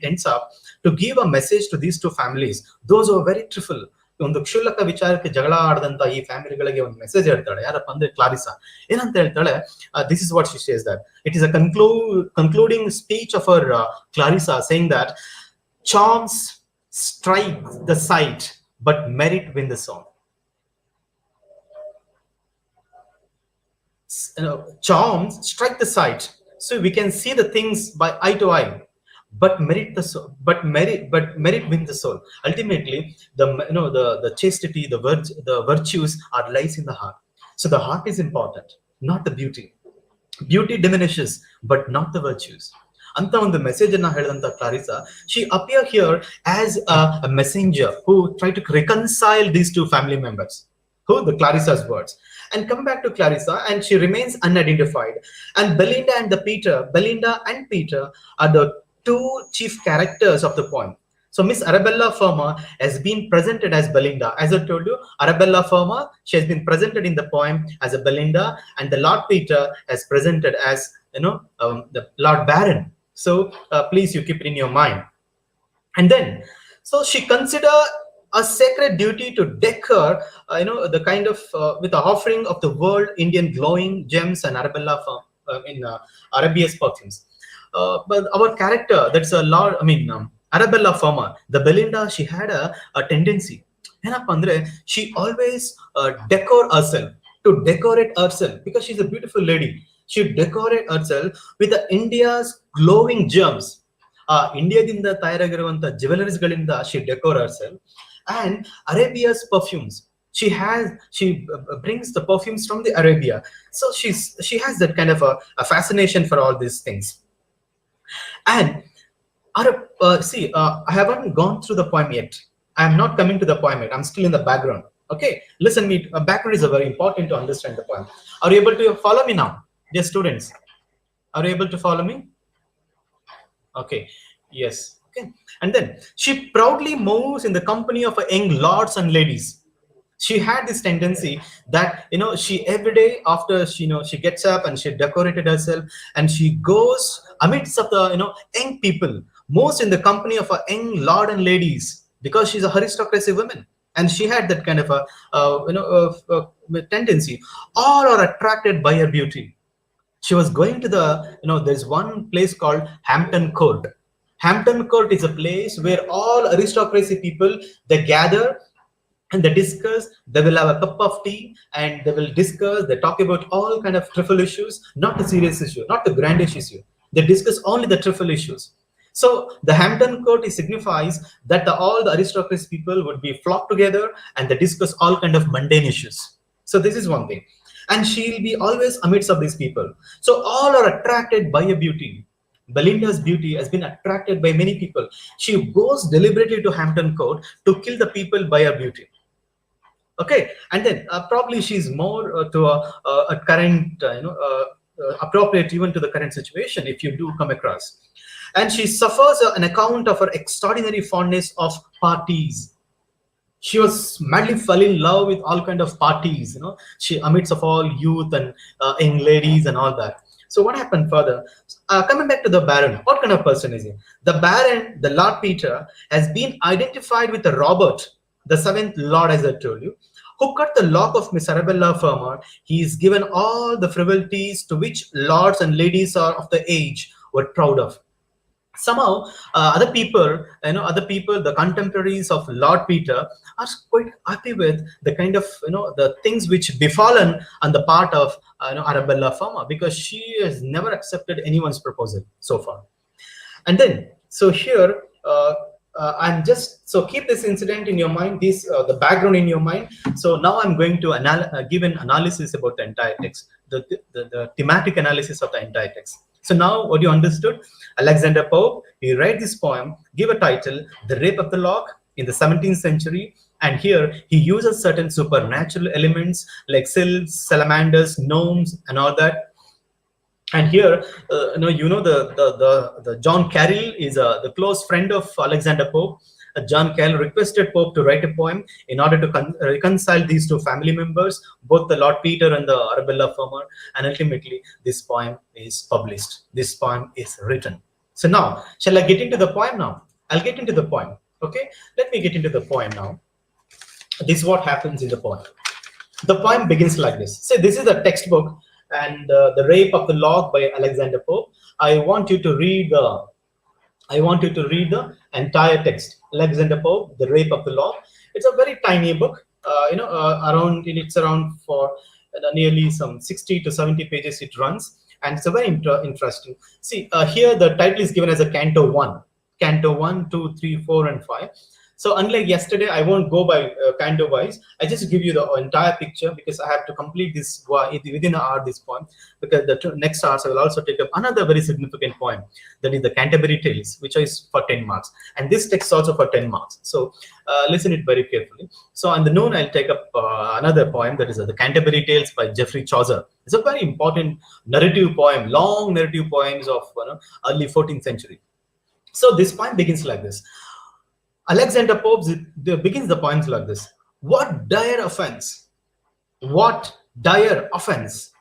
ends up, to give a message to these 2 families, those who are very trivial, ಒಂದು ಕ್ಷುಲ್ಲಕ ವಿಚಾರಕ್ಕೆ ಜಗಳ ಆಡದಂತ ಈ ಫ್ಯಾಮಿಲಿಗಳಿಗೆ ಒಂದು ಮೆಸೇಜ್ ಹೇಳ್ತಾಳೆ. ಯಾರಪ್ಪ ಅಂದ್ರೆ ಕ್ಲಾರಿಸಾ. ಏನಂತ ಹೇಳ್ತಾಳೆ? This is what she says, that it is a concluding speech of her Clarissa, saying that charms strike the sight but merit win the soul. Charms strike the sight, so we can see the things by eye to eye, but merit win the soul. Ultimately, the chastity, the virtues are lies in the heart. So the heart is important, not the beauty. Beauty diminishes, but not the virtues. Anta ಒಂದು message ಅನ್ನ ಹೇಳಿದಂತ ಕ್ಲಾರಿಸಾ, she appear here as a messenger who try to reconcile these 2 family members. Who? The Clarissa's words. And come back to Clarissa, and she remains unidentified. And Belinda and Peter are the two chief characters of the poem. So Miss Arabella Firma has been presented as Belinda. As I told you, Arabella Firma, she has been presented in the poem as a Belinda, and the Lord Peter has presented as, the Lord Baron. So please, you keep it in your mind. And then, so she consider a sacred duty to deck her, the kind of with the offering of the world Indian glowing gems and Arabella in Arabia's perfumes. But our character, that's a lot. I mean, Arabella Firma, the Belinda, she had a tendency. ಏನಪ್ಪ ಅಂದ್ರೆ she always decorate herself because she's a beautiful lady. She decorate herself with the India's glowing gems. ಇಂಡಿಯಾದಿಂದ ತಯಾರಾಗಿರುವಂತಹ ಜ್ಯುವೆಲರೀಸ್ಗಳಿಂದ she decor herself, and Arabia's perfumes. She brings the perfumes from the Arabia. So she has that kind of a fascination for all these things. And I haven't gone through the poem yet. I am not coming to the poem yet. I'm still in the background. Okay, listen me. Background is very important to understand the poem. Are you able to follow me now, dear students? Are you able to follow me? Okay, yes. Okay, and then she proudly moves in the company of young lords and ladies. She had this tendency that she every day after she gets up and she decorated herself and she goes amidst of the young people, most in the company of a young lord and ladies, because she's a aristocracy woman, and she had that kind of a tendency. All are attracted by her beauty. She was going to there's one place called Hampton Court. Hampton Court is a place where all aristocracy people, they gather and they discuss. They will have a cup of tea and they will discuss. They talk about all kind of trivial issues, not the serious issue, not the grandish issue. They discuss only the trivial issues. So the Hampton Court signifies that all the aristocracy people would be flocked together and they discuss all kind of mundane issues. So this is one thing. And she'll be always amidst of these people. So all are attracted by her beauty. Belinda's beauty has been attracted by many people. She goes deliberately to Hampton Court to kill the people by her beauty. Okay, and then probably she's more to a current, appropriate even to the current situation if you do come across. And she suffers an account of her extraordinary fondness of parties. She was madly fell in love with all kind of parties. She amidst of all youth and young ladies and all that. So what happened further? Coming back to the Baron, what kind of person is he? The Baron, the Lord Peter, has been identified with the Robert, the seventh Lord, as I told you, who cut the lock of Miss Arabella Firma. He is given all the frivolities to which lords and ladies are of the age were proud of. Somehow, other people, the contemporaries of Lord Peter, are quite happy with the kind of the things which befallen on the part of Arabella Firma, because she has never accepted anyone's proposal so far. And then, so here, I'm just keep this incident in your mind, this the background in your mind. So now I'm going to give an analysis about the entire text, the thematic analysis of the entire text. So now what you understood, Alexander Pope, he write this poem, give a title, The Rape of the Lock, in the 17th century. And here he uses certain supernatural elements like sylphs, salamanders, gnomes, and all that. And here, the John Carroll is the close friend of Alexander Pope. John Carroll requested Pope to write a poem in order to reconcile these two family members, both the Lord Peter and the Arabella Firma, and ultimately this poem is published. This poem is written. So now, shall I get into the poem now? I'll get into the poem. Okay, let me get into the poem now. This is what happens in the poem. The poem begins like this. Say, this is the textbook and The Rape of the Lock by Alexander Pope. I want you to read the entire text. Alexander Pope, The Rape of the Lock. It's a very tiny book. It's around for nearly some 60 to 70 pages it runs, and it's a very interesting. See, here the title is given as a Canto 1. Canto 1, 2, 3, 4, and 5. So unlike yesterday, I won't go by kind of wise. I just give you the entire picture because I have to complete this within an hour, this poem, because the next hours I will also take up another very significant poem, that is the Canterbury Tales, which is for 10 marks, and this text is also for 10 marks. So listen it very carefully. So on the noon, I'll take up another poem, that is the Canterbury Tales by Geoffrey Chaucer. It's a very important narrative poem, long narrative poems of early 14th century. So this poem begins like this. Alexander Pope begins the poems like this. What dire offense, what dire offense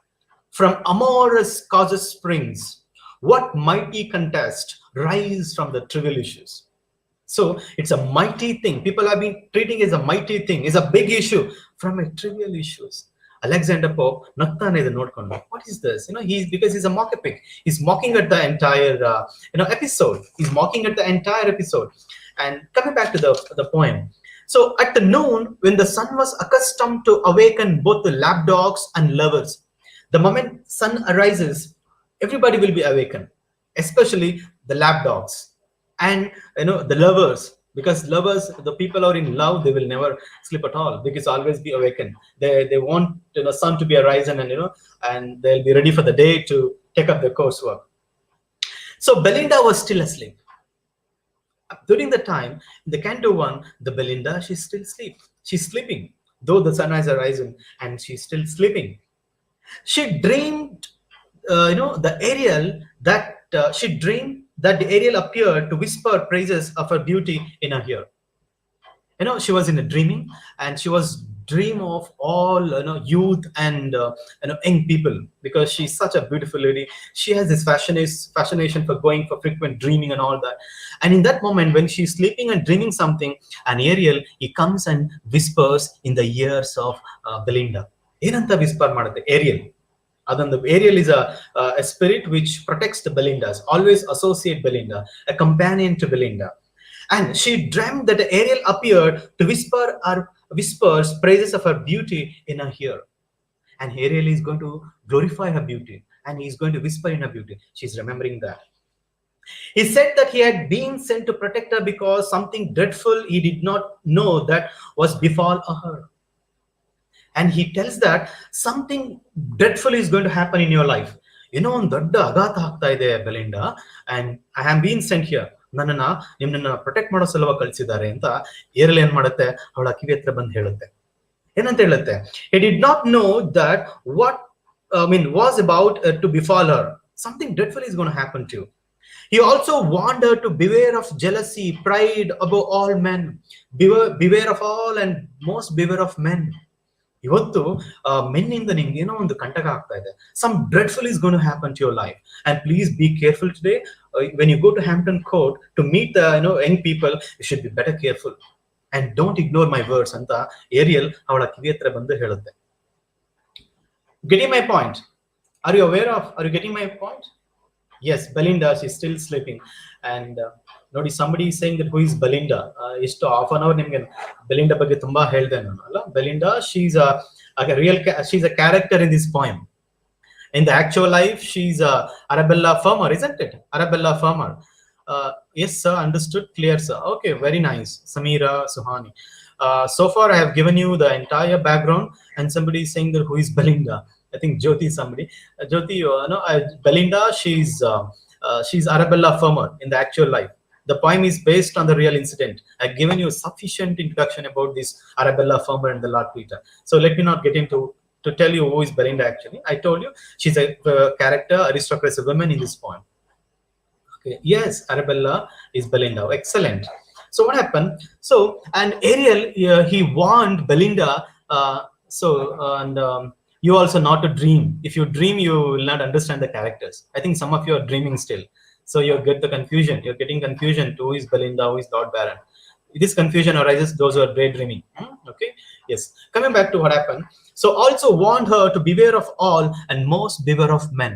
from amorous causes springs, what mighty contest rise from the trivial issues. So it's a mighty thing. People have been treating it as a mighty thing, is a big issue from a trivial issues. Alexander Pope, what is this? He's because he's a mock epic. He's mocking at the entire episode. He's mocking at the entire episode. And coming back to the poem. So at the noon, when the sun was accustomed to awaken both the lapdogs and lovers, the moment sun arises, everybody will be awakened, especially the lapdogs and the lovers, because lovers, the people are in love, they will never sleep at all, because always be awakened. They want sun to be arisen, and they'll be ready for the day to take up their coursework. So Belinda was still asleep. During the time, in the Canto 1, the Belinda, she's still asleep. She's sleeping, though the sun has arisen, and she's still sleeping. She dreamed, the Ariel, that she dreamed that the Ariel appeared to whisper praises of her beauty in her ear. She was in a dreaming, and she was dream of all youth and young people, because she's such a beautiful lady. She has this fascination for going for frequent dreaming and all that. And in that moment, when she's sleeping and dreaming something, an Ariel, he comes and whispers in the ears of Belinda. Enanta whisper ಮಾಡುತ್ತೆ Ariel. The Ariel is a spirit which protects the Belindas, always associate Belinda, a companion to Belinda. And she dreamt that Ariel appeared to whispers praises of her beauty in her ear. And Ariel is going to glorify her beauty, and he's going to whisper in her beauty. She's remembering that. He said that he had been sent to protect her because something dreadful he did not know that was befall her. And he tells that something dreadful is going to happen in your life. ಒಂದು ದೊಡ್ಡ ಆಘಾತ ಆಗ್ತಾ ಇದೆ ಬೆಲಿಂಡಾ, and I have been sent here. ನಿಮ್ಮನ್ನ protect ಮಾಡೋ ಸಲುವಾಗಿ ಕಳಿಸಿದ್ದಾರೆ ಅಂತ ಏರಲ್ ಏನ್ ಮಾಡುತ್ತೆ, ಅವಳ ಕಿವಿ ಹತ್ರ ಬಂದು ಹೇಳುತ್ತೆ. ಏನಂತ ಹೇಳುತ್ತೆ? He did not know that what was about to befall her. Something dreadful is going to happen to you. He also warned her to beware of jealousy, pride above all men. Beware of all and most beware of men. ಇವತ್ತು ಮೆನ್ನಿಂದ ನಿಮ್ಗೆ ಏನೋ ಒಂದು ಕಂಟಕ ಆಗ್ತಾ ಇದೆ. Some dreadful is going to happen to your life, and please be careful today. When you go to Hampton Court to meet the young people, you should be better careful and don't ignore my words ಅಂತ aerial ಅವಳ ಕಿವಿ ಹತ್ರ ಬಂದು ಹೇಳುತ್ತೆ. Getting my point? Are you getting my point? Yes, Belinda, she's still sleeping. And ನೋಡಿ, somebody is saying that who is Belinda. Isto half an hour ನಿಮಗೆ Belinda ಬಗ್ಗೆ ತುಂಬಾ ಹೇಳಿದೆ ನಾನು ಅಲ್ಲ. Belinda, she's a character in this poem. In the actual life, she's Arabella Farmer, isn't it? Arabella Farmer. Yes, sir, understood, clear, sir. Okay, very nice. Samira, Suhani. So far, I have given you the entire background, and somebody is saying that who is Belinda. I think Jyoti is somebody. Jyoti, Belinda, she's Arabella Farmer in the actual life. The poem is based on the real incident. I've given you a sufficient introduction about this Arabella Farmer and the Lord Peter. So let me not get into to tell you who is Belinda actually. I told you she's a character, aristocracy, a woman in this poem. Okay. Yes, Arabella is Belinda. Excellent. So what happened? So, and Ariel, he warned Belinda. You also not to dream. If you dream, you will not understand the characters. I think some of you are dreaming still. So you get the confusion. You're getting confusion to who is Belinda, who is Lord Baron. This confusion arises those who are daydreaming. Okay. Yes. Coming back to what happened. So also warned her to beware of all and most beware of men.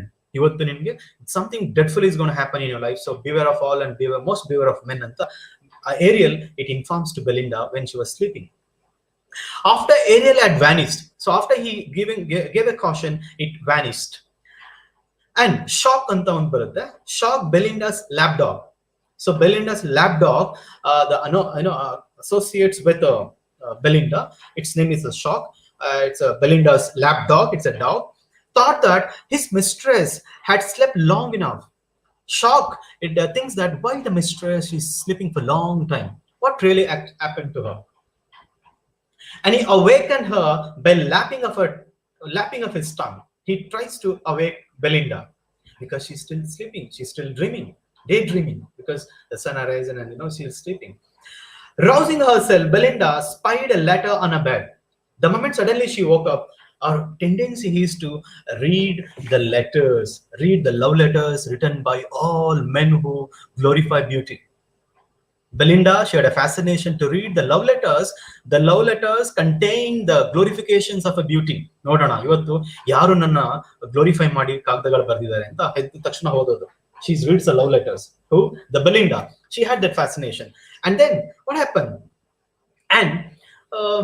Something dreadful is going to happen in your life. So beware of all and most beware of men. Ariel, it informs to Belinda when she was sleeping. After Ariel had vanished, so after he gave a caution, it vanished. And shock anta ಒಂದು ಬರುತ್ತೆ. Shock Belinda's lapdog. So Belinda's lapdog, associates with Belinda. Its name is a Shock. It's a Belinda's lapdog. It's a dog. Thought that his mistress had slept long enough. Shock, it thinks that why the mistress is sleeping for long time. What really happened to her? And he awakened her by lapping of his tongue. He tries to awake Belinda because she's still sleeping. She's still dreaming, daydreaming, because the sun arises and she's sleeping. Rousing herself, Belinda spied a letter on a bed. The moment suddenly she woke up, our tendency is to read the love letters written by all men who glorify beauty. Belinda, she had a fascination to read the love letters. The love letters contain the glorifications of a beauty. ನೋಡೋಣ ಇವತ್ತು ಯಾರು ನನ್ನ glorify ಮಾಡಿ ಕಾಗದಗಳು ಬರೆದಿದ್ದಾರೆ ಅಂತ ಎದ್ದ ತಕ್ಷಣ ಓದೋದು. She reads the love letters. Who? The Belinda. She had that fascination. And then what happened? And uh,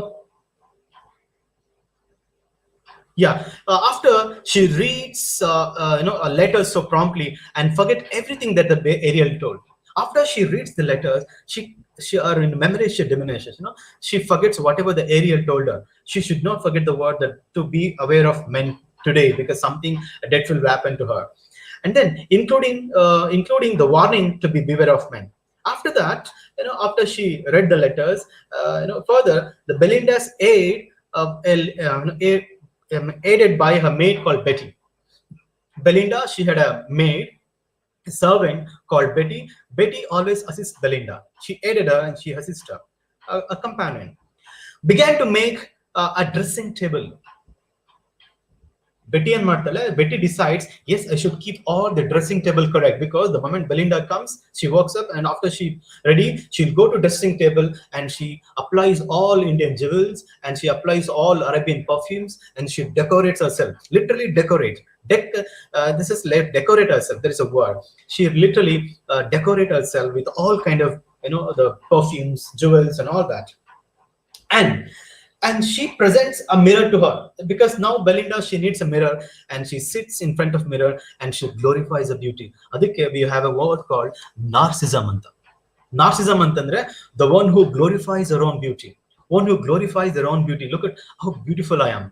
after she reads a letter so promptly and forget everything that the Ariel told. After she reads the letters, she are in memory she diminishes. She forgets whatever the Ariel told her. She should not forget the word that to be aware of men today, because something dreadful will happen to her. And then including the warning to be beware of men. After that, after she read the letters, further the Belinda's aided by her maid called Betty. Belinda, she had a maid, a servant called Betty. Betty always assists Belinda. She aided her and she assisted her. A companion began to make a dressing table. Betty decides, yes, I should keep all the dressing table correct, because the moment Belinda comes, she walks up and after she ready, she'll go to dressing table and she applies all Indian jewels and she applies all Arabian perfumes and she decorates herself. Literally decorate. This is like decorate herself. There is a word. She literally decorate herself with all kind of the perfumes, jewels, and all that. And she presents a mirror to her, because now Belinda, she needs a mirror and she sits in front of mirror and she glorifies her beauty. Adike we have a word called narcissism anta. Narcissism antandre the one who glorifies her own beauty. One who glorifies their own beauty. Look at how beautiful I am.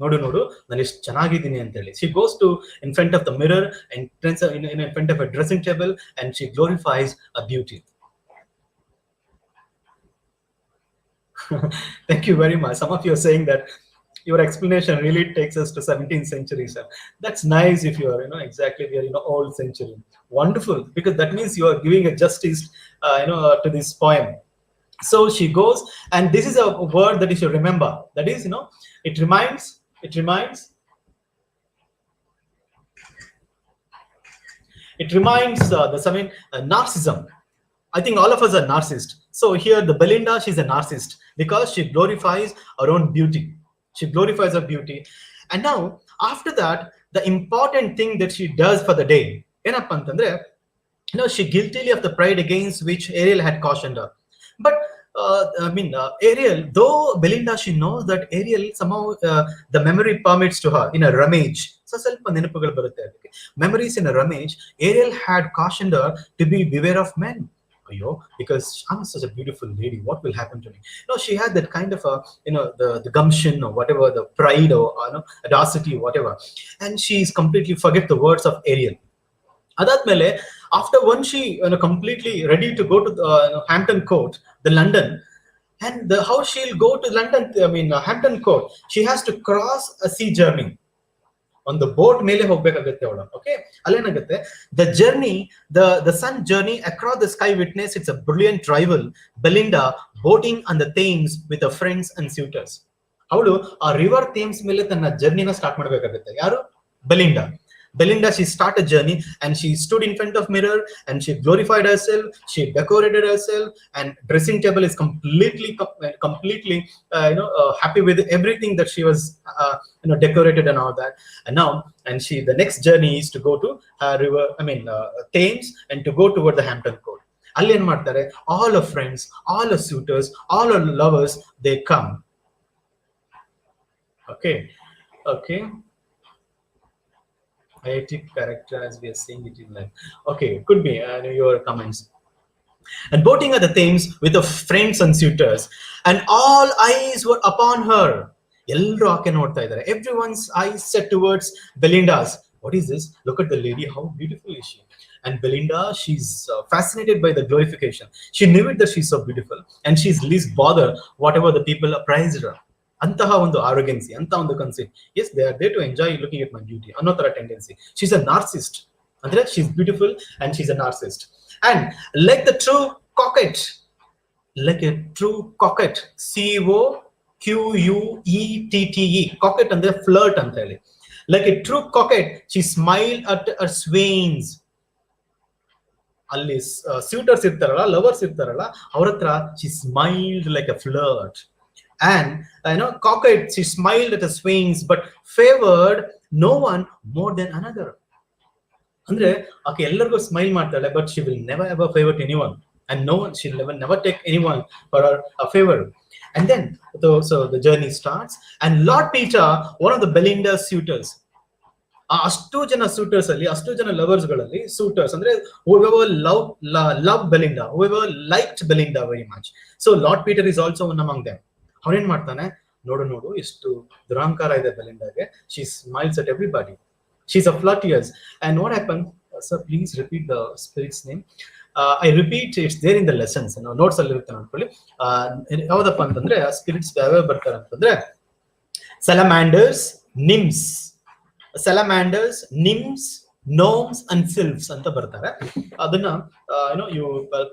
ನೋಡು ನೋಡು ನಾನು ಎಷ್ಟು ಚೆನ್ನಾಗಿದ್ದೀನಿ ಅಂತ ಹೇಳಿ. She goes to in front of the mirror and in front of a dressing table and she glorifies a beauty. Thank you very much. Some of you are saying that your explanation really takes us to 17th century, sir. That's nice if you are, exactly we are in old century. Wonderful, because that means you are giving a justice, to this poem. So she goes, and this is a word that you should remember. That is, it reminds narcissism. I think all of us are narcissists. So here the Belinda, she's a narcissist because she glorifies her own beauty. She glorifies her beauty. And now, after that, the important thing that she does for the day, she guiltily of the pride against which Ariel had cautioned her. But Ariel, though Belinda, she knows that Ariel somehow the memory permits to her in a rummage. So memories in a rummage. Ariel had cautioned her to be beware of men. Because I'm such a beautiful lady, what will happen to me? She had that kind of a the gumption or whatever, the pride or audacity or whatever, and she's completely forget the words of Ariel. Adadmele, after once she completely ready to go to the Hampton Court, the London, and how she'll go to London, Hampton Court, she has to cross a sea journey. On the boat ಮೇಲೆ ಹೋಗ್ಬೇಕಾಗುತ್ತೆ ಅವಳು. Okay, ಅಲ್ಲೇನಾಗುತ್ತೆ, the journey, the sun journey across the sky witness, it's a brilliant rival, Belinda boating on the Thames with her friends and suitors. ಅವಳು ಆ river Thames ಮೇಲೆ ತನ್ನ ಜರ್ನಿನ start ಮಾಡಬೇಕಾಗುತ್ತೆ. ಯಾರು? Belinda, she started a journey and she stood in front of mirror and she glorified herself, she decorated herself, and dressing table is completely happy with everything that she was decorated and all that. And now, the next journey is to go to river, Thames, and to go toward the Hampton Court. ಅಲ್ಲಿ ಏನ್ ಮಾಡ್ತಾರೆ, all her friends, all her suitors, all her lovers, they come. Okay. Poetic character as we are seeing it in life. Okay, could be your comments. and boating at the Thames with her friends and suitors, and all eyes were upon her. ಎಲ್ಲರೂ ಆಕೆ ನೋಡ್ತಾ ಇದ್ದಾರೆ. Everyone's eyes set towards Belinda's. What is this? Look at the lady. How beautiful is she? And Belinda, she's fascinated by the glorification. She knew it that she's so beautiful, and she's least bothered whatever the people appraised her. ಅಂತಹ ಒಂದು arrogancy, ಅಂತ ಒಂದು concept. Yes, they are there to enjoy looking at my beauty ಅನ್ನೋ ತರ tendency. She's a narcissist. ಅಂದ್ರೆ she's beautiful and she's a narcissist. And like the true coquette, like a true coquette, COQUETTE, coquette ಅಂದ್ರೆ flirt ಅಂತ ಹೇಳಿ. Like a true coquette, she smiled at her swains. ಅಲ್ಲಿ suitors ಇರ್ತಾರಲ್ಲ, lovers ಇರ್ತಾರಲ್ಲ, ಅವ್ರ ಹತ್ರ she smiled like a flirt. And coquette, she smiled at her swains, but favored no one more than another. ಅಂದ್ರೆ ಆಕೆ ಎಲ್ಲರಿಗೂ ಸ್ಮೈಲ್ ಮಾಡ್ತಾಳೆ, but she will never ever favor anyone. And no one, she'll never take anyone for a favor. And then, so the journey starts, and Lord Peter, one of the Belinda's suitors, ಅಷ್ಟು ಜನ suitors ಅಲ್ಲಿ, ಅಷ್ಟು ಜನ lovers ಗಳಲ್ಲಿ, suitors ಅಂದ್ರೆ whoever loved Belinda, whoever liked Belinda very much. So Lord Peter is also one among them. ಅವನೇನ್ ಮಾಡ್ತಾನೆ, ನೋಡು ಎಷ್ಟು ದುರಾಂಕಾರ ಇದೆ ಬೆಲಿಂಡಾಗೆ. She smiles at everybody. She's a flirtious. And what happened? Sir, please repeat the spirit's name. I repeat, it's there in the lessons. Notes ಅಲ್ಲಿ ಇರುತ್ತೆ ನೋಡ್ಕೊಳ್ಳಿ. ಯಾವ್ದಪ್ಪ ಅಂತಂದ್ರೆ ಸ್ಪಿರಿಟ್ಸ್ ಯಾವ್ಯಾವ ಬರ್ತಾರೆ ಅಂತಂದ್ರೆ salamanders, nymphs, gnomes and sylphs ಅಂತ ಬರ್ತಾರೆ. ಅದನ್ನ you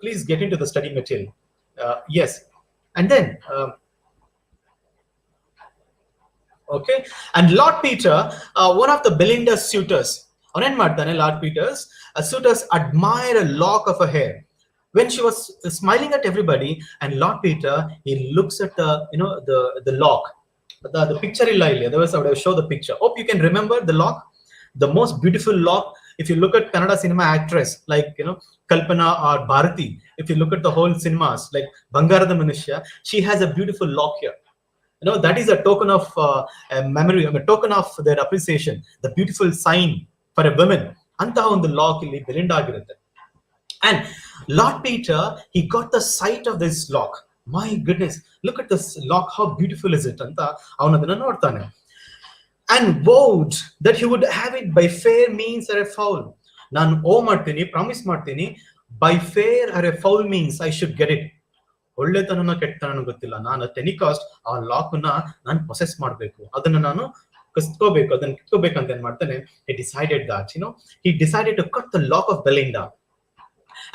please get into the study material. Yes. And then okay, and Lord Peter, one of the Belinda's suitors, ಅವನೇನ್ ಮಾಡ್ತಾನೆ, Lord Peter's suitors admire a lock of her hair when she was smiling at everybody. And Lord Peter, he looks at the lock, the picture illa illi, otherwise I would have show the picture. Hope you can remember the lock, the most beautiful lock. If you look at Kannada cinema actress like Kalpana or Bharati, if you look at the whole cinemas like Bangarada Manushya, she has a beautiful lock here. That is a token of memory, a token of their appreciation, the beautiful sign for a woman. Antaha ಒಂದು lock ಇಲ್ಲಿ ಬೆಲಿಂಡಾ ಆಗಿರುತ್ತೆ. And Lord Peter, he got the sight of this lock. My goodness, look at this lock, how beautiful is it ಅಂತ ಅವನು ಅದನ್ನ ನೋಡ್ತಾನೆ. And vowed that he would have it by fair means or a foul. ನಾನು ಮಾಡ್ತೀನಿ, promise ಮಾಡ್ತೀನಿ, by fair or a foul means I should get it. ಒಳ್ಳೆತನ ಕೆಟ್ಟತನ ಗೊತ್ತಿಲ್ಲ, ನಾನು ಅಟ್ ಎನಿ ಕಾಸ್ಟ್ ಆ ಲಾಕ್ ನಾನು ಪೊಸೆಸ್ ಮಾಡ್ಬೇಕು, ಅದನ್ನ ನಾನು ಕಸ್ಕೋಬೇಕು, ಅದನ್ನ ಕಿತ್ಕೋಬೇಕಂತ ಏನ್ ಮಾಡ್ತಾನೆ, he decided that he decided to cut the lock of Belinda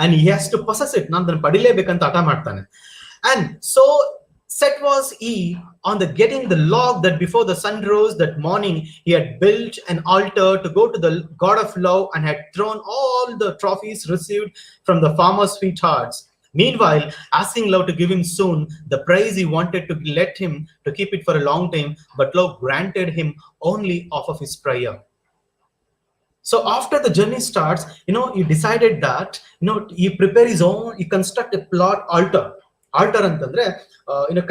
and he has to possess it. ನಾನು ಅದನ್ನ ಪಡಿಲೇಬೇಕಂತ ಹಠ ಮಾಡ್ತಾನೆ. And so set was he on the getting the lock that before the sun rose that morning he had built an altar to go to the God of love and had thrown all the trophies received from the farmers' sweethearts. Meanwhile, asking love to give him soon the prize he wanted to let him to keep it for a long time, but love granted him only off of his prayer. So after the journey starts, he decided that he prepare his own, he construct a plot altar antandre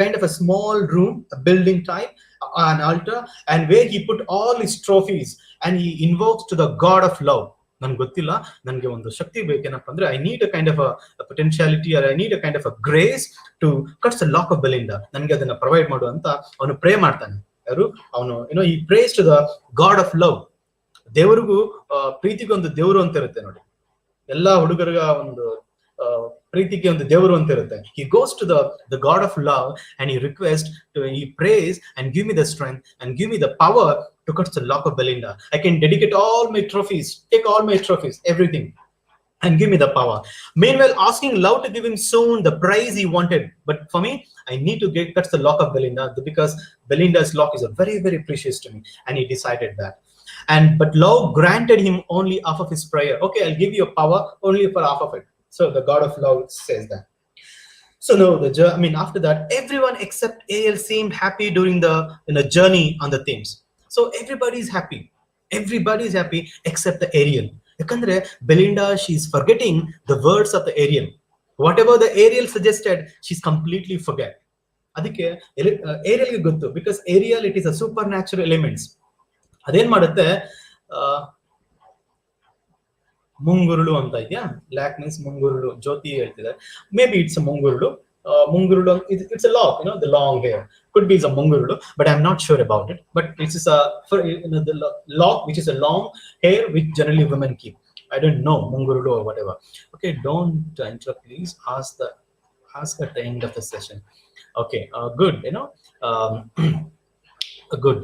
kind of a small room, a building type, an altar, and where he put all his trophies and he invokes to the God of love. ನನ್ಗೆ ಗೊತ್ತಿಲ್ಲ, ನನಗೆ ಒಂದು ಶಕ್ತಿ ಬೇಕೇನಪ್ಪ ಅಂದ್ರೆ I need a kind of a potentiality or I need a kind of a grace to cuts the lock of Belinda, ನನಗೆ ಅದನ್ನ provide ಮಾಡು ಅಂತ ಅವನು ಪ್ರೇ ಮಾಡ್ತಾನೆ. ಯಾರು ಅವನು ಈ praise to the god of love. ದೇವರಿಗೂ ಪ್ರೀತಿಗೆ ಒಂದು ದೇವರು ಅಂತ ಇರುತ್ತೆ ನೋಡಿ, ಎಲ್ಲಾ ಹುಡುಗರಿಗ ಒಂದು ಪ್ರೀತಿಗೆ ಒಂದು ದೇವರು ಅಂತ ಇರುತ್ತೆ. He goes to the God of love and he requests he prays and give me the strength and give me the power to cut the lock of Belinda. I can dedicate all my trophies, take all my trophies, everything, and give me the power. Meanwhile, asking love to give him soon the prize he wanted. But for me, I need to cut the lock of Belinda because Belinda's lock is very, very precious to me. And he decided that. But love granted him only half of his prayer. Okay, I'll give you a power only for half of it. So the God of love says that. So no, after that, everyone except AL seemed happy during the journey on the Thames. So everybody is happy except the Ariel. Yakandre Belinda, she's forgetting the words of the Ariel. Whatever the Ariel suggested, she's completely forget. Adike Ariel ge gottu, because Ariel, it is a supernatural elements. Aden madutte ಮುಂಗುರುಳು ಅಂತ ಇದೆಯಾ? Lac means ಮುಂಗುರುಳು. ಜ್ಯೋತಿ ಹೇಳ್ತಿದ್ದಾರೆ maybe it's ಮುಂಗುರುಳು. ಮುಂಗುರುಳು, it's a lock, the long hair could be a mungurulu, but I'm not sure about it. But it is a the lock which is a long hair which generally women keep. I don't know mungurulu or whatever. Okay, don't interrupt, please. Ask at the end of the session. Okay, good. Um, good.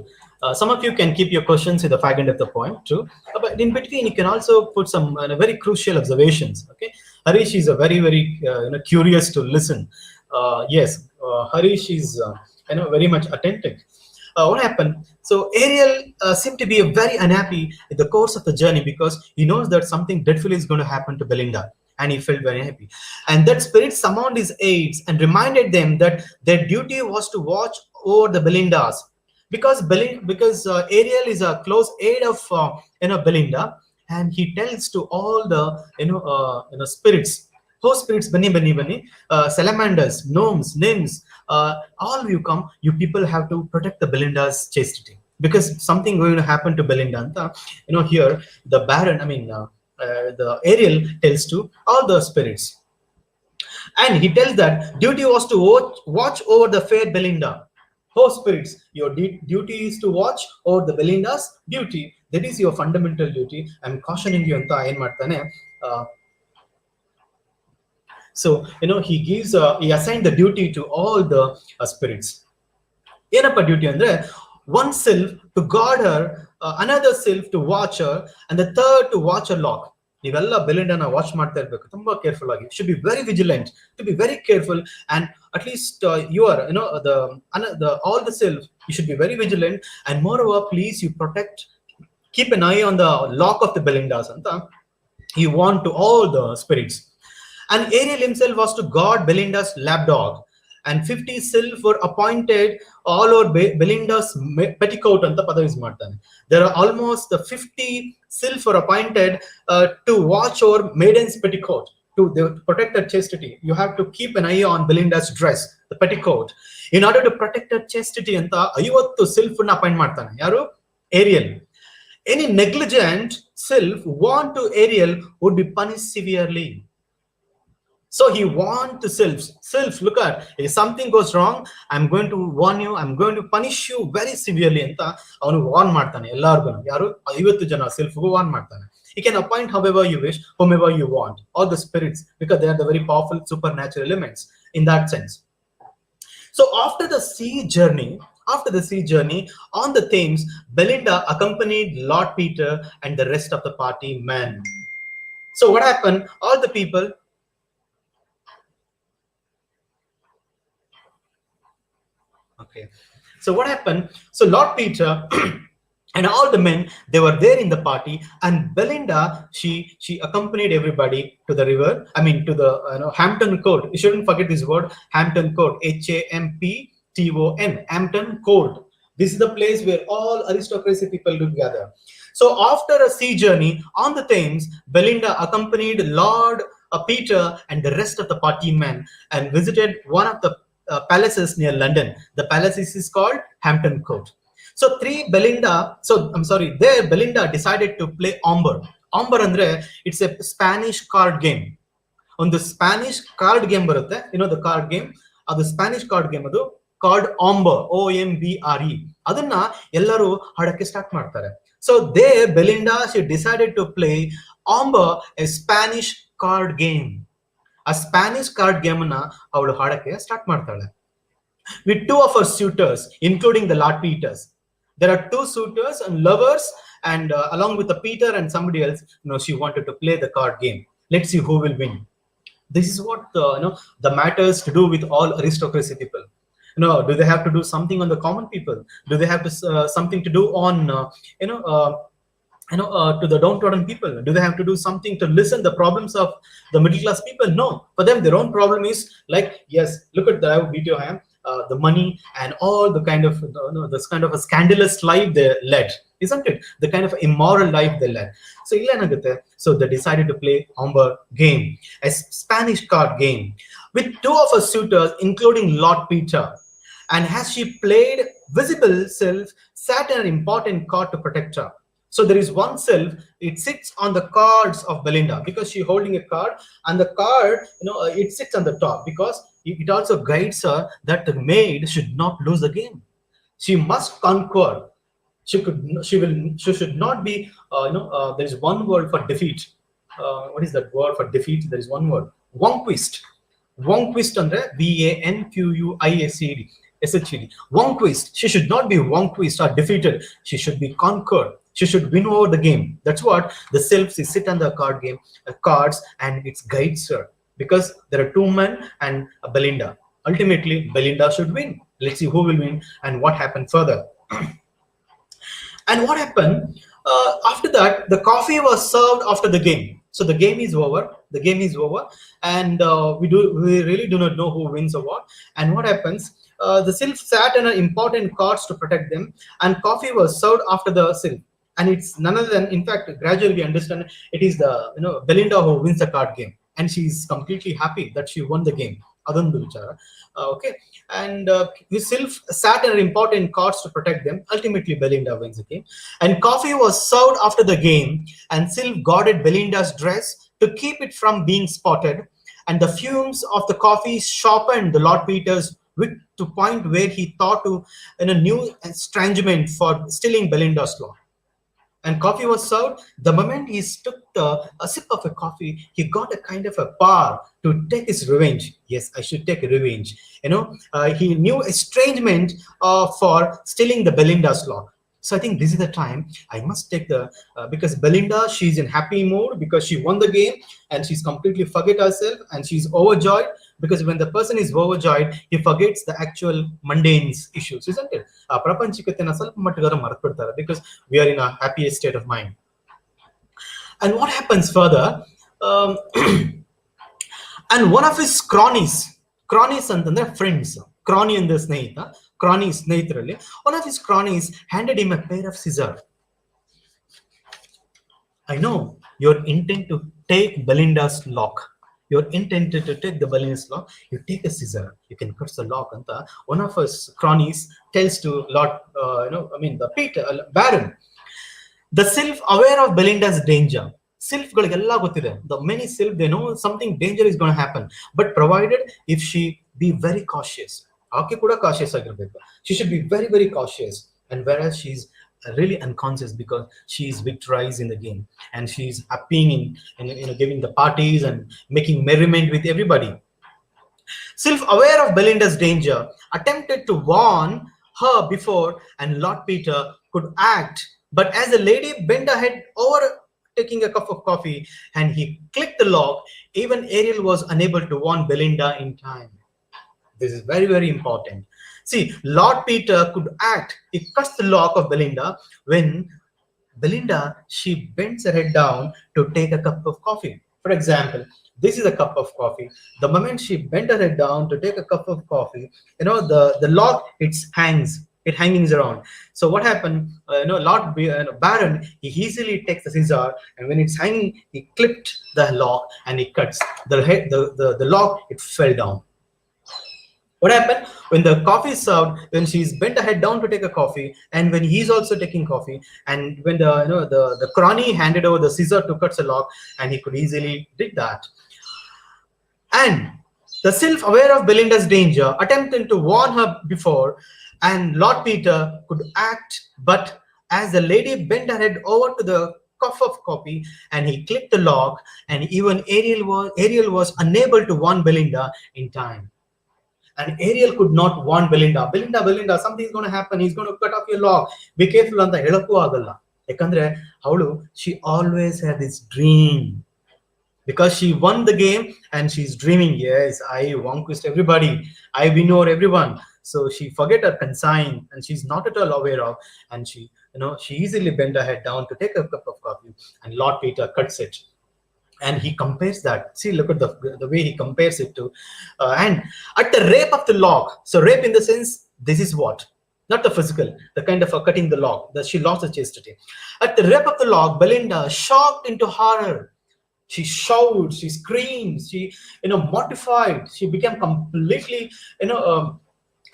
Some of you can keep your questions at the fag end of the point too, but in between you can also put some very crucial observations. Okay, Harish is a very curious to listen. Yes, Harish is very much attentive. What happened? So Ariel seemed to be very unhappy in the course of the journey because he knows that something dreadful is going to happen to Belinda, and he felt very happy. And that spirit summoned his aides and reminded them that their duty was to watch over the Belindas, because Ariel is a close aide of Belinda, and he tells to all the spirits, oh spirits, bunny, salamanders, gnomes, nymphs, all you come, you people have to protect the Belinda's chastity, because something going to happen to Belinda. Here the Baron, the Ariel tells to all the spirits, and he tells that duty was to watch over the fair Belinda. Oh spirits, your duty is to watch over the Belinda's duty. That is your fundamental duty. I'm cautioning you anta ಏನು ಮಾಡ್ತಾನೆ. So he assigned the duty to all the spirits. ಏನಪ್ಪ duty ಅಂದ್ರೆ, one self to guard her, another self to watch her, and the third to watch her lock. ನೀವೆಲ್ಲ ಬೆಲಿಂಡಾನ watch ಮಾಡ್ತಾ ಇರ್ಬೇಕು, ತುಂಬಾ careful ಆಗಿ. Should be very vigilant, to be very careful, and at least you are the all the self, you should be very vigilant, and moreover please you protect, keep an eye on the lock of the Belindas anta he warned to all the spirits. And Ariel himself was to guard Belinda's lapdog, and 50 sylph were appointed all over Belinda's petticoat anta pada use ಮಾಡ್ತಾನೆ. There are almost the 50 sylph were appointed to watch over maiden's petticoat, to protect her chastity. You have to keep an eye on Belinda's dress, the petticoat, in order to protect her chastity anta 50 sylph na appoint ಮಾಡ್ತಾನೆ. ಯಾರು? Ariel. Any negligent sylph warned to Ariel would be punished severely. So he warned the sylphs, look at, if something goes wrong, I'm going to warn you, I'm going to punish you very severely anta avanu warn ಮಾಡ್ತಾನೆ ಎಲ್ಲರಿಗೂ. ಯಾರು? 50 ಜನ sylphಗೂ warn ಮಾಡ್ತಾನೆ. You can appoint however you wish, whomever you want, all the spirits, because they are the very powerful supernatural elements in that sense. So after the sea journey on the Thames, Belinda accompanied Lord Peter and the rest of the party men. So what happened? All the people, okay, so what happened? So Lord Peter and all the men, they were there in the party, and Belinda, she accompanied everybody to the river, to the Hampton Court. You shouldn't forget this word, Hampton Court, Hampton, Hampton Court. This is the place where all aristocracy people do gather. So after a sea journey on the Thames, Belinda accompanied Lord Peter and the rest of the party men and visited one of the palaces near London. The palace is called Hampton Court. So there Belinda decided to play Omber. Omber andre, it's a Spanish card game. On the Spanish card game barutte, the card game, the Spanish card game adu called Omber, OMBRE. ಅದನ್ನ ಎಲ್ಲರೂ ಹಾಡಕ್ಕೆ start ಮಾಡ್ತಾರೆ. So there Belinda, she decided to play Omber, a Spanish card game. A Spanish card game na ಅವಳು ಹಾಡಕ್ಕೆ start ಮಾಡ್ತಾಳೆ with two of her suitors, including the Lord Peters. There are two suitors and lovers, and along with the Peter and somebody else, she wanted to play the card game. Let's see who will win. This is what the matters to do with all aristocracy people. Do they have to do something on the common people? Do they have to something to do on to the downtrodden people? Do they have to do something to listen the problems of the middle class people? No, for them their own problem is like, yes, look at the video I am. The money and all the kind of this kind of a scandalous life they led, isn't it? The kind of immoral life they led. So they decided to play Omber game, a Spanish card game, with two of her suitors, including Lord Peter. And as she played, visible self sat an important card to protect her. So there is one self. It sits on the cards of Belinda because she holding a card, and the card, it sits on the top because it also guides her that the maid should not lose the game. She must conquer. She should not be. There is one word for defeat. What is that word for defeat? There is one word. Vanquist. Vanquist andre Vanquist. Vanquist. She should not be vanquist or defeated. She should be conquered. She should win over the game. That's what the self is sit on the card game, cards, and it guides her. Because there are two men and a Belinda. Ultimately, Belinda should win. Let's see who will win and what happened further. And what happened after that? The coffee was served after the game. So the game is over. The game is over, and we really do not know who wins or what. And what happens? The sylph sat in important cards to protect them, and coffee was served after the sylph. And it's none other than, in fact, gradually we understand it is the Belinda who wins the card game, and she's completely happy that she won the game. Adandu vichara. Okay, and the sylph sat in important cards to protect them. Ultimately, Belinda wins the game, and coffee was served after the game, and sylph guarded Belinda's dress to keep it from being spotted, and the fumes of the coffee sharpened the Lord Peter's wit to point where he thought to new estrangement for stealing Belinda's law. And coffee was served. The moment he took a sip of a coffee, he got a kind of a power to take his revenge. Yes, I should take revenge. He knew estrangement for stealing the Belinda's law. So I think this is the time I must take because Belinda, she's in happy mood because she won the game and she's completely forget herself and she's overjoyed, because when the person is overjoyed, he forgets the actual mundane issues, isn't it? Because we are in a happy state of mind. And what happens further? And one of his cronies and their friends, crony and the snehita, crony snehitರಲ್ಲಿ, one of his cronies handed him a pair of scissors. I know your intent to take Belinda's lock. You're intended to take the Belinda's lock. You take a scissor. You can cut the lock. And one of his cronies tells to Lord, the Peter Baron, the sylph aware of Belinda's danger. The many sylph, they know something danger is going to happen, but provided if she be very cautious. She should be very, very cautious. And whereas she's really unconscious because she's victorized in the game and she's happy in giving the parties and making merriment with everybody. Sylph, aware of Belinda's danger, attempted to warn her before, and Lord Peter could act. But as the lady bent her head over taking a cup of coffee and he clicked the lock, even Ariel was unable to warn Belinda in time. This is very, very important. See, Lord Peter could act. He cuts the lock of Belinda when Belinda, she bends her head down to take a cup of coffee. For example, this is a cup of coffee. The moment she bent her head down to take a cup of coffee, the lock, it hangs around. So what happened? Lord Baron, he easily takes the scissor, and when it's hanging, he clipped the lock and he cuts the lock. It fell down. What happened when the coffee is served? When she's bent her head down to take a coffee, and when he's also taking coffee, and when the crony handed over the scissor to cut the lock, and he could easily did that. And the sylph, aware of Belinda's danger, attempted to warn her before, and Lord Peter could act, but as the lady bent her head over to the cup of coffee and he clicked the lock, and even Ariel was unable to warn Belinda in time. And Ariel could not warn Belinda. Belinda, something's going to happen. He's going to cut off your lock. Be careful anta helakku agalla. Yakandre avಳು, she always had this dream. Because she won the game and she's dreaming, yes, I vanquished everybody. I win over everyone. So she forget her consign and she's not at all aware of. And she easily bent her head down to take a cup of coffee. And Lord Peter cuts it. And he compares that. See, look at the way he compares it to. And at the rape of the lock. So rape in the sense, this is what? Not the physical, the kind of cutting the lock. That she lost her chastity. At the rape of the lock, Belinda, shocked into horror. She shouts, she screams, she, mortified. She became completely,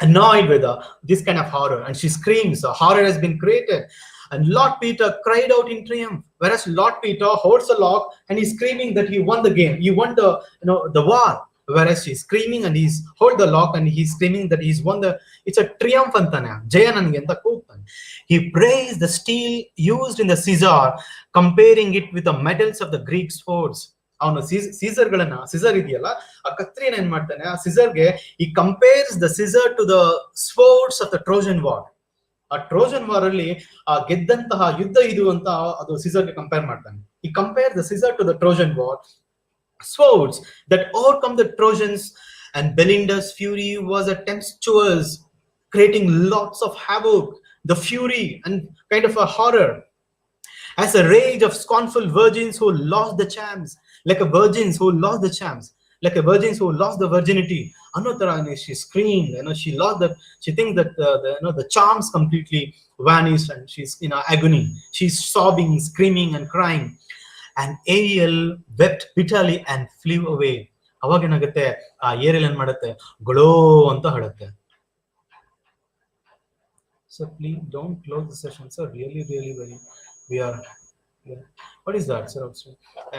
annoyed with this kind of horror. And she screams, horror has been created. And Lord Peter cried out in triumph, whereas Lord Peter holds the lock and he's screaming that he won the game, he won the war. Whereas he's screaming and he's hold the lock and he's screaming that he's won the. It's a triumph antane. Jaya nange anta ಕೂಗ್ತಾನೆ. He praised the steel used in the scissor, comparing it with the metals of the Greek swords. ಅವನು ಸೀಸರ್ಗಳನ್ನ scissor ಇದೆಯಲ್ಲ ಆ ಕತ್ರಿನ ಏನ್ ಮಾಡ್ತಾನೆ ಆ ಸಿಸರ್ಗೆ ಈ compares the scissor to the sports of the Trojan war. ಆ Trojan war ಅಲ್ಲಿ ಆ ಗೆದ್ದಂತಹ ಯುದ್ಧ ಇದು ಅಂತ ಅದು ಸಿಸರ್ಗೆ ಕಂಪೇರ್ ಮಾಡ್ತಾನೆ. ಈ compare the scissor to the Trojan war, swords that overcome the Trojans, and Belinda's fury was a tempestuous, creating lots of havoc, the fury and kind of a horror, as a rage of scornful virgins who lost the charms, like a virgins who lost the charms, like a virgins who lost the virginity. Anotara, she screamed, she lost that. She thinks that the charms completely vanished, and she's in agony. She's sobbing, screaming, and crying. And Ariel wept bitterly and flew away. ಅವಾಗ ಏನಾಗುತ್ತೆ, ಆ aerial ಏನ್ ಮಾಡುತ್ತೆ, glow ಅಂತ ಹೇಳುತ್ತೆ. So please don't close the session, sir. Really very we are. Yeah. What is that, sir?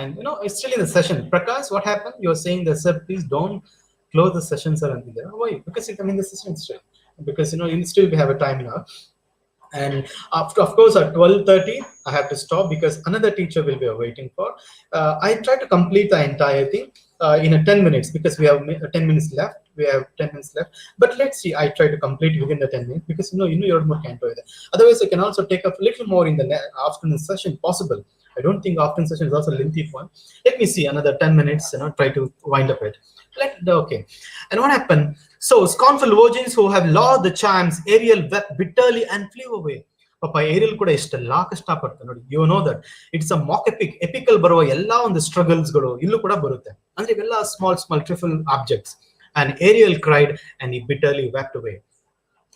And it's still in the session. Prakash, what happened? You're saying that, sir, please don't close the session, sir. Why? Because I'm in the session still. Because you still have a time now. And after, of course, at 12:30 I have to stop because another teacher will be waiting for. I try to complete the entire thing in 10 minutes because we have 10 minutes left. But let's see, I try to complete within the 10 minutes because you're more can't do that. Otherwise I can also take up a little more in the afternoon session possible. I don't think afternoon session is also a lengthy one. Let me see another 10 minutes, try to wind up it. Okay. And what happened? So scornful virgins who have lost the charms, Ariel wept bitterly and flew away. Papa Ariel kuda istella ಕಷ್ಟ ಪಡ್ತಾನೆ ನೋಡಿ. You know that it's a mock epical ಬರುವ ಎಲ್ಲಾ ಒಂದು struggles ಗಳು ಇಲ್ಲೂ ಕೂಡ ಬರುತ್ತೆ. ಅಂದ್ರೆ ಇವೆಲ್ಲ small trivial objects. And Ariel cried and he bitterly wept away.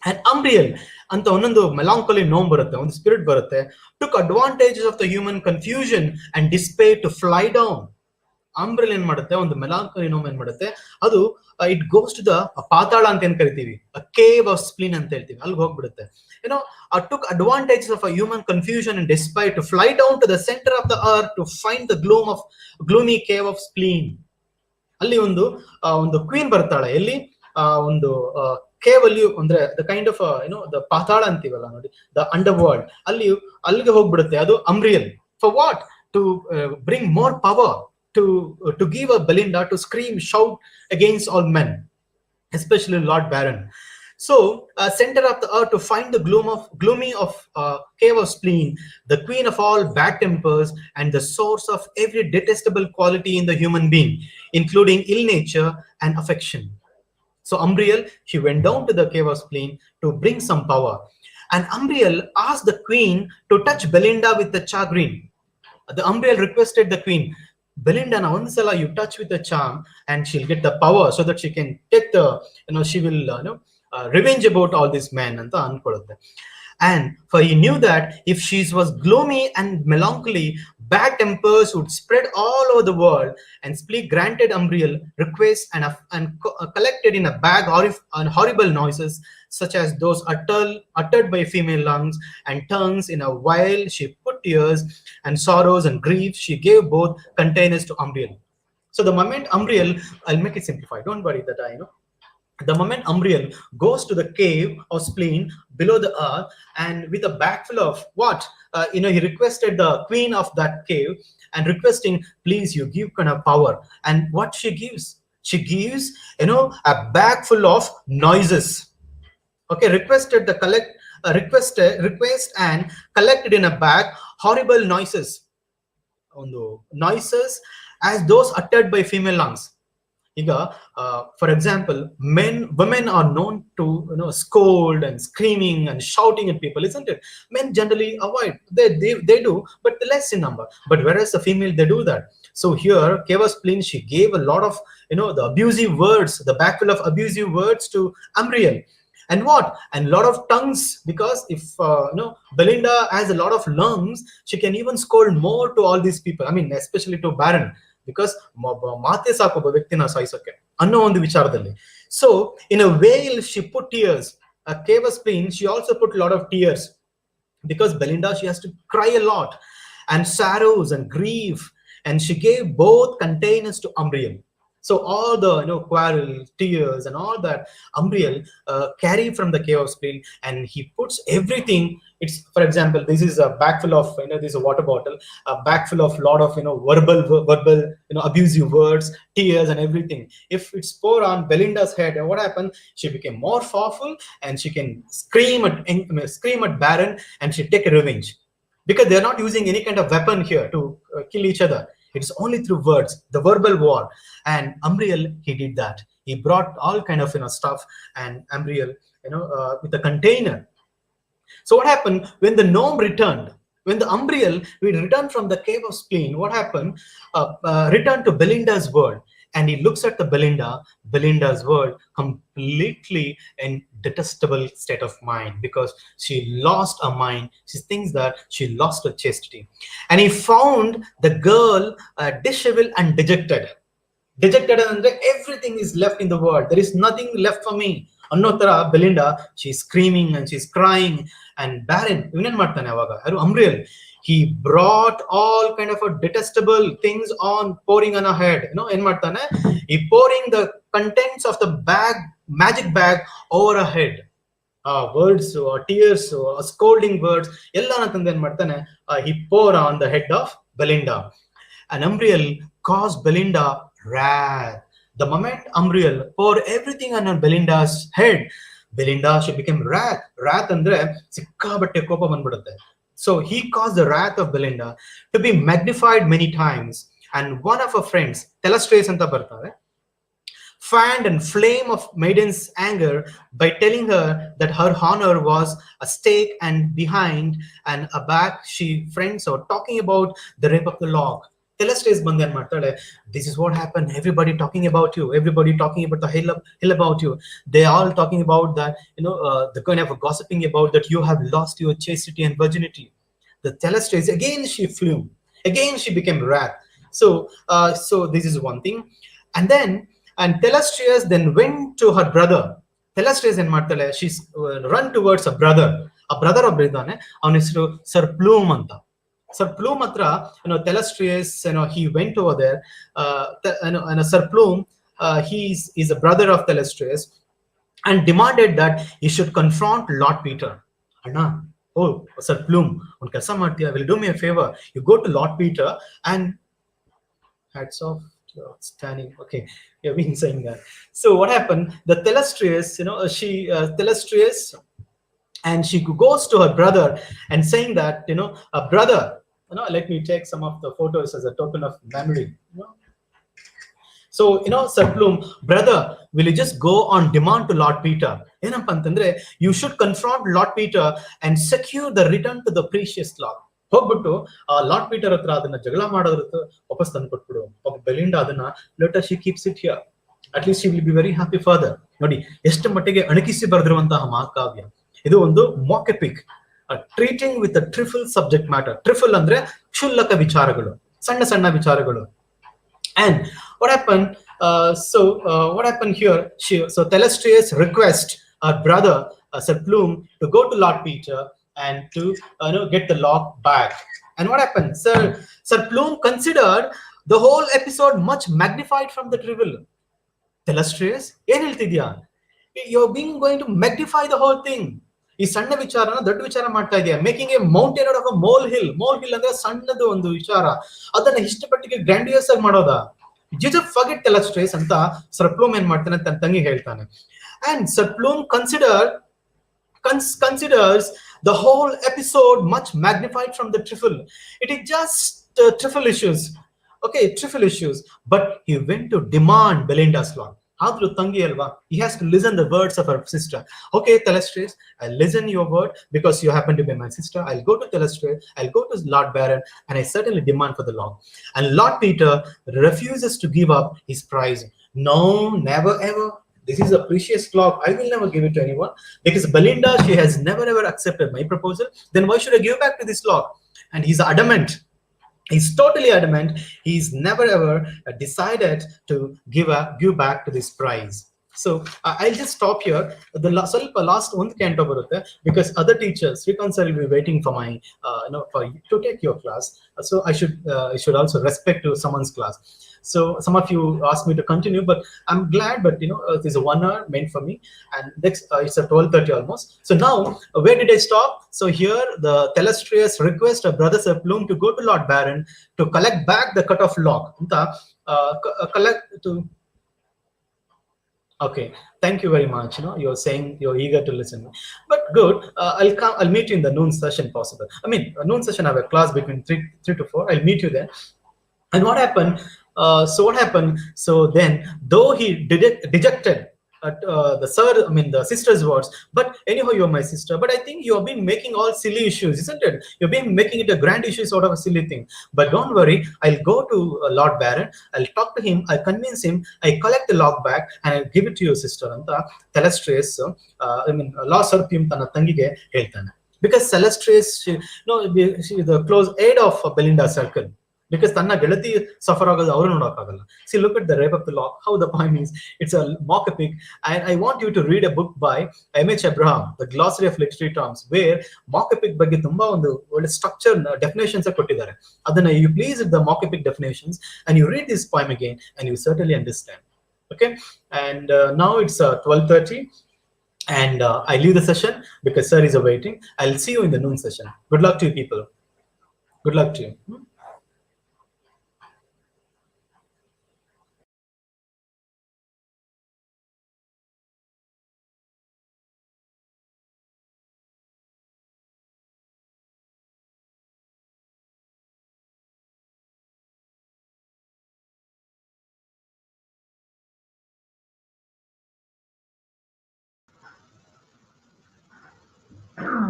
And Umbriel ಅಂತ ಒಂದೊಂದು melancholy ನೋವು ಬರುತ್ತೆ, ಒಂದು ಸ್ಪಿರಿಟ್ ಬರುತ್ತೆ, took advantages of the human confusion and despair to fly down. ಅಂಬ್ರೆಲ್ ಏನ್ ಮಾಡುತ್ತೆ, ಒಂದು ಮೆಲಾಂಕೋಲಿ ನೋಮ್ ಏನ್ ಮಾಡುತ್ತೆ, ಅದು ಇಟ್ ಗೋಸ್ ಟು ದ ಪಾತಾಳ ಅಂತ ಏನ್ ಕರಿತೀವಿ, ಕೇವ್ ಆಫ್ ಸ್ಪ್ಲೀನ್ ಅಂತ ಹೇಳ್ತೀವಿ, ಅಲ್ಲಿ ಹೋಗ್ಬಿಡುತ್ತೆ. took advantages of a human confusion and despair to fly down to the center of the earth to find the gloomy cave of spleen. ಅಲ್ಲಿ ಒಂದು queen ಬರ್ತಾಳೆ, ಎಲ್ಲಿ ಒಂದು ಕೇವ್ ಅಲ್ಲಿ, ಅಂದ್ರೆ ದ ಕೈಂಡ್ ಆಫ್ ದ ಪಾತಾಳ ಅಂತೀವಲ್ಲ ನೋಡಿ, ದ ಅಂಡರ್ ವರ್ಲ್ಡ್, ಅಲ್ಲಿಗೆ ಹೋಗ್ಬಿಡುತ್ತೆ. ಅದು Umbriel. For what? To bring more power, to give a Belinda to scream, shout against all men, especially Lord Baron. So center of the earth to find the gloomy of cave of spleen, the queen of all bad tempers and the source of every detestable quality in the human being, including ill nature and affection. So Umbriel, she went down to the cave of spleen to bring some power, and Umbriel asked the queen to touch Belinda with the chagrin. The Umbriel requested the queen, Belinda, now ondsala you touch with the charm and she'll get the power so that she can take the, she will revenge about all these men anta ankodutte. And for he knew that if she was gloomy and melancholy, bad tempers would spread all over the world, and Splee granted Umbriel requests and collected in a bag horrible noises such as those uttered by female lungs and tongues. In a while she put tears and sorrows and grief, she gave both containers to Umbriel. So the moment Umbriel, I'll make it simplified, don't worry that I know. The moment Umbriel goes to the cave of spleen below the earth, and with a bag full of what? He requested the queen of that cave and requesting, please, you give kind of power. And what she gives? She gives, a bag full of noises. Okay, request and collected in a bag horrible noises. Noises as those uttered by female lungs. For example, women are known to scold and screaming and shouting at people, isn't it? Men generally avoid. They do, but less in number. But whereas the female, they do that. So here, Cave of Spleen, she gave a lot of the abusive words, the bag full of abusive words to Umbriel. And what? And a lot of tongues, because if Belinda has a lot of lungs, she can even scold more to all these people. I mean, especially to Baron. Because ಮಾತೆ ಸಾಕು ಒಬ್ಬ ವ್ಯಕ್ತಿನ ಸಾಯಿಸೋಕೆ ಅನ್ನೋ ಒಂದು ವಿಚಾರದಲ್ಲಿ. So in a veil she put tears. A cave of spleen, she also put a lot of tears. because Belinda, she has to cry a lot and sorrows and grief, and she gave both containers to Umbriel. So all the quarrel, tears, and all that Umbriel carry from the cave of spleen, and he puts everything. It's, for example, this is a bag full of this is a water bottle, a bag full of lot of verbal abusive words, tears, and everything. If it's poured on Belinda's head, and what happened? She became more powerful, and she can scream at Baron, and she take a revenge, because they're not using any kind of weapon here to kill each other. It's only through words, the verbal war. And Umbriel, he did that. He brought all kind of stuff, and Umbriel, with a container. So what happened when the gnome returned? When the Umbriel we returned from the cave of spleen, what happened? Returned to Belinda's world, and he looks at the Belinda's world completely in detestable state of mind, because she lost her mind. She thinks that she lost her chastity, and he found the girl disheveled and dejected. Dejected ಅಂದ್ರೆ everything is left in the world. There is nothing left for me. ಅನ್ನೋ ತರ ಬೆಲಿಂಡಾ, she's screaming and she's crying. And Baron ಇವನೇನ್ ಮಾಡ್ತಾನೆ ಅವಾಗ, ಯಾರು Umbriel, he brought all kind of a detestable things on pouring on her head. ಏನ್ ಮಾಡ್ತಾನೆ, he pouring the contents of the bag, magic bag, over her head. Words or tears or scolding words ಎಲ್ಲಾನ ತಂದು ಏನ್ ಮಾಡ್ತಾನೆ, he pour on the head of Belinda. And Umbriel caused Belinda wrath. The moment Umbriel poured everything on Belinda's head, Belinda, she became wrath. Wrath andre sikkabatte kopa banbidutte. So he caused the wrath of Belinda to be magnified many times. And one of her friends, Telestrace anta bartare, fanned and flame of maiden's anger by telling her that her honor was a stake, and behind and a back she friends are talking about the rape of the log. Telestrace ಬಂದು ಏನ್ ಮಾಡ್ತಾಳೆ, this is what happened, everybody talking about you, everybody talking about the hill about you, they all talking about that, the kind of gossiping about that you have lost your chastity and virginity. The Telestrace, again she flew, again she became wrath. So this is one thing. And Telestrace then went to her brother. Telestrace ಏನ್ ಮಾಡ್ತಾಳೆ, she's run towards a brother ಒಬ್ಬ ಇದ್ದಾನೆ, ಅವನ ಹೆಸರು sir ಪ್ಲೂಮ್ ಅಂತ. Sir Plume hatra, Telestrace, he went over there. Sir Plume, he's a brother of Telestrace, and demanded that he should confront Lord Peter. Anna, oh, Sir Plume, on kelsa martiya, will do me a favor. You go to Lord Peter and hats off. Standing, okay, you've been saying that. So what happened? The Telestrace, Telestrace. And she goes to her brother and saying that, brother, let me take some of the photos as a token of memory. So, Sir Plume, brother, will you just go on demand to Lord Peter? Enappa antandre, you should confront Lord Peter and secure the return to the precious log. ಹೋಗ್ಬಿಟ್ಟು lord Peter ಹತ್ರ ಅದನ್ನ ಜಗಳ ಮಾಡೋದ್ರ ವಾಪಸ್ ತಂದು ಕೊಟ್ಬಿಡು. ಪಾಪ Belinda ಅದನ್ನ later she keeps it here. At least she will be very happy father. ನೋಡಿ ಎಷ್ಟು ಮಟ್ಟಿಗೆ ಅಣಕಿಸಿ ಬರೆದಿರುವಂತಹ ಮಹಾಕಾವ್ಯ ಇದು. ಒಂದು mock epic, treating with a trifle subject matter. Trifle ಅಂದ್ರೆ ಕ್ಷುಲ್ಲಕ ವಿಚಾರಗಳು, ಸಣ್ಣ ಸಣ್ಣ ವಿಚಾರಗಳು. And what happened? What happened here? So Telestrace request our brother Sir Plume to go to Lord Peter and to get the lock back. And what happened? Sir Plume considered the whole episode much magnified from the trivial. Telestrace, ಏನ್ ಹೇಳ್ತಿದ್ಯಾ? You're going to magnify the whole thing. ಈ ಸಣ್ಣ ವಿಚಾರನ ದೊಡ್ಡ ವಿಚಾರ ಮಾಡ್ತಾ ಇದೆಯಾ. Making A mountain out of a mole hill. Mole hill ಅಂದ್ರೆ ಸಣ್ಣದು ಒಂದು ವಿಚಾರ, ಅದನ್ನ ಇಷ್ಟಪಟ್ಟಿಗೆ ಗ್ರ್ಯಾಂಡಿಯಸ್ ಆಗಿ ಮಾಡೋದಾ? ಜಿಜ್ ಫರ್ಗೆಟ್ Telestrace ಅಂತ ಸರ್ ಪ್ಲೂಮ್ ಏನ್ ಮಾಡ್ತಾನೆ, ತನ್ನ ತಂಗಿ ಹೇಳ್ತಾನೆ. And Sir Plume considers the whole episode much magnified from the trifle. It is just trifle issues. Okay, trifle issues. But he went to demand Belinda's law. ಆದ್ರೂ ತಂಗಿ ಅಲ್ವಾ, he has to listen the words of her sister. Okay, Telestrace, I'll listen your word because you happen to be my sister. I'll go to Telestrace, I'll go to Lord Baron, and I certainly demand for the law. And Lord Peter refuses to give up his prize. No, never ever. This is a precious clock. I will never give it to anyone, because Belinda, she has never ever accepted my proposal. Then why should I give back to this clock? And he's adamant. He's totally adamant. He's never ever decided to give back to this prize. I'll just stop here. The ಸ್ವಲ್ಪ last ಒಂದು canto ಬರುತ್ತೆ because other teachers Srikanth sir will be waiting for my for you to take your class. So I should also respect to someone's class. So some of you asked me to continue, but I'm glad. But there's a 1 hour meant for me, and next it's at 12:30 almost. So now, where did I stop? So here the Telestrius request of Brother Sir Bloom to go to Lord Baron to collect back the cut-off log. Collect to. Okay, thank you very much. You're saying you're eager to listen, but good. I'll come. I'll meet you in the noon session, possible. I mean, a noon session. I have a class between three to four. I'll meet you there. And what happened? So what happened? So then, though he dejected at the sister's words, but anyhow, you're my sister. But I think you have been making all silly issues, isn't it? You've been making it a grand issue, sort of a silly thing. But don't worry, I'll go to Lord Baron. I'll talk to him. I'll convince him. I collect the log back and I'll give it to your sister. Anta Telestrace, law serpium tana tangige ಹೇಳ್ತಾನೆ. Because Celestrace, she the close aid of Belinda's circle. Because ತನ್ನ ಗೆಳತಿ suffer ಆಗೋದು ಅವರು ನೋಡೋಕ್ಕಾಗಲ್ಲ. See, look at the rape of the lock. How the poem is. It's a mock epic. And I want you to read a book by M.H. Abraham, The Glossary of Literary Terms, where mock epic ಬಗ್ಗೆ ತುಂಬಾ ಒಂದು ಒಳ್ಳೆ structure definitions ಕೊಟ್ಟಿದ್ದಾರೆ. ಅದನ್ನ you please read the mock epic definitions and you read this poem again and you certainly understand. Okay, and now it's 12:30. And I leave the session because sir is awaiting. I'll see you in the noon session. Good luck to you people. Good luck to you.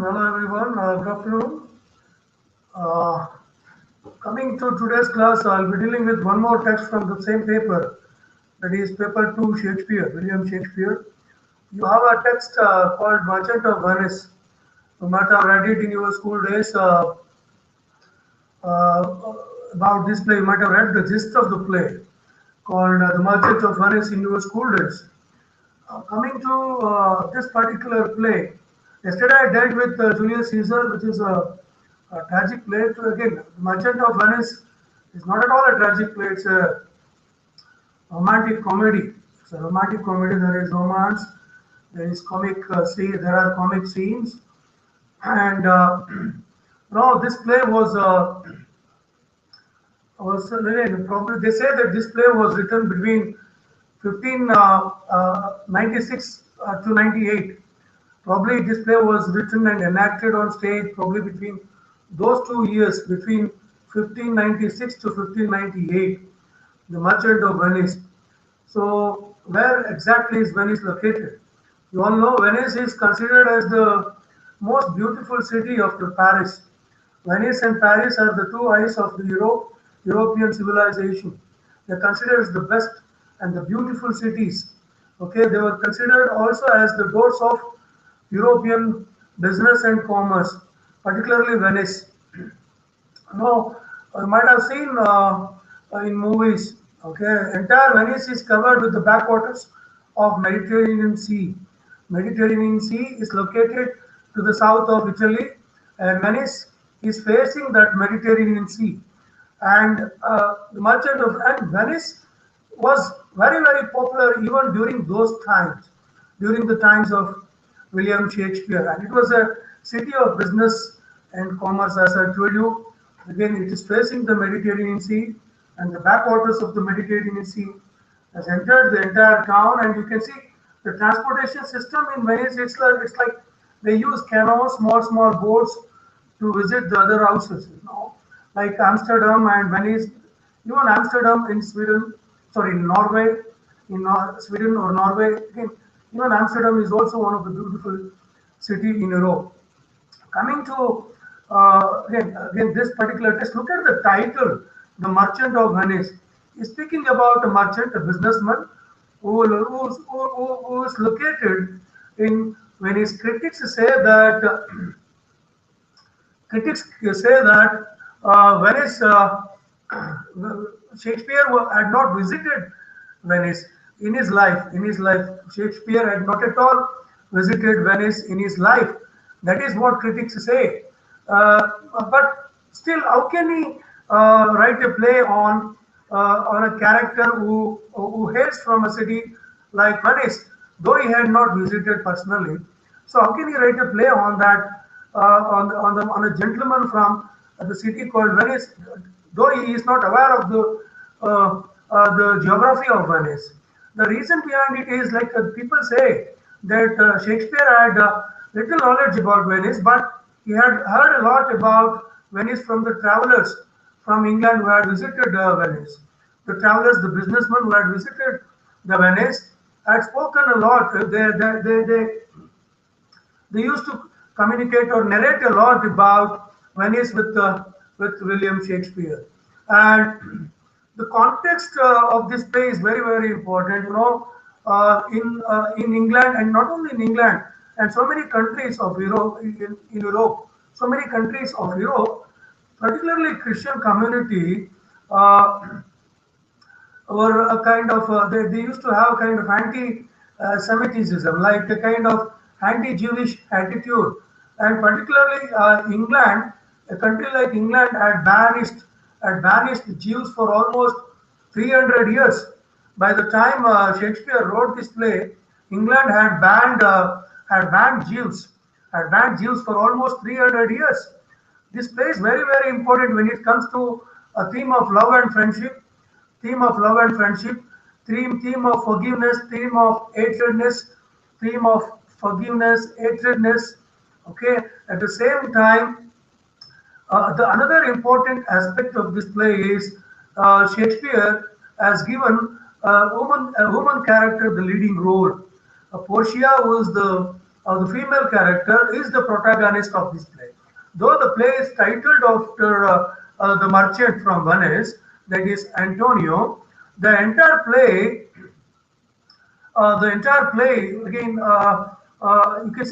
Hello everyone, good afternoon. Uh, Coming to today's class, I'll be dealing with one more text from the same paper, that is paper 2 Shakespeare, William Shakespeare. You have a text called Merchant of Venice. You might have read it in your school days uh, about this play. You might have read the gist of the play called The Merchant of Venice in your school days. Coming to this particular play, yesterday I dealt with Julius Caesar, which is a tragic play. Again, The Merchant of Venice is not at all a tragic play, it's a romantic comedy. It's a romantic comedy. There is romance, there is there are comic scenes, and no, this play was probably they say that this play was written between 1596 to 98. Probably this play was written and enacted on stage probably between those 2 years, between 1596 to 1598, The Merchant of Venice. So, where exactly is Venice located? You all know Venice is considered as the most beautiful city after Paris. Venice and Paris are the two eyes of the European civilization. They're considered as the best and the beautiful cities. Okay, they were considered also as the doors of European business and commerce, particularly Venice. No, you might have seen in movies. Okay, entire Venice is covered with the backwaters of Mediterranean Sea. Mediterranean Sea is located to the south of Italy, and Venice is facing that Mediterranean Sea. And the Merchant of Venice was very popular even during those times, during the times of William Shakespeare, and it was a city of business and commerce, as I told you. Again, it is facing the Mediterranean Sea, and the backwaters of the Mediterranean Sea has entered the entire town. And you can see the transportation system in Venice. It's like they use canoes, small boats to visit the other houses. Like Amsterdam and Venice, even Amsterdam in Sweden, sorry, in Norway, in Sweden or Norway. Again, even Amsterdam is also one of the beautiful city in Europe. Coming to again this particular text, look at the title, The Merchant of Venice. Is speaking about a merchant, a businessman who is located in Venice. Critics say that Venice, Shakespeare had not visited Venice. in his life, Shakespeare had not at all visited Venice in his life. That is what critics say. But still, how can he write a play on a character who hails from a city like Venice, though he had not visited personally? So how can he write a play on that, on a gentleman from the city called Venice, though he is not aware of the geography of Venice? The reason behind it is like people say that Shakespeare had little knowledge about Venice, but he had heard a lot about Venice from the travelers from England who had visited Venice. The travelers, the businessmen who had visited the Venice, had spoken a lot. They used to communicate or narrate a lot about Venice with William Shakespeare. And the context of this play is very, very important. In England, and not only in England, and so many countries of Europe, in Europe, so many countries of Europe, particularly Christian community, uh, were a kind of they used to have kind of anti-Semitism, like a kind of anti-Jewish attitude, and particularly England, a country like England had banished Jews for almost 300 years. By the time Shakespeare wrote this play, England had banned Jews for almost 300 years. This play is very, very important when it comes to a theme of love and friendship, theme of forgiveness, theme of hatredness. Okay, at the same time, the another important aspect of this play is Shakespeare has given a woman character the leading role. Portia, who is the female character, is the protagonist of this play. Though the play is titled after the merchant from Venice, that is Antonio, the entire play again, you can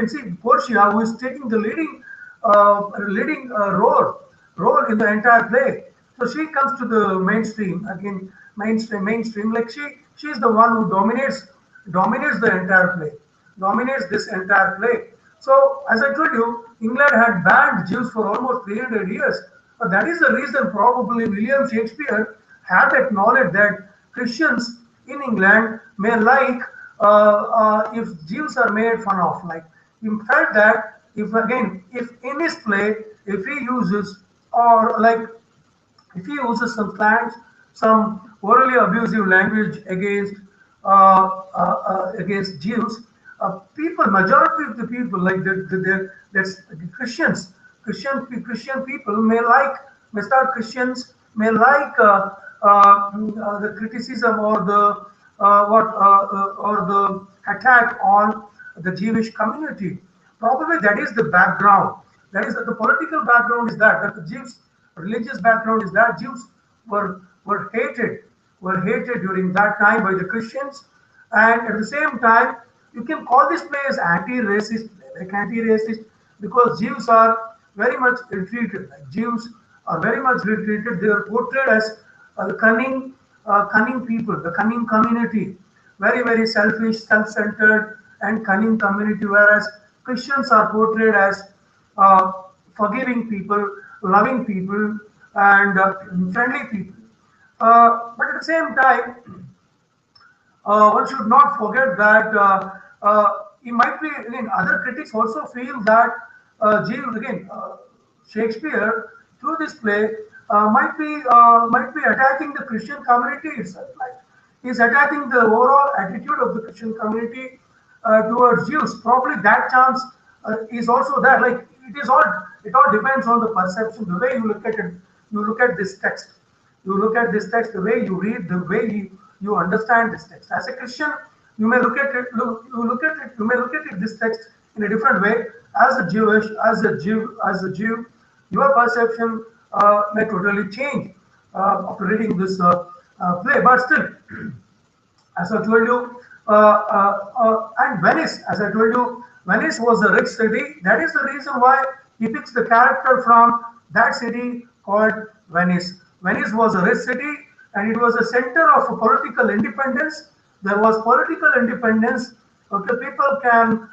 see Portia, who is taking the leading role in the entire play. So she comes to the mainstream again, mainstream. Like she is the one who dominates the entire play, dominates this entire play. So as I told you, England had banned Jews for almost 300 years. That is the reason probably William Shakespeare had acknowledged that Christians in England may like if Jews are made fun of. Like he felt that if in his play, if he uses or like if he uses some slangs, some orally abusive language against Jews, majority of the people, like that's Christians, Christian people may start Christians may like the criticism or the or the attack on the Jewish community. Probably that is the background. That is the political background is that the Jews religious background is that Jews were hated during that time by the Christians, and at the same time, you can call this play as anti-racist, like anti-racist, because Jews are very much ill-treated. Like Jews are very much ill-treated. They are portrayed as cunning people, the cunning community, very very selfish, self-centered, and cunning community. Whereas Christians are portrayed as uh, forgiving people, loving people, and friendly people. But at the same time, one should not forget that it might be again other critics also feel that Shakespeare through this play might be attacking the Christian community itself. Like he's attacking the overall attitude of the Christian community towards Jews. Probably that chance is also there. Like it all depends on the perception, the way you look at it. You look at this text. You look at this text, the way you read, the way you understand this text. As a Christian, you may look at it. You may look at it this text in a different way. As a Jew, your perception may totally change after reading this play. But still, as I told you, and Venice, as I told you, Venice was a rich city. That is the reason why he picks the character from that city called Venice. Venice was a rich city and it was a center of political independence there was political independence. Okay, people can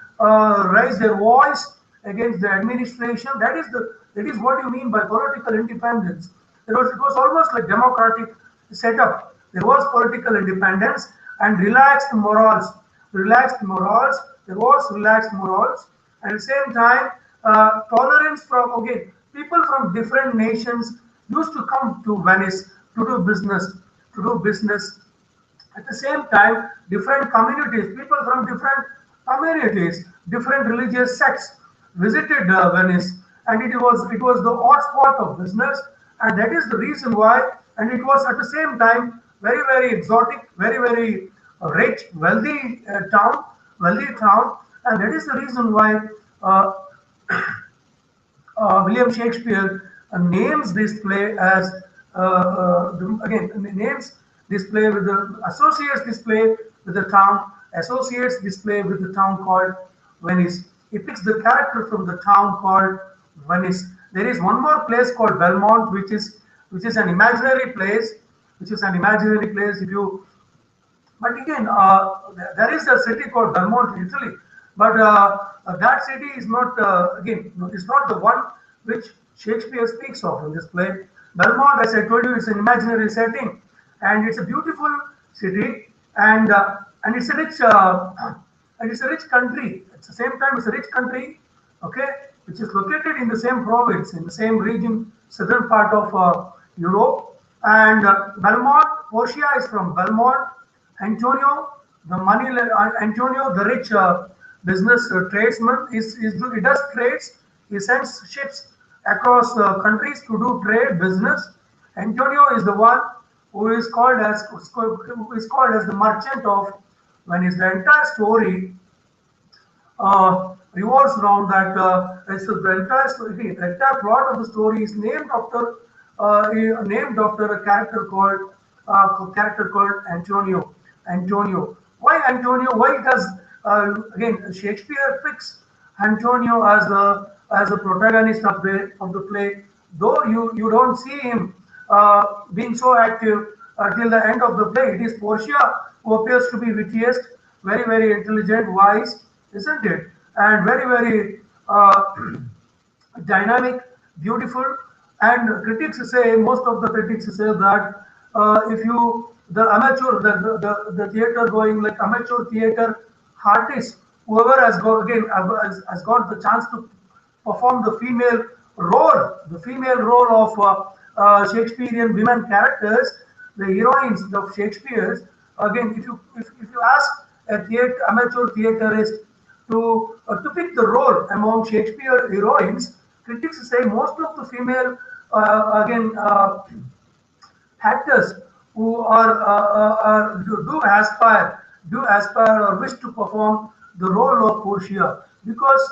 raise their voice against the administration. That is what you mean by political independence. It was almost like democratic setup. There was political independence and relaxed morals. Relaxed morals. There was relaxed morals. At the same time, tolerance from, okay, people from different nations used to come to Venice to do business, to do business. At the same time, different communities, people from different communities, different religious sects visited Venice, and it was the hotspot of business, and that is the reason why. And it was at the same time very exotic, very rich, wealthy town, and that is the reason why. Uh, William Shakespeare names this play as again names this play with the associates this play with the town, associates this play with the town called Venice. He picks the character from the town called Venice. There is one more place called Belmont, which is an imaginary place, which is an imaginary place. If you but again, there is a city called Belmont, Italy, but that city is not again. No, it's not the one which Shakespeare speaks of in this play. Belmont, as I told you, is an imaginary setting, and it's a beautiful city, and it's a rich and it's a rich country. At the same time, it's a rich country, okay, which is located in the same province, in the same region, southern part of Europe. And Belmont, Portia is from Belmont. Antonio, Antonio, the rich business tradesman, he does trades. He sends ships across countries to do trade business. Antonio is the one who is called as the merchant of Venice. The entire story revolves around that. The entire story, the entire plot of the story is named after a character called Antonio. Antonio. Why Antonio? Why does again Shakespeare picks Antonio as the protagonist of the play? Though you don't see him being so active till the end of the play. It is Portia who appears to be wittiest, very intelligent, wise, isn't it? And very dynamic, beautiful, and critics say, most of the critics say that if you the amateur the theater going like amateur theater artist, whoever has got the chance to perform the female role of Shakespearean women characters, the heroines of Shakespeare's. Again, if you ask a amateur theaterist to pick the role among Shakespeare heroines, critics say most of the female again actors who do aspire or wish to perform the role of Portia, because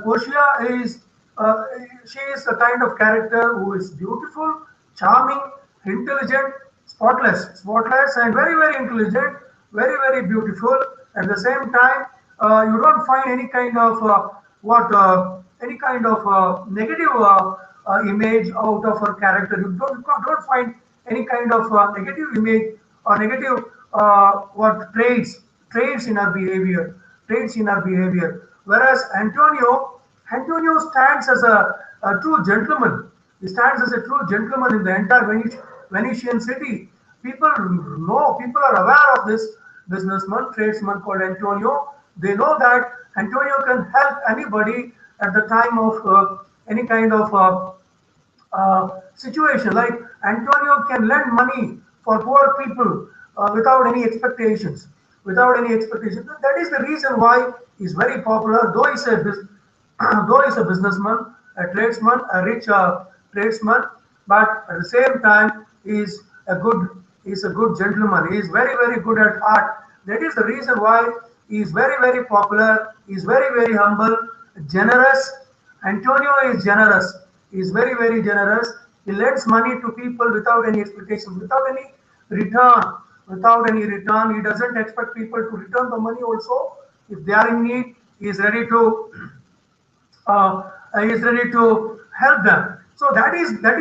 Portia is uh, she is a kind of character who is beautiful, charming, intelligent, spotless, and very intelligent, very beautiful. At the same time, you don't find any kind of any kind of negative image out of her character. You don't find any kind of negative image or negative what traits in her behavior. Whereas Antonio stands as a true gentleman. He stands as a true gentleman in the entire Venetian city. People are aware of this tradesman called Antonio. They know that Antonio can help anybody at the time of any kind of situation. Like Antonio can lend money for poor people without any expectations. Without any expectations. That is the reason why he's very popular. Though he's a businessman, a tradesman, a rich tradesman, but at the same time he's a good gentleman. He is very good at art. That is the reason why he is very popular. He is very humble, generous. Antonio is generous. He is very generous. He lends money to people without any expectations, without any return. Without any return, he doesn't expect people to return the money. Also, if they are in need, he is ready to help them. So that is that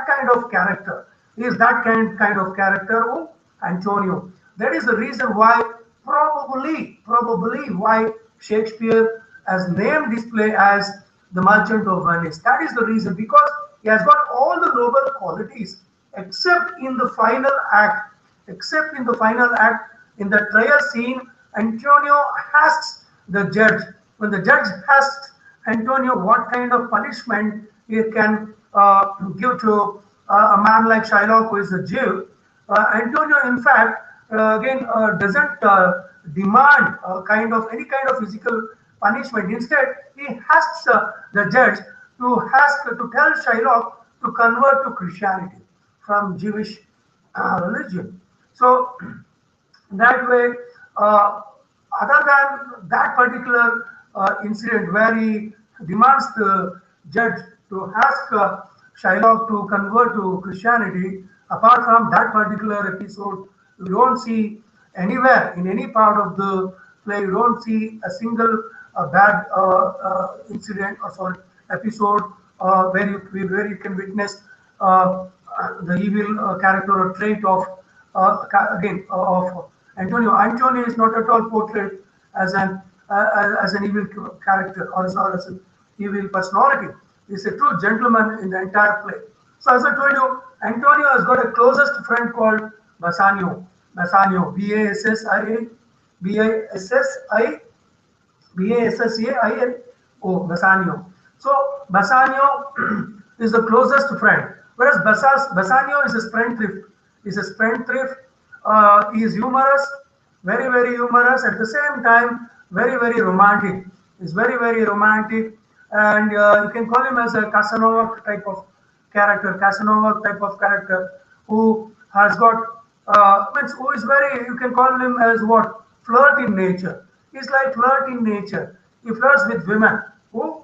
kind of character. He is that kind of character Antonio. That is the reason why, probably why Shakespeare has named this play as The Merchant of Venice. That is the reason, because he has got all the noble qualities, except in the final act. Except in the final act, in the trial scene, Antonio asks the judge. When the judge asks Antonio what kind of punishment he can give to a man like Shylock, who is a Jew, Antonio, in fact, again doesn't demand any kind of physical punishment. Instead, he asks the judge to tell Shylock to convert to Christianity from Jewish religion. So that way, uh, other than that particular incident where he demands the judge to ask Shylock to convert to Christianity, apart from that particular episode, you don't see anywhere in any part of the play, you don't see a single bad incident or sorry episode where you can witness the evil character or trait of of Antonio. Antonio is not at all portrayed as an evil character or as an evil personality. He's a true gentleman in the entire play. So as I told you, Antonio has got a closest friend called Bassanio. Bassanio, B-A-S-S-I-A, B-I-S-S-I Bassanio. Bassanio. So Bassanio is the closest friend, whereas Bassanio is a spendthrift. Is a spendthrift. He is humorous, very humorous. At the same time, very romantic. He's very romantic, and you can call him as a Casanova type of character. Casanova type of character who has got who is very, you can call him as what, flirt in nature. He's like flirt in nature. He flirts with women. Who?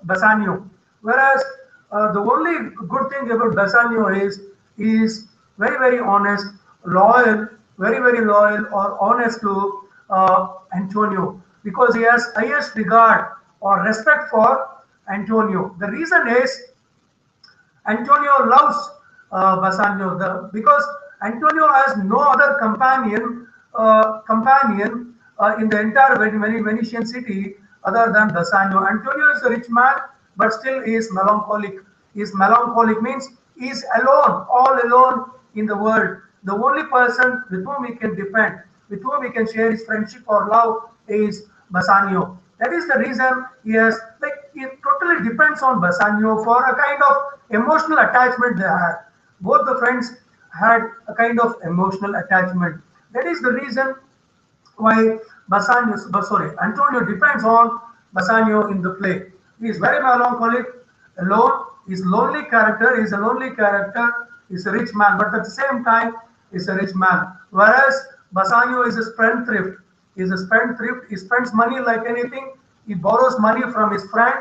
Bassanio. Whereas the only good thing about Bassanio is he is very honest, loyal, very loyal or honest to Antonio, because he has highest regard or respect for Antonio. The reason is Antonio loves Bassanio because Antonio has no other companion in the entire Venetian city other than Bassanio. Antonio is a rich man, but still he is melancholic. He is melancholic means he is alone, all alone in the world. The only person with whom he can depend, with whom he can share his friendship or love is Bassanio. That is the reason he has, like, it totally depends on Bassanio for a kind of emotional attachment they had. Both the friends had a kind of emotional attachment. That is the reason why Antonio depends on Bassanio in the play. He is very melancholic, alone. He's lonely character. He's a lonely character. He's a rich man, but at the same time, he's a rich man. Whereas Bassanio is a spendthrift. He's a spendthrift. He spends money like anything. He borrows money from his friend,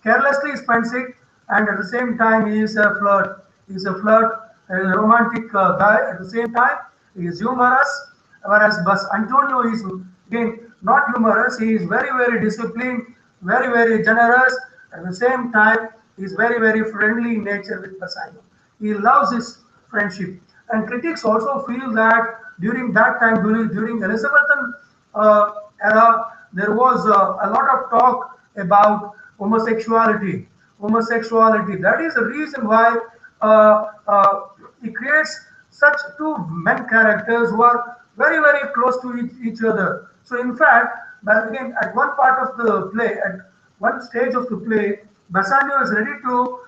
carelessly spends it, and at the same time, he is a flirt. He's a flirt, a romantic guy. At the same time, he is humorous. Whereas Antonio is again not humorous. He is very disciplined, very generous. At the same time, he is very friendly in nature with Bassanio. He loves his friendship. And critics also feel that during that time, during Elizabethan era, there was a lot of talk about homosexuality. Homosexuality. That is the reason why he creates such two men characters who are very close to each other. So in fact, but again, at one part of the play, at one stage of the play, Bassanio is ready to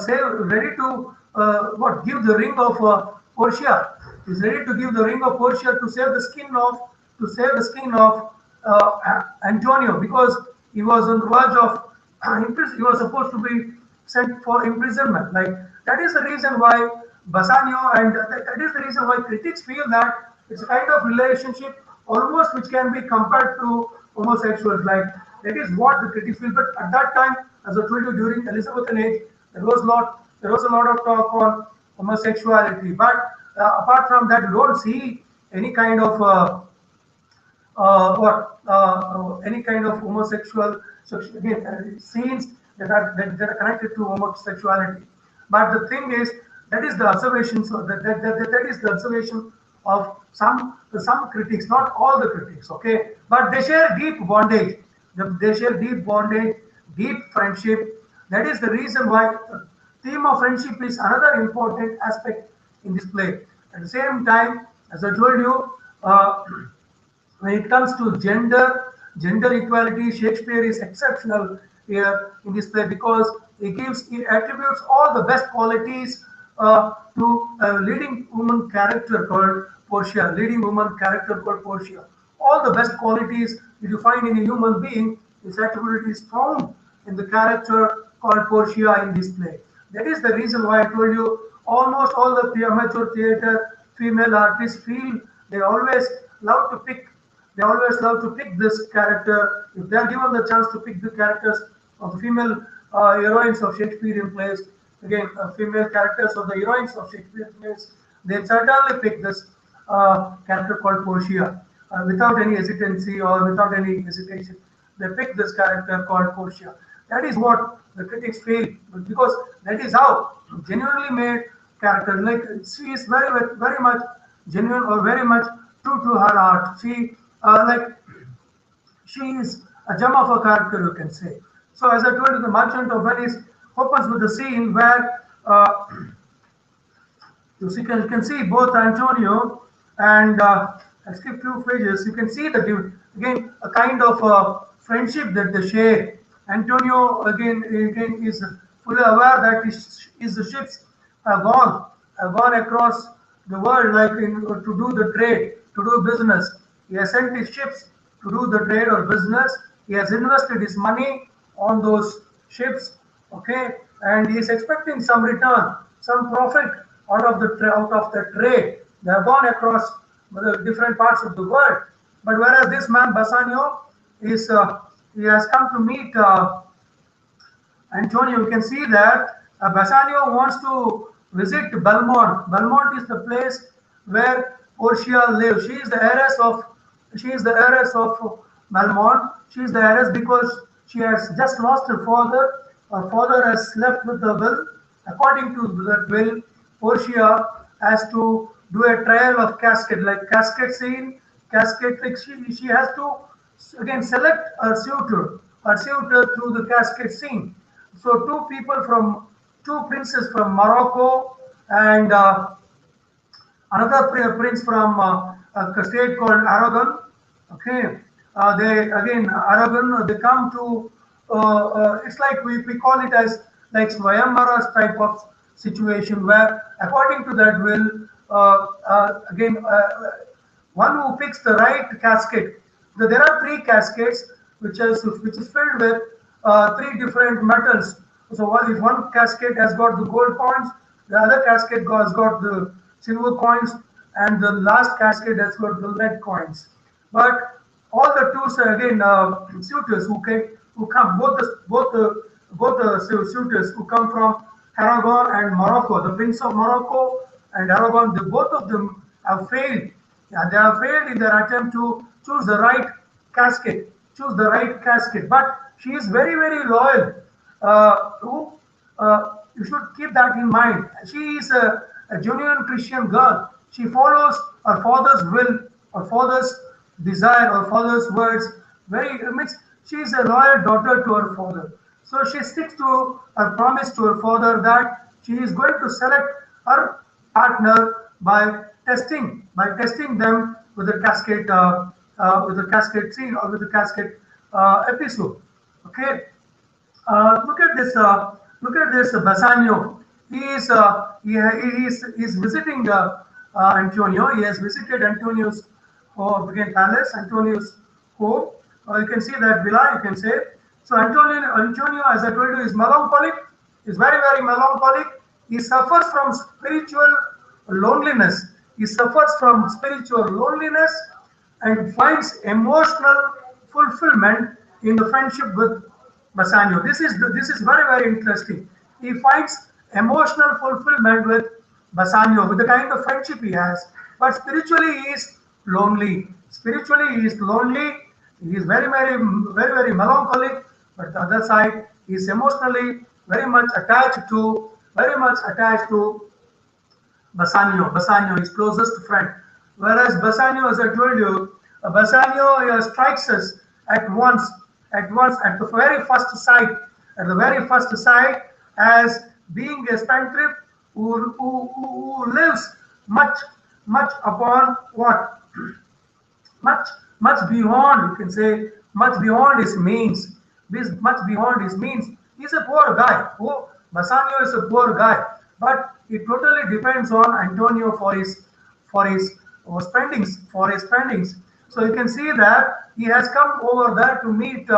say ready to give the ring of Portia. Is ready to give the ring of Portia to save the skin of Antonio, because he was on the verge of he was supposed to be sent for imprisonment. Like, that is the reason why Bassanio, and that is the reason why critics feel that it's a kind of relationship almost which can be compared to homosexuals. Like, that is what the critics feel. But at that time, as I told you, during Elizabethan age, there was a lot of talk on homosexuality. But apart from that, you don't see any kind of any kind of homosexual scenes that are connected to homosexuality. But the thing is, That is the observation. So that is the observation of some critics, not all the critics. Okay, but they share deep bondage. They share deep bondage, deep friendship. That is the reason why the theme of friendship is another important aspect in this play. At the same time, as I told you, when it comes to gender equality, Shakespeare is exceptional here in this play because he attributes all the best qualities to a leading woman character called Portia. Leading woman character called Portia. All the best qualities that you find in a human being, this attribute is found in the character called Portia in this play. That is the reason why I told you almost all the amateur theatre female artists feel they always love to pick they always love to pick this character. If they are given the chance to pick the characters of the female heroines of Shakespearean plays, again, female characters of the heroines of Shakespearean plays, they certainly pick this character called Portia without any hesitancy or without any hesitation. They pick this character called Portia. That is what the critics feel because that is how genuinely made character. Like she is very much genuine or very much true to her art. Like she is a gem of a character, you can say. So as I told you, the Merchant of Venice opens with a scene where you can see both Antonio and I skip few pages. You can see that again a kind of friendship that they share. Antonio again is fully aware that the ships have gone across the world like to do the trade, to do business. He has sent his ships to do the trade or business. He has invested his money on those ships, okay, and he is expecting some return, some profit out of the trade. They have gone across the different parts of the world. But whereas this man Bassanio is he has come to meet Antonio, you can see that Bassanio wants to visit Belmont. Belmont is the place where Portia lives. She is the heiress of Belmont. She is the heiress because she has just lost her father. Her father has left with the will. According to that will, Portia has to do a trial of casket, like casket scene, casket like she has to again select her suitor through the casket scene. So two princes from Morocco and another prince from a state called Aragon. Okay, they again Aragon. They come to. It's like we call it as like Swayamvara's type of situation where, according to that will, again one who picks the right casket. There are three caskets which is filled with three different metals. So if one casket has got the gold coins, the other casket has got the silver coins, and the last casket has got the lead coins. But all the two again suitors who come both the suitors who come from Aragon and Morocco, the Prince of Morocco and Aragon, both of them have failed. Yeah, they have failed in their attempt to choose the right casket, But she is very, very loyal. You should keep that in mind. She is a genuine Christian girl. She follows her father's will, her father's desire, her father's words. It means she is a loyal daughter to her father. So she sticks to her promise to her father that she is going to select her partner by testing them with the casket scene or with the casket episode. Okay, look at this. Look at this Bassanio. He is visiting Antonio. He has visited Antonio's again palace, Antonio's home. You can see that villa. You can say so. Antonio, as I told you, is melancholic. Is very very melancholic. He suffers from spiritual loneliness. He suffers from spiritual loneliness and finds emotional fulfillment in the friendship with Bassanio. This is very very interesting. He finds emotional fulfillment with Bassanio with the kind of friendship he has, but spiritually he is lonely. Spiritually he is lonely. He is very very melancholic. But the other side, he is emotionally very much attached to Bassanio, his closest friend. Whereas Bassanio, as I told you, Bassanio strikes us at once, at the very first sight, as being a spendthrift who lives much, much upon what? much much beyond, you can say, much beyond his means. Much beyond his means. He's a poor guy. Oh, Bassanio is a poor guy, but it totally depends on Antonio for his spendings. So you can see that he has come over there to meet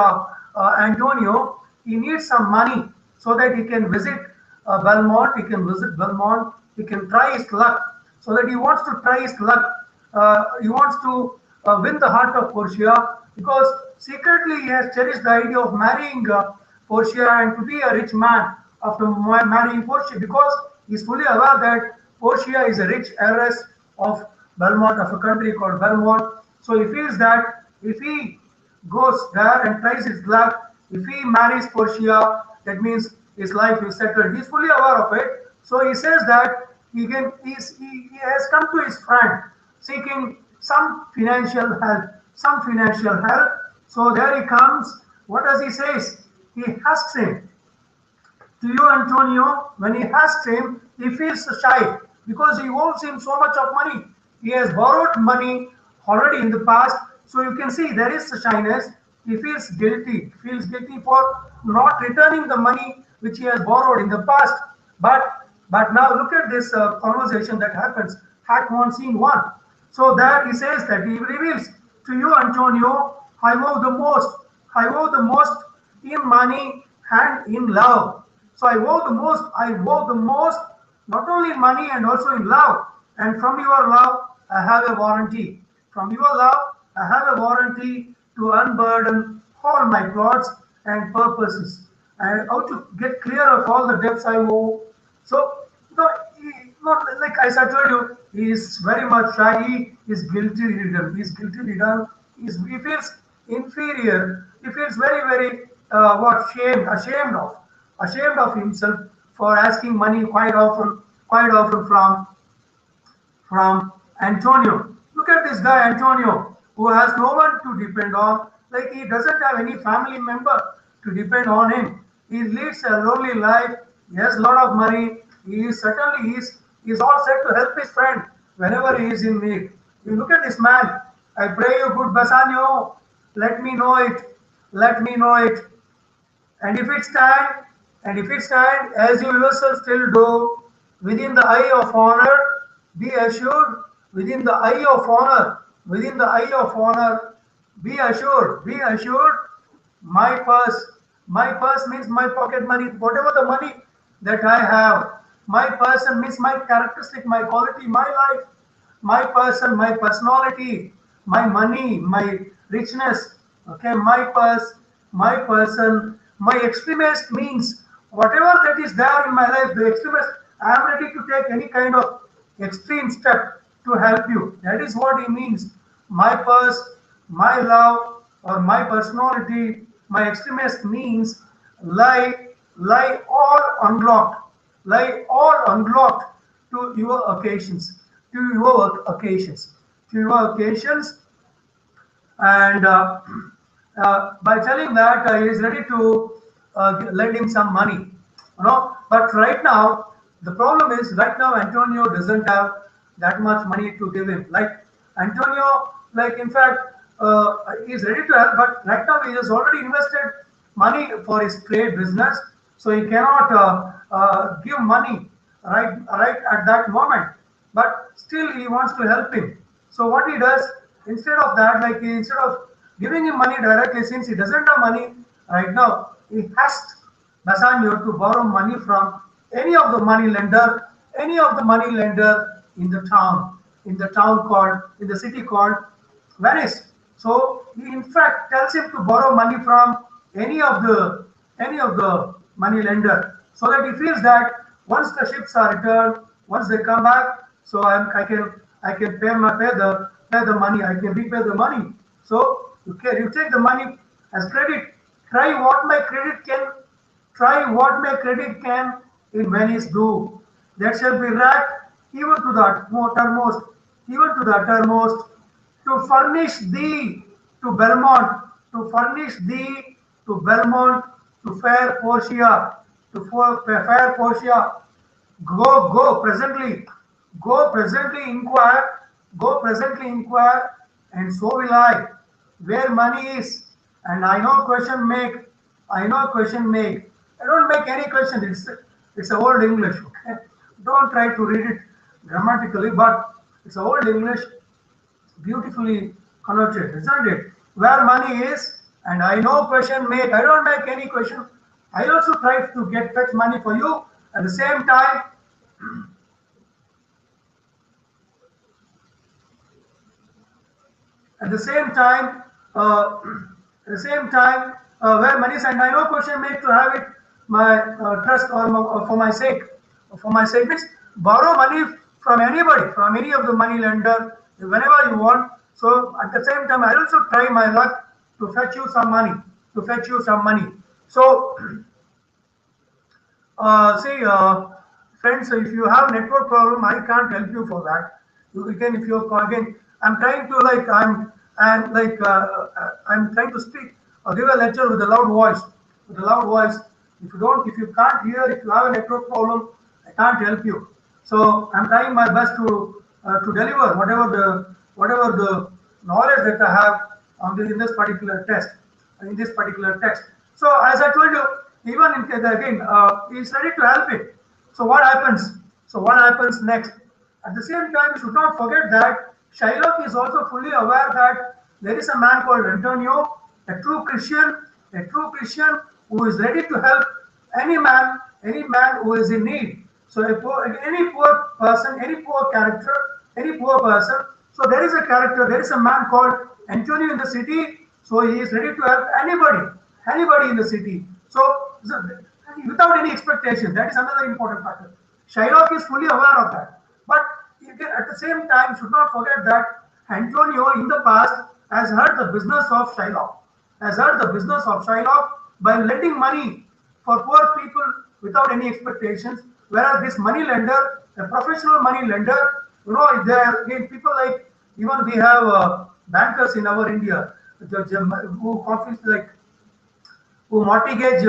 Antonio. He needs some money so that he can visit Belmont. He can try his luck. So that he wants to try his luck. He wants to win the heart of Portia, because secretly he has cherished the idea of marrying Portia and to be a rich man after marrying Portia, because he is fully aware that Portia is a rich heiress of Belmont, of a country called Belmont. So he feels that if he goes there and tries his luck, if he marries Portia, that means his life is settled. He's fully aware of it. So he says that he has come to his friend seeking some financial help. So there he comes. What does he say? He asks him, to you, Antonio, when he asks him, he feels shy because he owes him so much of money. He has borrowed money already in the past. So you can see there is a shyness. He feels guilty. Feels guilty for not returning the money which he has borrowed in the past. But now look at this conversation that happens. Act 1, Scene 1. So there he says that he reveals, to you, Antonio, I owe the most in money and in love. So I owe the most, not only in money and also in love. And from your love, I have a warranty. From your love, I have a warranty to unburden all my plots and purposes, and how to get clear of all the debts I owe. So, no, not like as I told you, he is very much shy. He is guilty ridden. He is guilty ridden. He feels inferior. He feels very, very ashamed of himself for asking money quite often from Antonio. Look at this guy, Antonio, who has no one to depend on. Like, he doesn't have any family member to depend on him. He leads a lonely life. He has a lot of money. He is all set to help his friend whenever he is in need. You look at this man. I pray you, good Bassanio, let me know it. Let me know it. And if it stand, as you yourself still do, within the eye of honor, be assured, within the eye of honor, be assured, my purse means my pocket money, whatever the money that I have. My person means my characteristic, my quality, my life, my person, my personality, my money, my richness. Okay, my purse, my person, my extremist means whatever that is there in my life, the extremist, I am ready to take any kind of extreme step to help you. That is what he means. My purse, my love, or my personality, my extremist means lie, lie all unlocked to your occasions, to your occasions, and by telling that he is ready to lend him some money, but right now the problem is, right now Antonio doesn't have that much money to give him. Like, Antonio, like, in fact, he is ready to help, but right now he has already invested money for his trade business, so he cannot give money right at that moment, but still he wants to help him. So what he does, instead of that, instead of giving him money directly, since he doesn't have money right now, he asked Bassanio to borrow money from any of the money lender in the town, in the city called Venice. So he in fact tells him to borrow money from any of the money lender, so that he feels that once the ships are returned, once they come back, so I can pay the money, I can repay the money. So you take the money as credit. Try what my credit can Try what my credit can in Venice do. That shall be racked even to the uttermost, even to the uttermost, to furnish thee to Belmont, to furnish thee to Belmont, to fair Portia, fair Portia. Go presently, go presently inquire, and so will I, where money is, and I know question make, I know question make. I don't make any question. It's a old English. Okay, don't try to read it grammatically, but it's a old English, beautifully connoted, isn't it? Where money is, and I know question make. I don't make any question. I also try to get fetch money for you. At the same time, at the same time, at the same time, where money is, and I know question made to have it my trust or for my sake, means borrow money from anybody, from any of the money lender, whenever you want. So at the same time, I also try my luck to fetch you some money, to fetch you some money. So see, friends, if you have network problem, I can't help you for that. You can, if you're again, I'm trying to like, I'm trying to speak or give a lecture with a loud voice, with a loud voice. If you can't hear, if you have a network problem, I can't help you. So I'm trying my best to deliver whatever the knowledge that I have on in this particular test, in this particular text. So as I told you, even in case again, he's ready to help it. So what happens? So what happens next? At the same time, you should not forget that Shylock is also fully aware that there is a man called Antonio, a true Christian who is ready to help any man who is in need. So any poor person, any poor character, any poor person. So there is a character, there is a man called Antonio in the city. So he is ready to help anybody in the city. So without any expectation, that is another important factor. Shylock is fully aware of that. But you can, at the same time, should not forget that Antonio in the past has heard the business of Shylock, has heard the business of Shylock by lending money for poor people without any expectations. Whereas this money lender, a professional money lender, there again people like, even we have bankers in our India who confess like who mortgage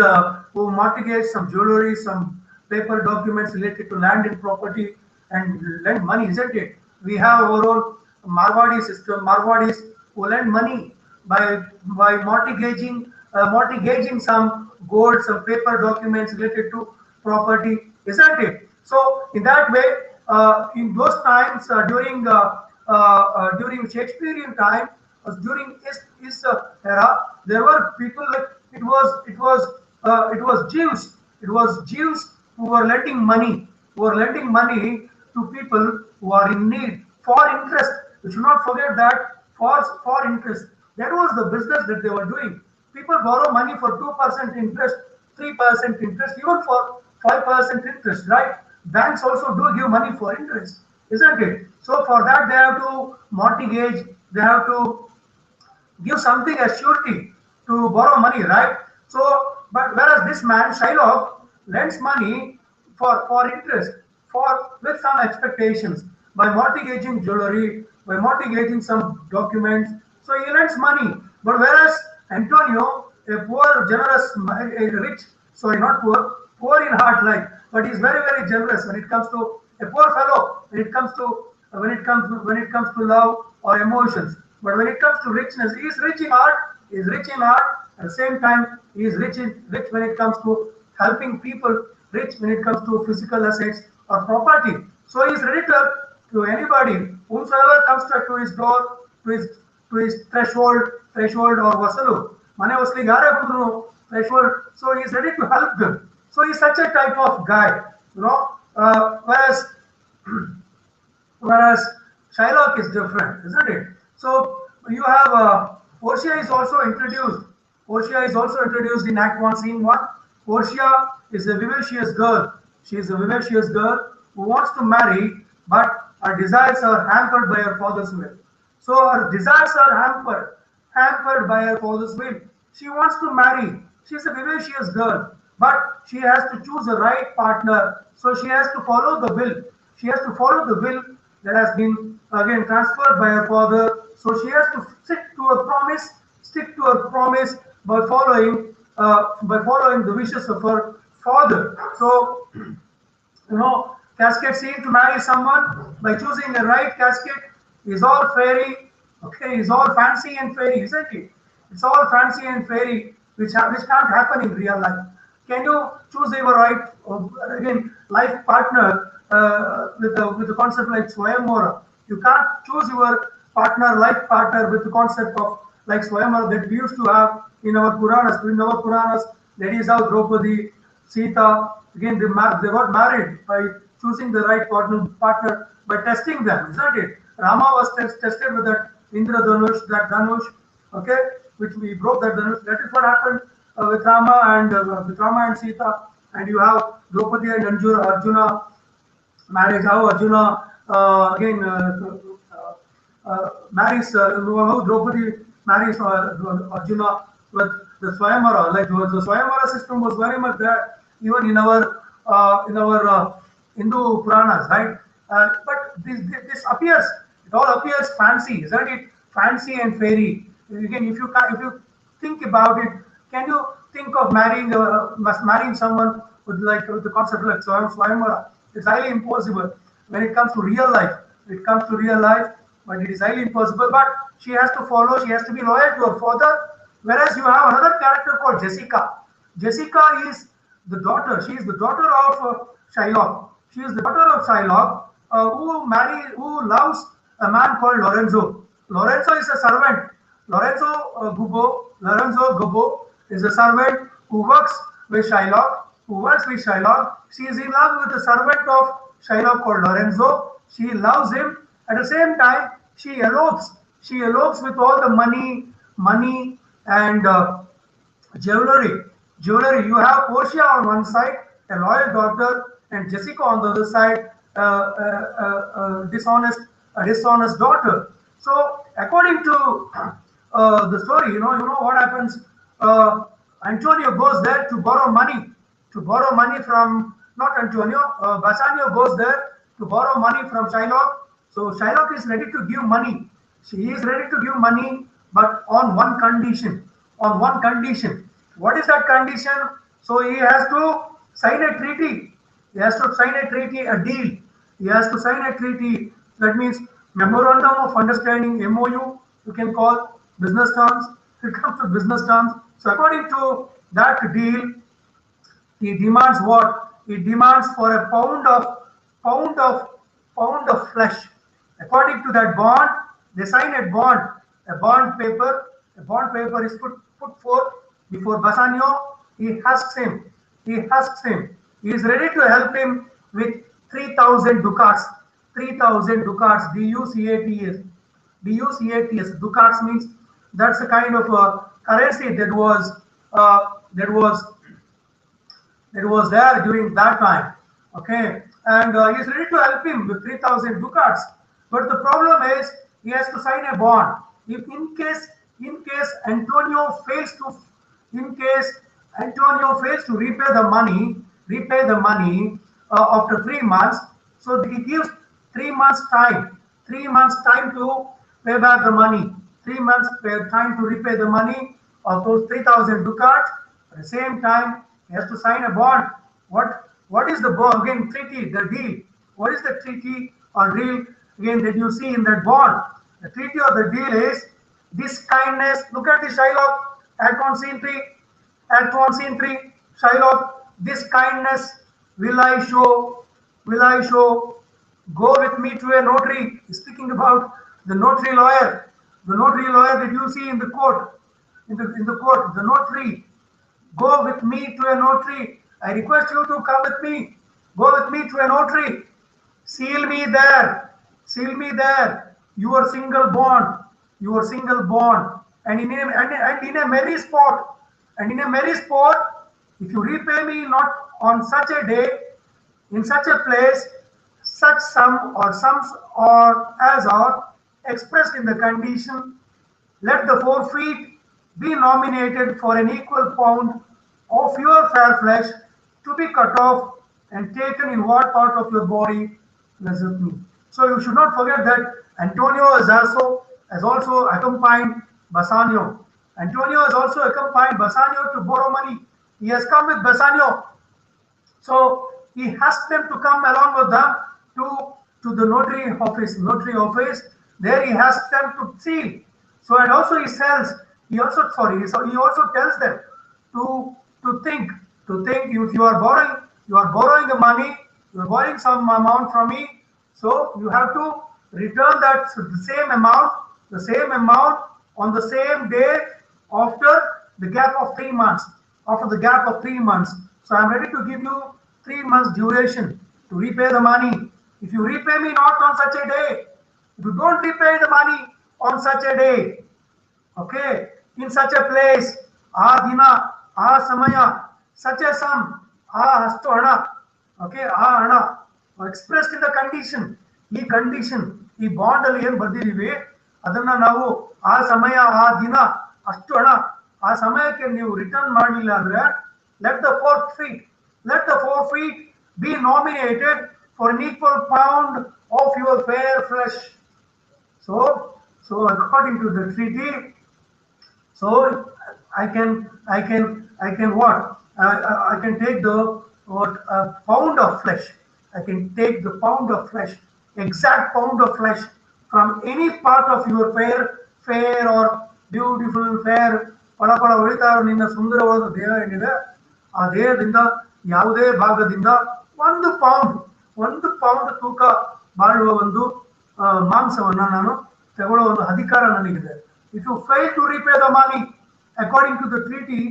some jewelry, some paper documents related to land and property and lend money, isn't it? We have our own Marwadi system, Marwadis who lend money by mortgaging some gold, some paper documents related to property, isn't it? So in that way, in those times during Shakespearean time, during his era, there were people like it was Jews who were lending money, to people who are in need for interest. We should not forget that for interest. That was the business that they were doing. People borrow money for 2% interest, 3% interest, even for 5% interest, right? Banks also do give money for interest, isn't it? So for that they have to mortgage, they have to give something as surety to borrow money, right? So, but whereas this man Shylock lends money for interest, for with some expectations, by mortgaging jewelry, by mortgaging some documents. So he lends money. But whereas Antonio, a poor, generous, a rich, sorry, not poor, poor in heart, like, but he's very generous when it comes to a poor fellow. When it comes to when it comes to love or emotions. But when it comes to richness, he is rich in art. He is rich in art. At the same time, he is rich when it comes to helping people. Rich when it comes to physical assets or property. So he is ready to anybody whomsoever comes to his door, to his threshold or vasalu. Mane vasli gare budru threshold. So he is ready to help them. So he is such a type of guy, you know. Whereas Shylock is different, isn't it? So you have Portia is also introduced. Portia is also introduced in Act 1, Scene 1. Portia is a vivacious girl. She is a vivacious girl who wants to marry, but her desires are hampered by her father's will. So her desires are hampered by her father's will. She wants to marry. She's a vivacious girl, but she has to choose the right partner. So she has to follow the will. She has to follow the will that has been again transferred by her father. So she has to stick to her promise by following the wishes of her father. So casket scene to marry someone by choosing the right casket is all fairy, okay, is all fancy and fairy, isn't it? It's all fancy and fairy, which can't happen in real life. Can you choose your right, again, life partner with the concept like Swayamvara? You can't choose your life partner with the concept of like Swayamvara that we used to have in our Puranas. In our Puranas, that is how Draupadi, Sita, again, they got married by choosing the right partner by testing them, isn't it? Rama was tested with that Indra Dhanush, that Dhanush, okay, which we broke that Dhanush. That is what happened with Rama and Sita, and you have Draupadi and Arjuna marriage. How Arjuna again marries how Draupadi marries Arjuna with the Swayamvara. Like the Swayamvara system was very much there even in our Hindu Puranas, right? But this appears, it all appears fancy, isn't it? Fancy and fairy. Again, if you think about it, can you think of marrying someone with the concept like Swayamvara? It's highly impossible when it comes to real life. It comes to real life, but it is highly impossible. But she has to follow. She has to be loyal to her father. Whereas you have another character called Jessica. Jessica is the daughter. She is the daughter of Shylock. She is the daughter of Shylock, who loves a man called Lorenzo. Lorenzo is a servant. Lorenzo Gobbo is a servant who works with Shylock. She is in love with the servant of Shylock called Lorenzo. She loves him. At the same time, she elopes. She elopes with all the money and jewelry. You have Portia on one side, a loyal daughter, and Jessica on the other side, dishonest daughter. So, according to the story, you know what happens. Antonio goes there to borrow money from not Antonio. Bassanio goes there to borrow money from Shylock. So Shylock is ready to give money. She is ready to give money, but on one condition. On one condition. What is that condition? So he has to sign a treaty. He has to sign a treaty, a deal. He has to sign a treaty. That means memorandum of understanding, MOU. You can call business terms. It comes to business terms. So according to that deal, he demands what? He demands for a pound of pound of flesh. According to that bond, they sign a bond. A bond paper. A bond paper is put forth before Bassanio. He asks him. He asks him. He is ready to help him with 3,000 ducats. 3,000 ducats. DUCATS. DUCATS. Ducats means that's a kind of currency that was there during that time. Okay, and he's ready to help him with 3,000 ducats. But the problem is he has to sign a bond. If in case Antonio fails to in case Antonio fails to repay the money after 3 months, so he gives 3 months time, 3 months time to pay back the money, 3 months time to repay the money of those 3,000 ducats. At the same time, he has to sign a bond. What is the bond? Again, treaty, the deal. What is the treaty or deal again that you see in that bond? The treaty or the deal is this kindness. Look at the Shylock, Act 1 Scene 3, Act 1 Scene 3, Shylock. This kindness will I show. Go with me to a notary. He's speaking about the notary lawyer that you see in the court, in the court, the notary. Go with me to a notary. I request you to come with me. Go with me to a notary. Seal me there. Seal me there. Your single bond. Your single bond. And in a merry spot. And in a merry spot, if you repay me not on such a day, in such a place, such sum or sums or as are expressed in the condition, let the forfeit be nominated for an equal pound of your fair flesh to be cut off and taken in what part of your body pleaseth me. So you should not forget that Antonio has also accompanied Bassanio. Antonio has also accompanied Bassanio to borrow money. He has come with Bassanio, so he asked them to come along with them to to the notary office. Notary office. There he asked them to seal. So and also he tells. He also sorry. So he also tells them to to think if you are borrowing the money. You are borrowing some amount from me. So you have to return the same amount on the same day after the gap of 3 months. After the gap of 3 months. So I'm ready to give you 3 months duration to repay the money. If you repay me not on such a day, if you don't repay the money on such a day, okay, in such a place, a dina, a samaya, such a sum, a hastu hana, okay, a hana, expressed in the condition, ಈ condition ಈ bond ಅಲ್ಲಿ ಏನ್ ಬರ್ದಿದೀವಿ ಅದನ್ನ ನಾವು ಆ ಸಮಯ ಆ ದಿನ ಅಷ್ಟು ಹಣ ಆ ಸಮಯಕ್ಕೆ ನೀವು ರಿಟರ್ನ್ ಮಾಡಲಿಲ್ಲ ಅಂದ್ರೆ let the fourth feet B nominated for an equal pound of your fair flesh. So according to the treaty, so I can what? I can take the what pound of flesh. I can take the pound of flesh, exact pound of flesh from any part of your fair or beautiful fair. ಪಳ ಪಳ ಹೊಳಿತಾ ಇರೋ ನಿನ್ನ ಸುಂದರವಾದ ದೇಹ ಏನಿದೆ ಆ ದೇಹದಿಂದ ಯಾವುದೇ ಭಾಗದಿಂದ ಒಂದು ಪೌಂಡ್ ತೂಕ ಬಾಳುವ ಒಂದು ಮಾಂಸವನ್ನ ನಾನು ತಗೊಳ್ಳೋ ಒಂದು ಅಧಿಕಾರ ನನಗಿದೆ. If you fail to repay the money, according to the treaty,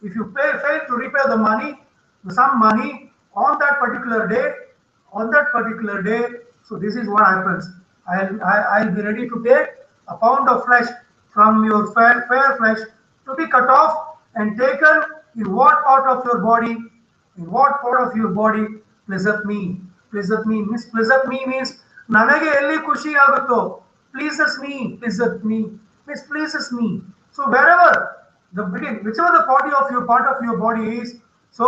if you fail to repay the money, some money on that particular day, so this is what happens. I'll be ready to take a pound of flesh from your fair flesh to be cut off and taken in what part of your body, pleaseth me. Pleaseth me means ನನಗೆ ಎಲ್ಲಿ ಖುಷಿ ಆಗುತ್ತೋ, pleases me, means pleases me. So wherever whichever the part of your body is, so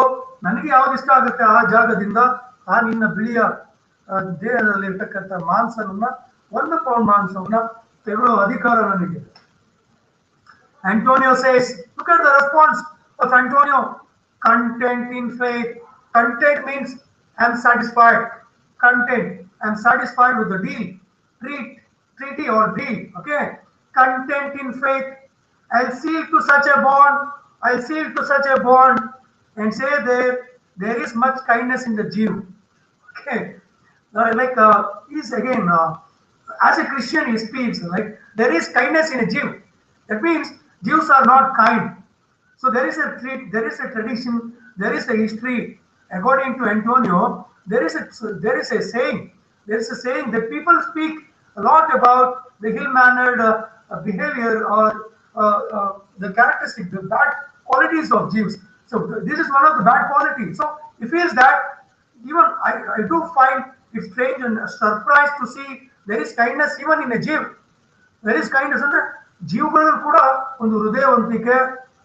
ನನಗೆ ಯಾವ್ದು ಇಷ್ಟ ಆಗುತ್ತೆ ಆ ಜಾಗದಿಂದ ಆ ನಿನ್ನ ಬಿಳಿಯ ದೇಹದಲ್ಲಿ ಇರ್ತಕ್ಕಂಥ ಮಾಂಸವನ್ನ 1 ಪೌಂಡ್ ಮಾಂಸವನ್ನ ತೆಗೊಳ್ಳೋ ಅಧಿಕಾರ ನನಗೆ. Antonio says, look at the response of Antonio. Content in faith. Content means I'm satisfied. Content. I'm satisfied with the deal. Treaty or deal. Okay. Content in faith. I'll seal to such a bond and say there is much kindness in the Jew. Okay. He's again, as a Christian he speaks, like there is kindness in a Jew. That means Jews are not kind. So there is a tradition, there is a history. According to Antonio, there is a saying that people speak a lot about the ill-mannered behavior or the characteristic, the bad qualities of Jews. So this is one of the bad qualities. So he feels that even I do find it strange and surprised to see there is kindness even in a Jew. There is kindness ಅಂದ್ರೆ ಜೀವಗಳಲ್ಲಿ ಕೂಡ ಒಂದು ಹೃದಯವಂತಿಕೆ,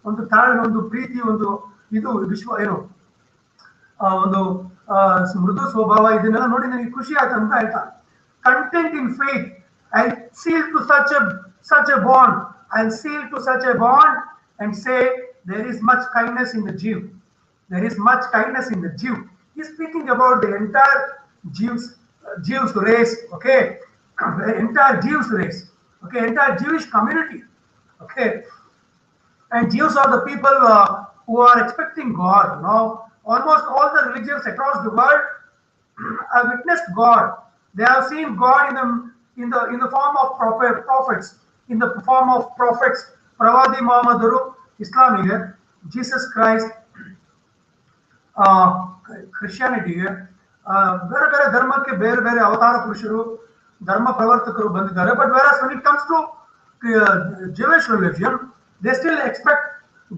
ಒಂದು ತಾಳ್ಮೆ, ಒಂದು ಪ್ರೀತಿ, ಒಂದು ಇದು ವಿಶ್ವ ಏನು ಒಂದು ಮೃದು ಸ್ವಭಾವ, ಇದನ್ನೆಲ್ಲ ನೋಡಿ ನನಗೆ ಖುಷಿ ಆಯ್ತು ಅಂತ ಹೇಳ್ತಾರೆ. Content in faith, I seal to such a bond, I'll seal to such a bond and say there is much kindness in the Jew. There is much kindness in the Jew. He's speaking about the entire Jews race, okay? The entire Jews race, okay? Entire Jewish community, okay? And Jews are the people who are expecting God. Almost all the religions across the world have witnessed God. They have seen God in the form of prophets, in the form of prophets. Pravadi Muhammadu, Islamige, Jesus Christ, ಕ್ರಿಶ್ಚಿಯಾನಿಟಿಗೆ ಬೇರೆ ಬೇರೆ ಧರ್ಮಕ್ಕೆ ಬೇರೆ ಬೇರೆ ಅವತಾರ ಪುರುಷರು, ಧರ್ಮ ಪ್ರವರ್ತಕರು ಬಂದಿದ್ದಾರೆ. But ವೇರಸ್ when it comes to Jewish religion, they still expect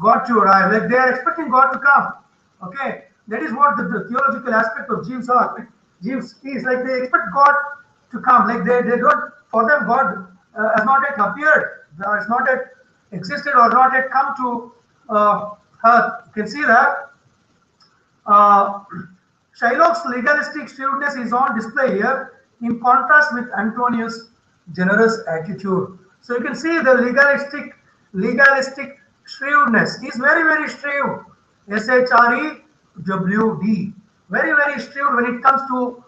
God to arrive. Like they are expecting God to come. Okay, that is what the theological aspect of Jews are. Jews is like they expect God to come. Like they don't, for them God has not yet appeared, has not yet existed or not yet come to earth. You can see that. Shylock's legalistic shrewdness is on display here. in contrast with Antonius' generous attitude. So you can see the legalistic shrewdness. He's very, very shrewd. SHREWD. Very, very shrewd when it comes to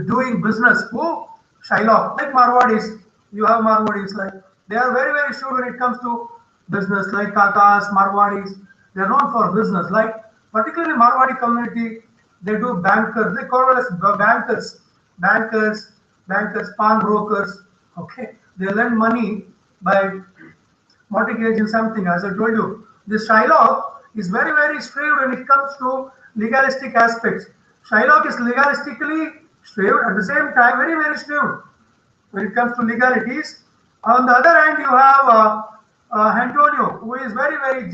doing business. Who? Shylock. Like Marwadis. You have Marwadis. Like they are very, very shrewd when it comes to business. Like Kakas, Marwadis. They are known for business. Like particularly Marwadi community, they do bankers. They call it as bankers, bankers, bankers, pawn brokers. Okay, they lend money by mortgaging something. As I told you, this Shylock is very, very shrewd when it comes to legalistic aspects. Shylock is legalistically shrewd at the same time very, very shrewd when it comes to legalities. On the other hand, you have Antonio, who is very, very,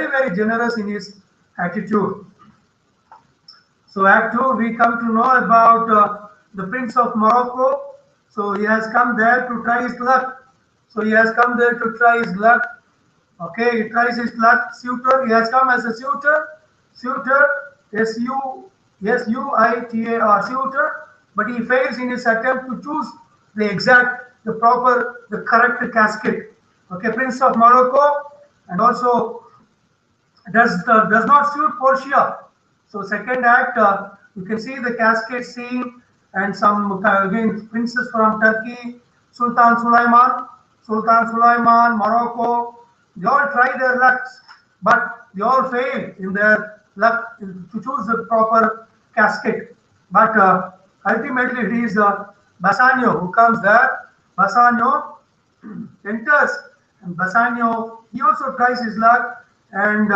very generous in his attitude. So Act 2, we come to know about the Prince of Morocco. So he has come there to try his luck. So he has come there to try his luck. Okay, he tries his luck. Suitor, he has come as a suitor. Suitor, Suitar, suitor. But he fails in his attempt to choose the exact, the proper, the correct casket. Okay, Prince of Morocco, and also does not suit Portia. So second act, you can see the cascade scene and some again princes from Turkey, Sultan Sulaiman, Morocco. They all try their lucks, but they all fail in their luck to choose the proper casket. But ultimately, it is Bassanio who comes there. Bassanio enters, and Bassanio he also tries his luck, and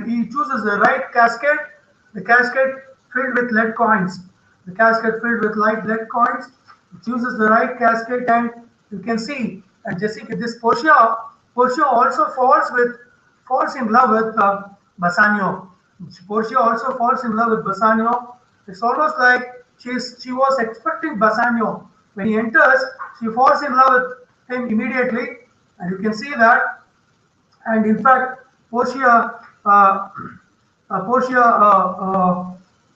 he chooses the right casket, the casket filled with lead coins, the casket filled with light lead coins. He chooses the right casket, and you can see, and Jessica, this Portia also falls in love with Bassanio. Portia also falls in love with Bassanio. It's almost like she was expecting Bassanio. When he enters, she falls in love with him immediately, and you can see that. And in fact, Portia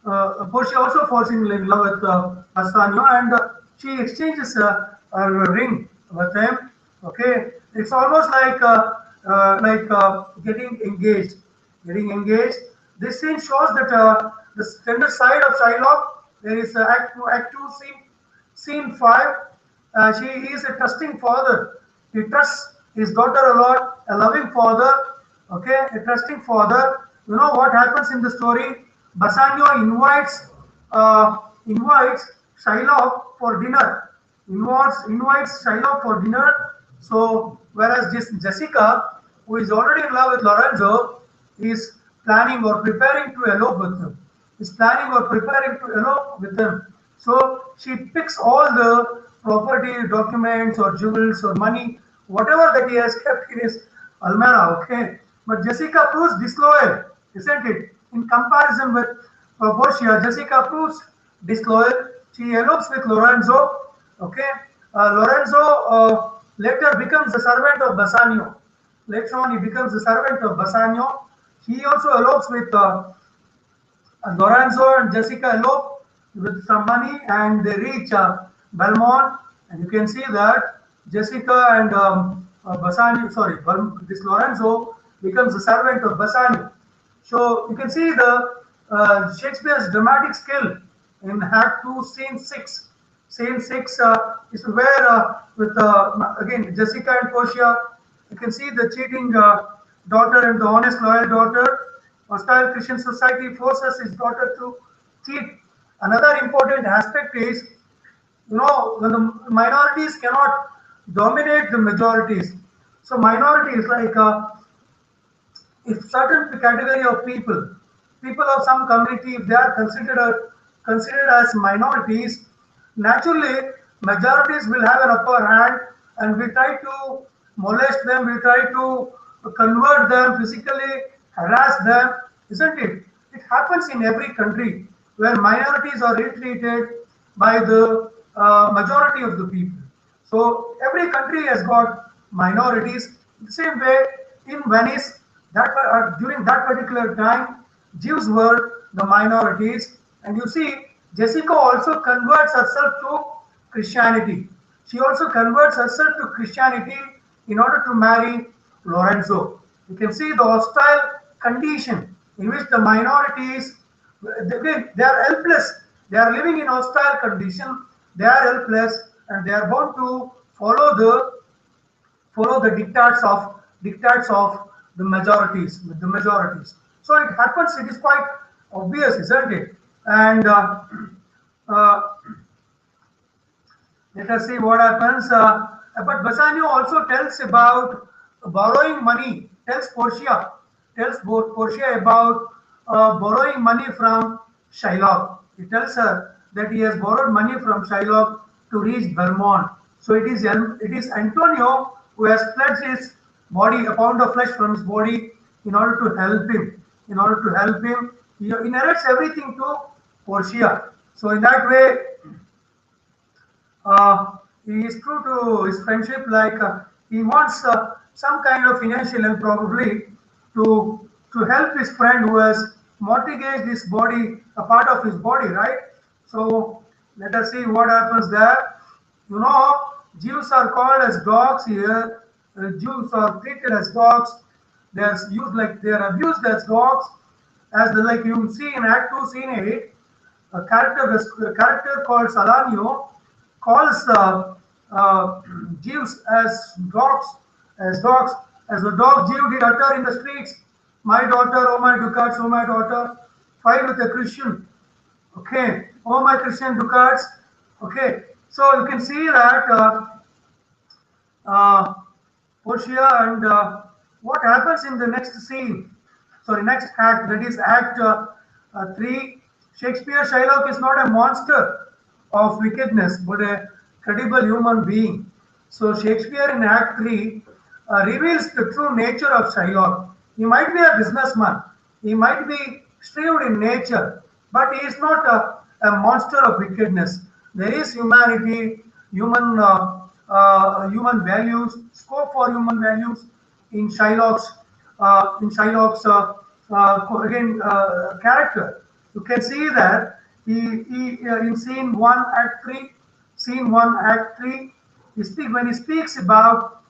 also falls in love with Bassanio, and she exchanges a ring with him. Okay, it's almost like getting engaged. Getting engaged. This scene shows that the tender side of Shylock. There is Act 2, Scene 5. She is a trusting father. He trusts his daughter a lot, a loving father, okay, a trusting father. You know what happens in the story? Bassanio invites Shylock for dinner. Invites Shylock for dinner. So whereas Jessica, who is already in love with Lorenzo, is planning or preparing to elope with him. Is planning or preparing to elope with him. So she picks all the property, documents, or jewels, or money, whatever that he has kept in his almera. Okay, but Jessica proves disloyal, isn't it? In comparison with Portia, Jessica proves disloyal. She elopes with Lorenzo. Okay, Lorenzo later becomes the servant of Bassanio. Later on, he becomes the servant of Bassanio. He also elopes with Lorenzo, and Jessica elope with some money, and they reach Belmont, and you can see that Jessica and Bassanio, sorry, this Lorenzo becomes the servant of Bassanio. So you can see the Shakespeare's dramatic skill in Act 2, Scene 6. Scene 6 is where, with again Jessica and Portia, you can see the cheating daughter and the honest, loyal daughter. Hostile Christian society forces his daughter to cheat. Another important aspect is, you know, when the minorities cannot dominate the majorities. So minorities like if certain category of people of some community, if they are considered as minorities, naturally majorities will have an upper hand, and we try to molest them, we try to convert them, physically harass them, isn't it? It happens in every country where minorities are ill-treated by the majority of the people. So every country has got minorities. The same way in Venice, during that particular time, Jews were the minorities, and you see Jessica also converts herself to Christianity. She also converts herself to Christianity in order to marry Lorenzo. You can see the hostile condition in which the minorities they are helpless. They are living in hostile condition. They are helpless and they are bound to follow the dictats of the majorities. So it happens. It is quite obvious, isn't it? And uh, let us see what happens. But Bassanio also tells about borrowing money. Tells Portia about borrowing money from Shylock. He tells her that he has borrowed money from Shylock to reach Vermont. So it is Antonio who has pledged his body, a pound of flesh from his body, in order to help him. In order to help him, he narrates everything to Portia. So in that way, he is true to his friendship. Like he wants some kind of financial help, probably to help his friend who has mortgaged his body, a part of his body, right? So let us see what happens there. You know, Jews are called as dogs here. Jews are treated as dogs. They are abused as dogs, as like you see in Act 2, Scene 8. A character called Salanio calls Jews as dogs, as a dog Jew did utter in the streets, "My daughter, oh my ducats, oh my daughter," fight with a Christian. Okay, oh my Christian ducats. Okay, so you can see that uh, Portia and what happens in the next scene. Sorry, next act, that is Act 3. Shakespeare Shylock is not a monster of wickedness, but a credible human being. So Shakespeare in Act 3 reveals the true nature of Shylock. He might be a businessman, he might be shrewd in nature, but he is not a monster of wickedness. There is humanity, human values, scope for human values in Shylock's character. You can see that he in scene one, act three, when he speaks about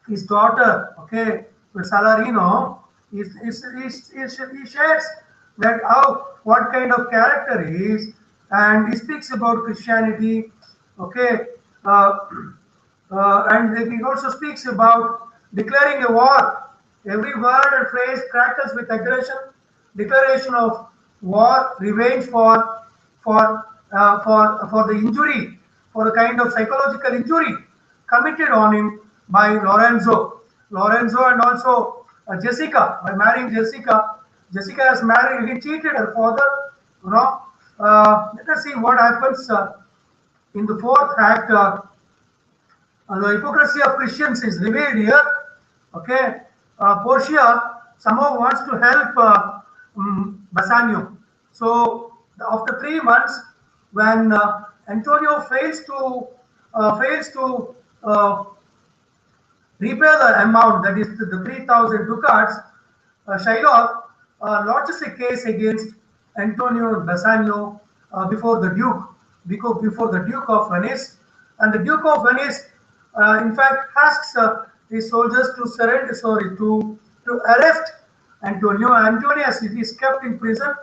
his daughter, okay, with Salarino, he shares that how what kind of character he is, and he speaks about Christianity, okay, uh, and he also speaks about declaring a war. Every word and phrase crackles with aggression, declaration of war, revenge for the injury, for the kind of psychological injury committed on him by Lorenzo, and also Jessica, by marrying Jessica. Jessica has married. He cheated her father. You know. Let us see what happens in the fourth act. The hypocrisy of Christians is revealed here. Okay, Portia somehow wants to help Bassanio. So after 3 months, when Antonio fails to repay the amount, that is the 3,000 ducats, Shylock lodges a case against Antonio Bassanio before the Duke, before the Duke of Venice, and the Duke of Venice, in fact, asks his soldiers to surrender, sorry, to arrest Antonio. Antonius is kept in prison.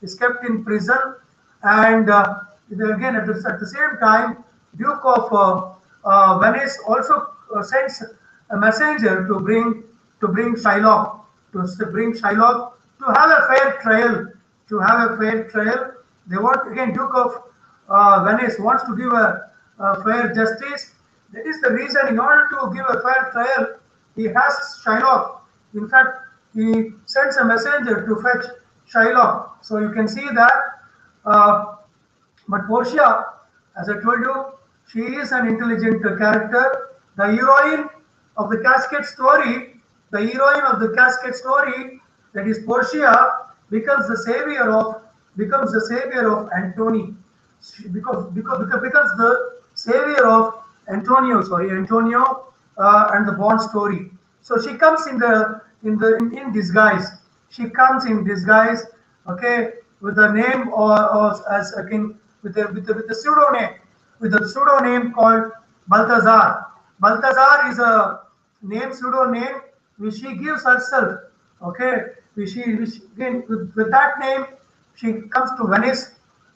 Is kept in prison, and again at the same time, Duke of Venice also sends a messenger to bring Shylock to have a fair trial. To have a fair trial, they want again. Duke of Venice wants to give a fair justice. That is the reason. In order to give a fair trial, he has Shylock. In fact, he sends a messenger to fetch Shylock. So you can see that. Uh, but Portia, as I told you, she is an intelligent character. The heroine of the casket story, that is Portia, becomes the savior of Antony. Becomes the savior of Antonio, and the Bond story. So she comes in disguise. She comes in disguise. Okay, with a name or as a king with a pseudo name called Balthazar. Balthazar is a name pseudo name which she gives herself. Okay, again with that name she comes to Venice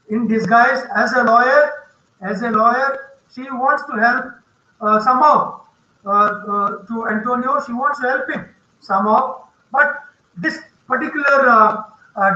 in disguise as a lawyer. As a lawyer, she wants to help somehow to Antonio. She wants to help him somehow, but this particular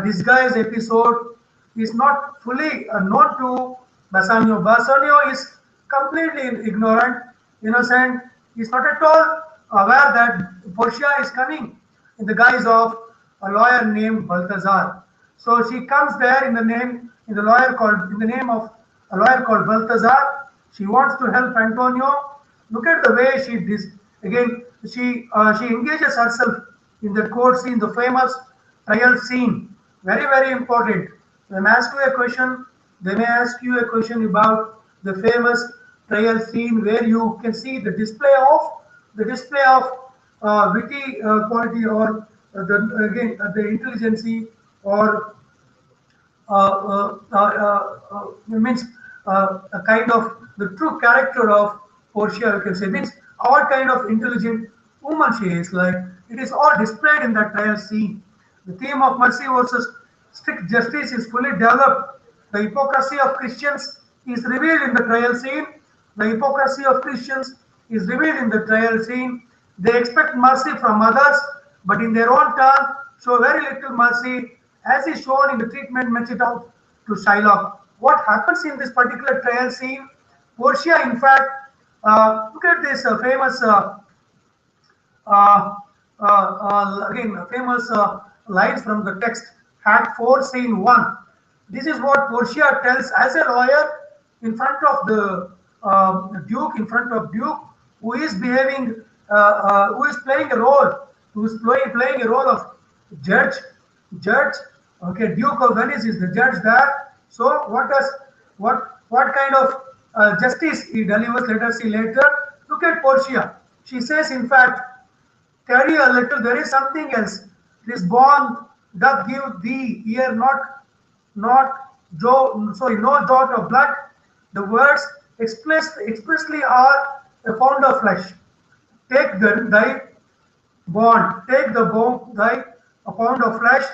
disguise episode is not fully known to Bassanio. Bassanio is completely ignorant, innocent. He's not at all aware that Portia is coming in the guise of a lawyer named Balthazar. So she comes there in the name of a lawyer called Balthazar. She wants to help Antonio. Look at the way she again. She engages herself in the court scene, the famous trial scene. Very very important. They may ask you a question. They may ask you a question about the famous trial scene where you can see the display of witty quality or the intelligence or means a kind of the true character of Portia, you can say, means what kind of intelligent woman she is. Like it is all displayed in that trial scene. The theme of mercy versus strict justice is fully developed. The hypocrisy of Christians is revealed in the trial scene. The hypocrisy of Christians is revealed in the trial scene. They expect mercy from others, but in their own turn show very little mercy, as is shown in the treatment meted out to Shylock. What happens in this particular trial scene? Portia, in fact, look at this famous uh, again famous lines from the text. Act 4, Scene 1. This is what Portia tells as a lawyer in front of the Duke, who is who is playing a role, playing a role of judge, judge. Okay, Duke of Venice is the judge there. So what kind of justice he delivers? Let us see later. Look at Portia. She says, in fact, carry a little. There is something else. This bond doth give thee here not no dot of blood. The words expressly are a pound of flesh. Thy bond, take the bone, thy a pound of flesh,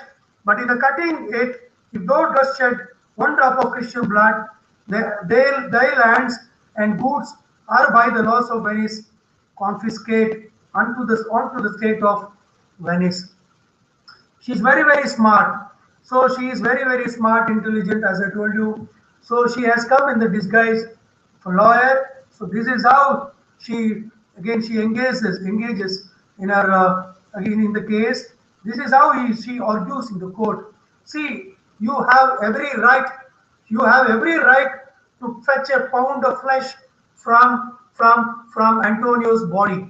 but in the cutting it, if thou dost shed one drop of Christian blood, thy lands and goods are by the laws of Venice confiscate unto the state of Venice. She's very very smart. So she is very very smart, intelligent, as I told you. So she has come in the disguise of a lawyer. So this is how she engages in her again in the case. This is how she argues in the court. See, you have every right to fetch a pound of flesh from Antonio's body.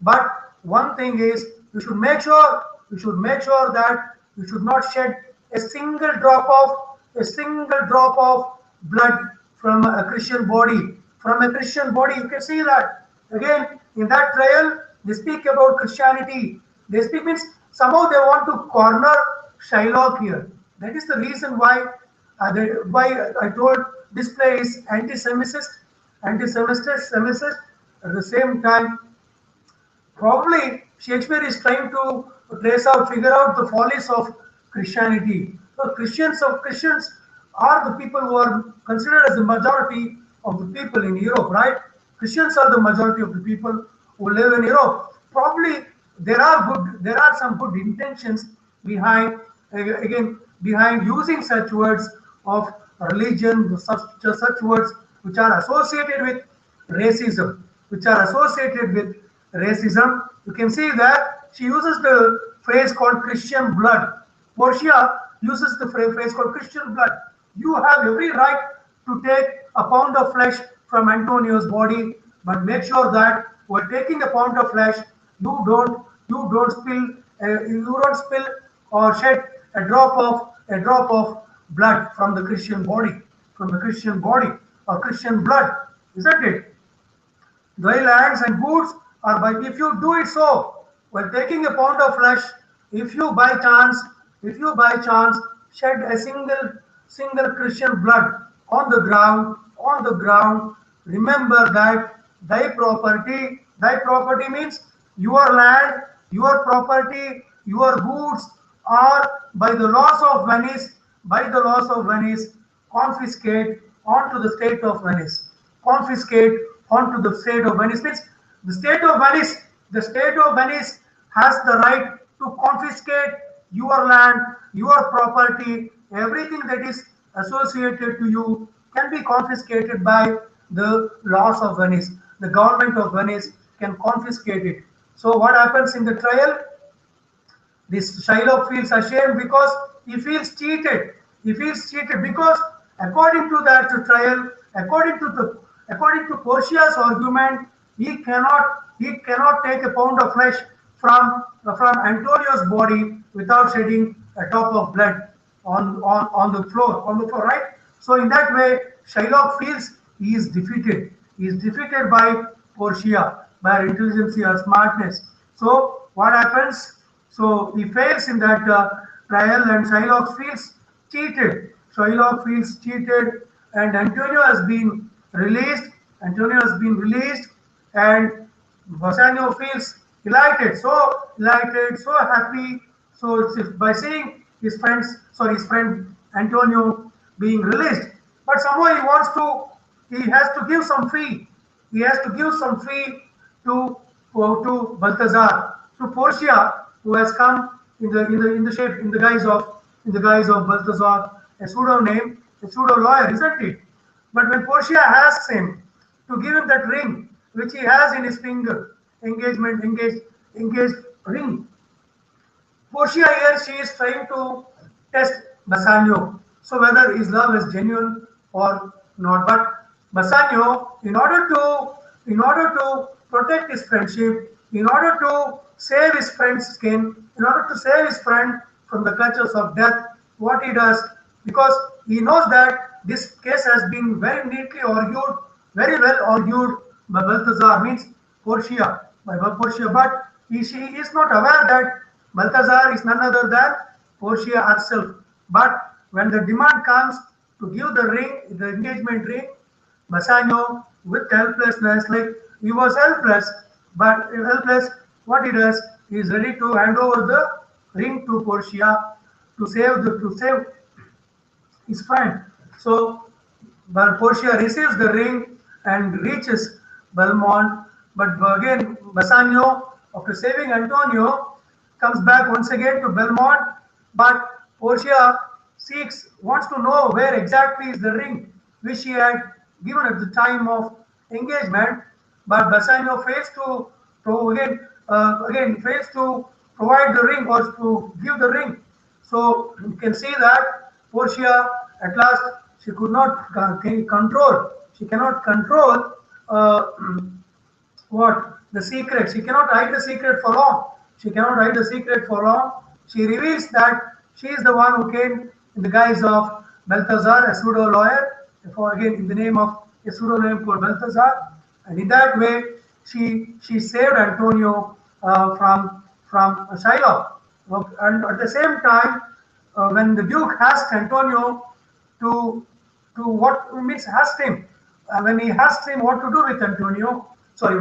But one thing is, you should make sure that you should not shed a single drop of blood from a Christian body. From a Christian body, you can see that again in that trial. They speak about Christianity. They speak means somehow they want to corner Shylock here. That is the reason why I told this play is anti-Semicist. At the same time, probably Shakespeare is trying to figure out the follies of Christianity. So Christians are the people who are considered as the majority of the people in Europe, right? Christians are the majority of the people who live in Europe. Probably there are some good intentions behind behind using such words of religion, such words which are associated with racism, You can see that she uses the phrase called Christian blood. Portia uses the phrase called Christian blood. You have every right to take a pound of flesh from Antonio's body, but make sure that while taking a pound of flesh, you don't spill or shed a drop of blood from the Christian body or Christian blood, isn't it? Thy lands and goods are by if you do it so while taking a pound of flesh, if you by chance shed a single Christian blood on the ground. Remember that thy property means your land, your property, your goods are by the laws of Venice, confiscate onto the state of Venice. Confiscate onto the state of Venice means the state of Venice, the state of Venice has the right to confiscate your land, your property, everything that is associated to you can be confiscated by the laws of Venice. The government of Venice can confiscate it. So what happens in the trial? This Shylock feels ashamed because he feels cheated. He feels cheated because according to that trial, according to Portia's argument, he cannot take a pound of flesh from Antonio's body without shedding a drop of blood on the floor, right? So in that way, Shylock feels he is defeated. He is defeated by Portia, by her intelligence or smartness. So what happens? So he fails in that trial, and Shylock feels cheated. Shylock feels cheated, and Antonio has been released. Antonio has been released, and Bassanio feels elated, so happy. So by seeing his friend Antonio being released, but somehow he has to give some fee. He has to give some fee to Balthazar, to Portia, who has come in the guise of Balthazar, a pseudo name, a pseudo lawyer, isn't it? But when Portia asks him to give him that ring which he has in his finger, engaged ring, Portia here she is trying to test Bassanio, so whether his love is genuine or not. But Bassanio, in order to protect his friendship, in order to save his friend's skin, in order to save his friend from the clutches of death, what he does, because he knows that this case has been very neatly argued, very well argued by Balthazar, means Portia, by Portia, but she is not aware that Balthazar is none other than Portia herself. But when the demand comes to give the ring, the engagement ring, Bassanio, with helplessness, like he was helpless, but helpless, what he does, he is ready to hand over the ring to Portia to save his friend. So Portia receives the ring and reaches Belmont, but again Bassanio, after saving Antonio, comes back once again to Belmont, but Portia wants to know where exactly is the ring which she had given at the time of engagement, but Bassanio fails to again fails to provide the ring or to give the ring. So you can see that Portia at last she could not control. She cannot control uh, what the secret. She cannot hide the secret for long. She cannot hide the secret for long. She reveals that she is the one who came in the guise of Balthazar, a pseudo lawyer, for again in the name of a pseudo name called Balthazar, and in that way she saved Antonio from Shylock. And at the same time, when the Duke asked Antonio to what means asked him when he asked him what to do with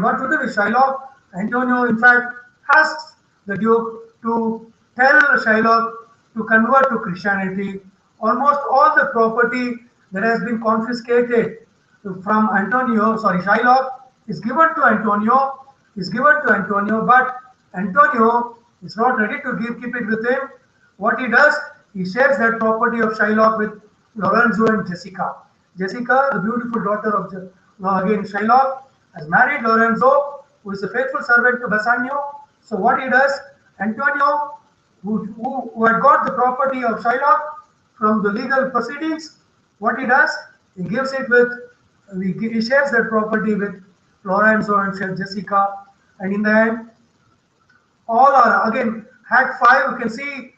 what to do with Shylock, Antonio in fact asks the Duke to tell Shylock to convert to Christianity. Almost all the property that has been confiscated from Shylock is given to Antonio, but Antonio is not ready to keep it with him. What he does, he shares that property of Shylock with Lorenzo and Jessica. Jessica, the beautiful daughter of again Shylock, has married Lorenzo, who is a faithful servant to Bassanio. So what he does, Antonio, who had got the property of Shylock from the legal proceedings, what he does, he gives it with, he shares that property with Lorenzo and Jessica, and in the end, all are again Act 5. You can see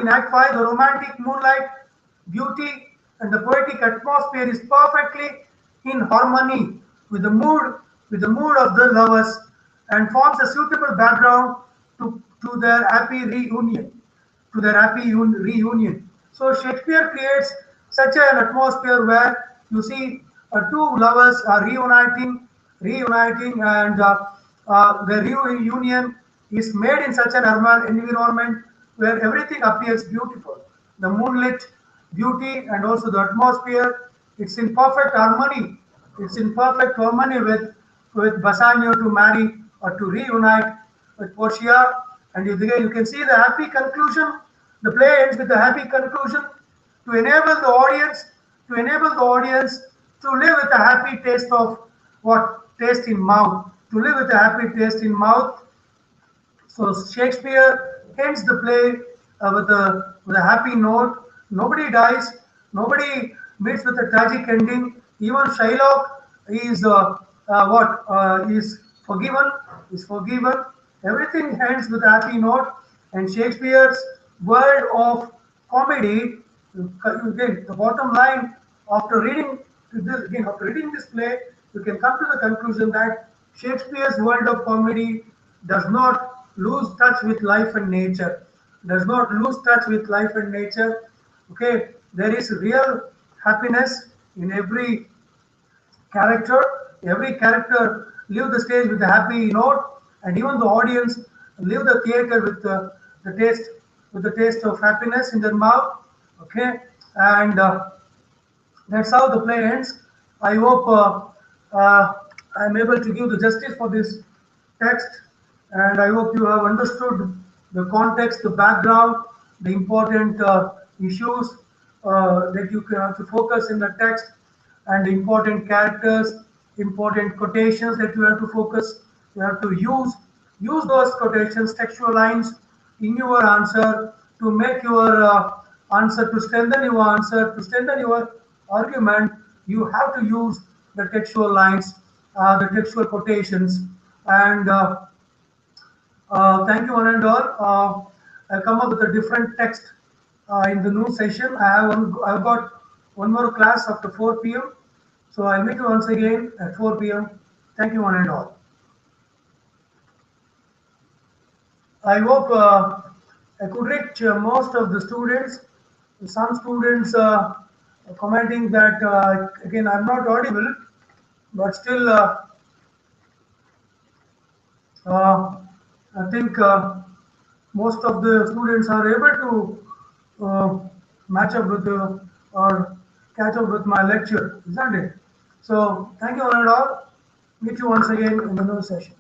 in Act 5 the romantic moonlight beauty and the poetic atmosphere is perfectly in harmony with the mood of the lovers and forms a suitable background to their happy reunion. So Shakespeare creates such an atmosphere where you see two lovers are reuniting, and the reunion is made in such an urban environment where everything appears beautiful. The moonlit beauty and also the atmosphere, it's in perfect harmony. It's in perfect harmony with Bassanio to marry or to reunite with Portia, and you can see the happy conclusion. The play ends with a happy conclusion to enable the audience to live with a happy taste of what taste in mouth, to live with a happy taste in mouth. So Shakespeare ends the play with a happy note. Nobody dies. Nobody meets with a tragic ending. Even Shylock is is forgiven. Is forgiven. Everything ends with a happy note. And Shakespeare's world of comedy. Again, the bottom line after reading this play, you can come to the conclusion that Shakespeare's world of comedy does not lose touch with life and nature. Does not lose touch with life and nature. Okay, there is real happiness in every character. Every character leave the stage with a happy note, and even the audience leave the theater with the taste of happiness in their mouth. Okay, and that's how the play ends. I hope I'm able to give the justice for this text, and I hope you have understood the context, the background, the important issues that you can have to focus in the text, and the important characters, important quotations that you have to focus. You have to use those quotations, textual lines in your answer to make your answer, to strengthen your answer, to strengthen your argument. You have to use the textual lines, the textual quotations, and thank you one and all. I'll come up with a different text in the new session. I've got one more class after 4 p.m. So I'll meet you once again at 4 p.m. Thank you one and all. I hope I could reach most of the students. Some students commenting that again I'm not audible, but still uh, I think most of the students are able to match up with or catch up with my lecture, isn't it? So thank you one and all. Meet you once again in the new session.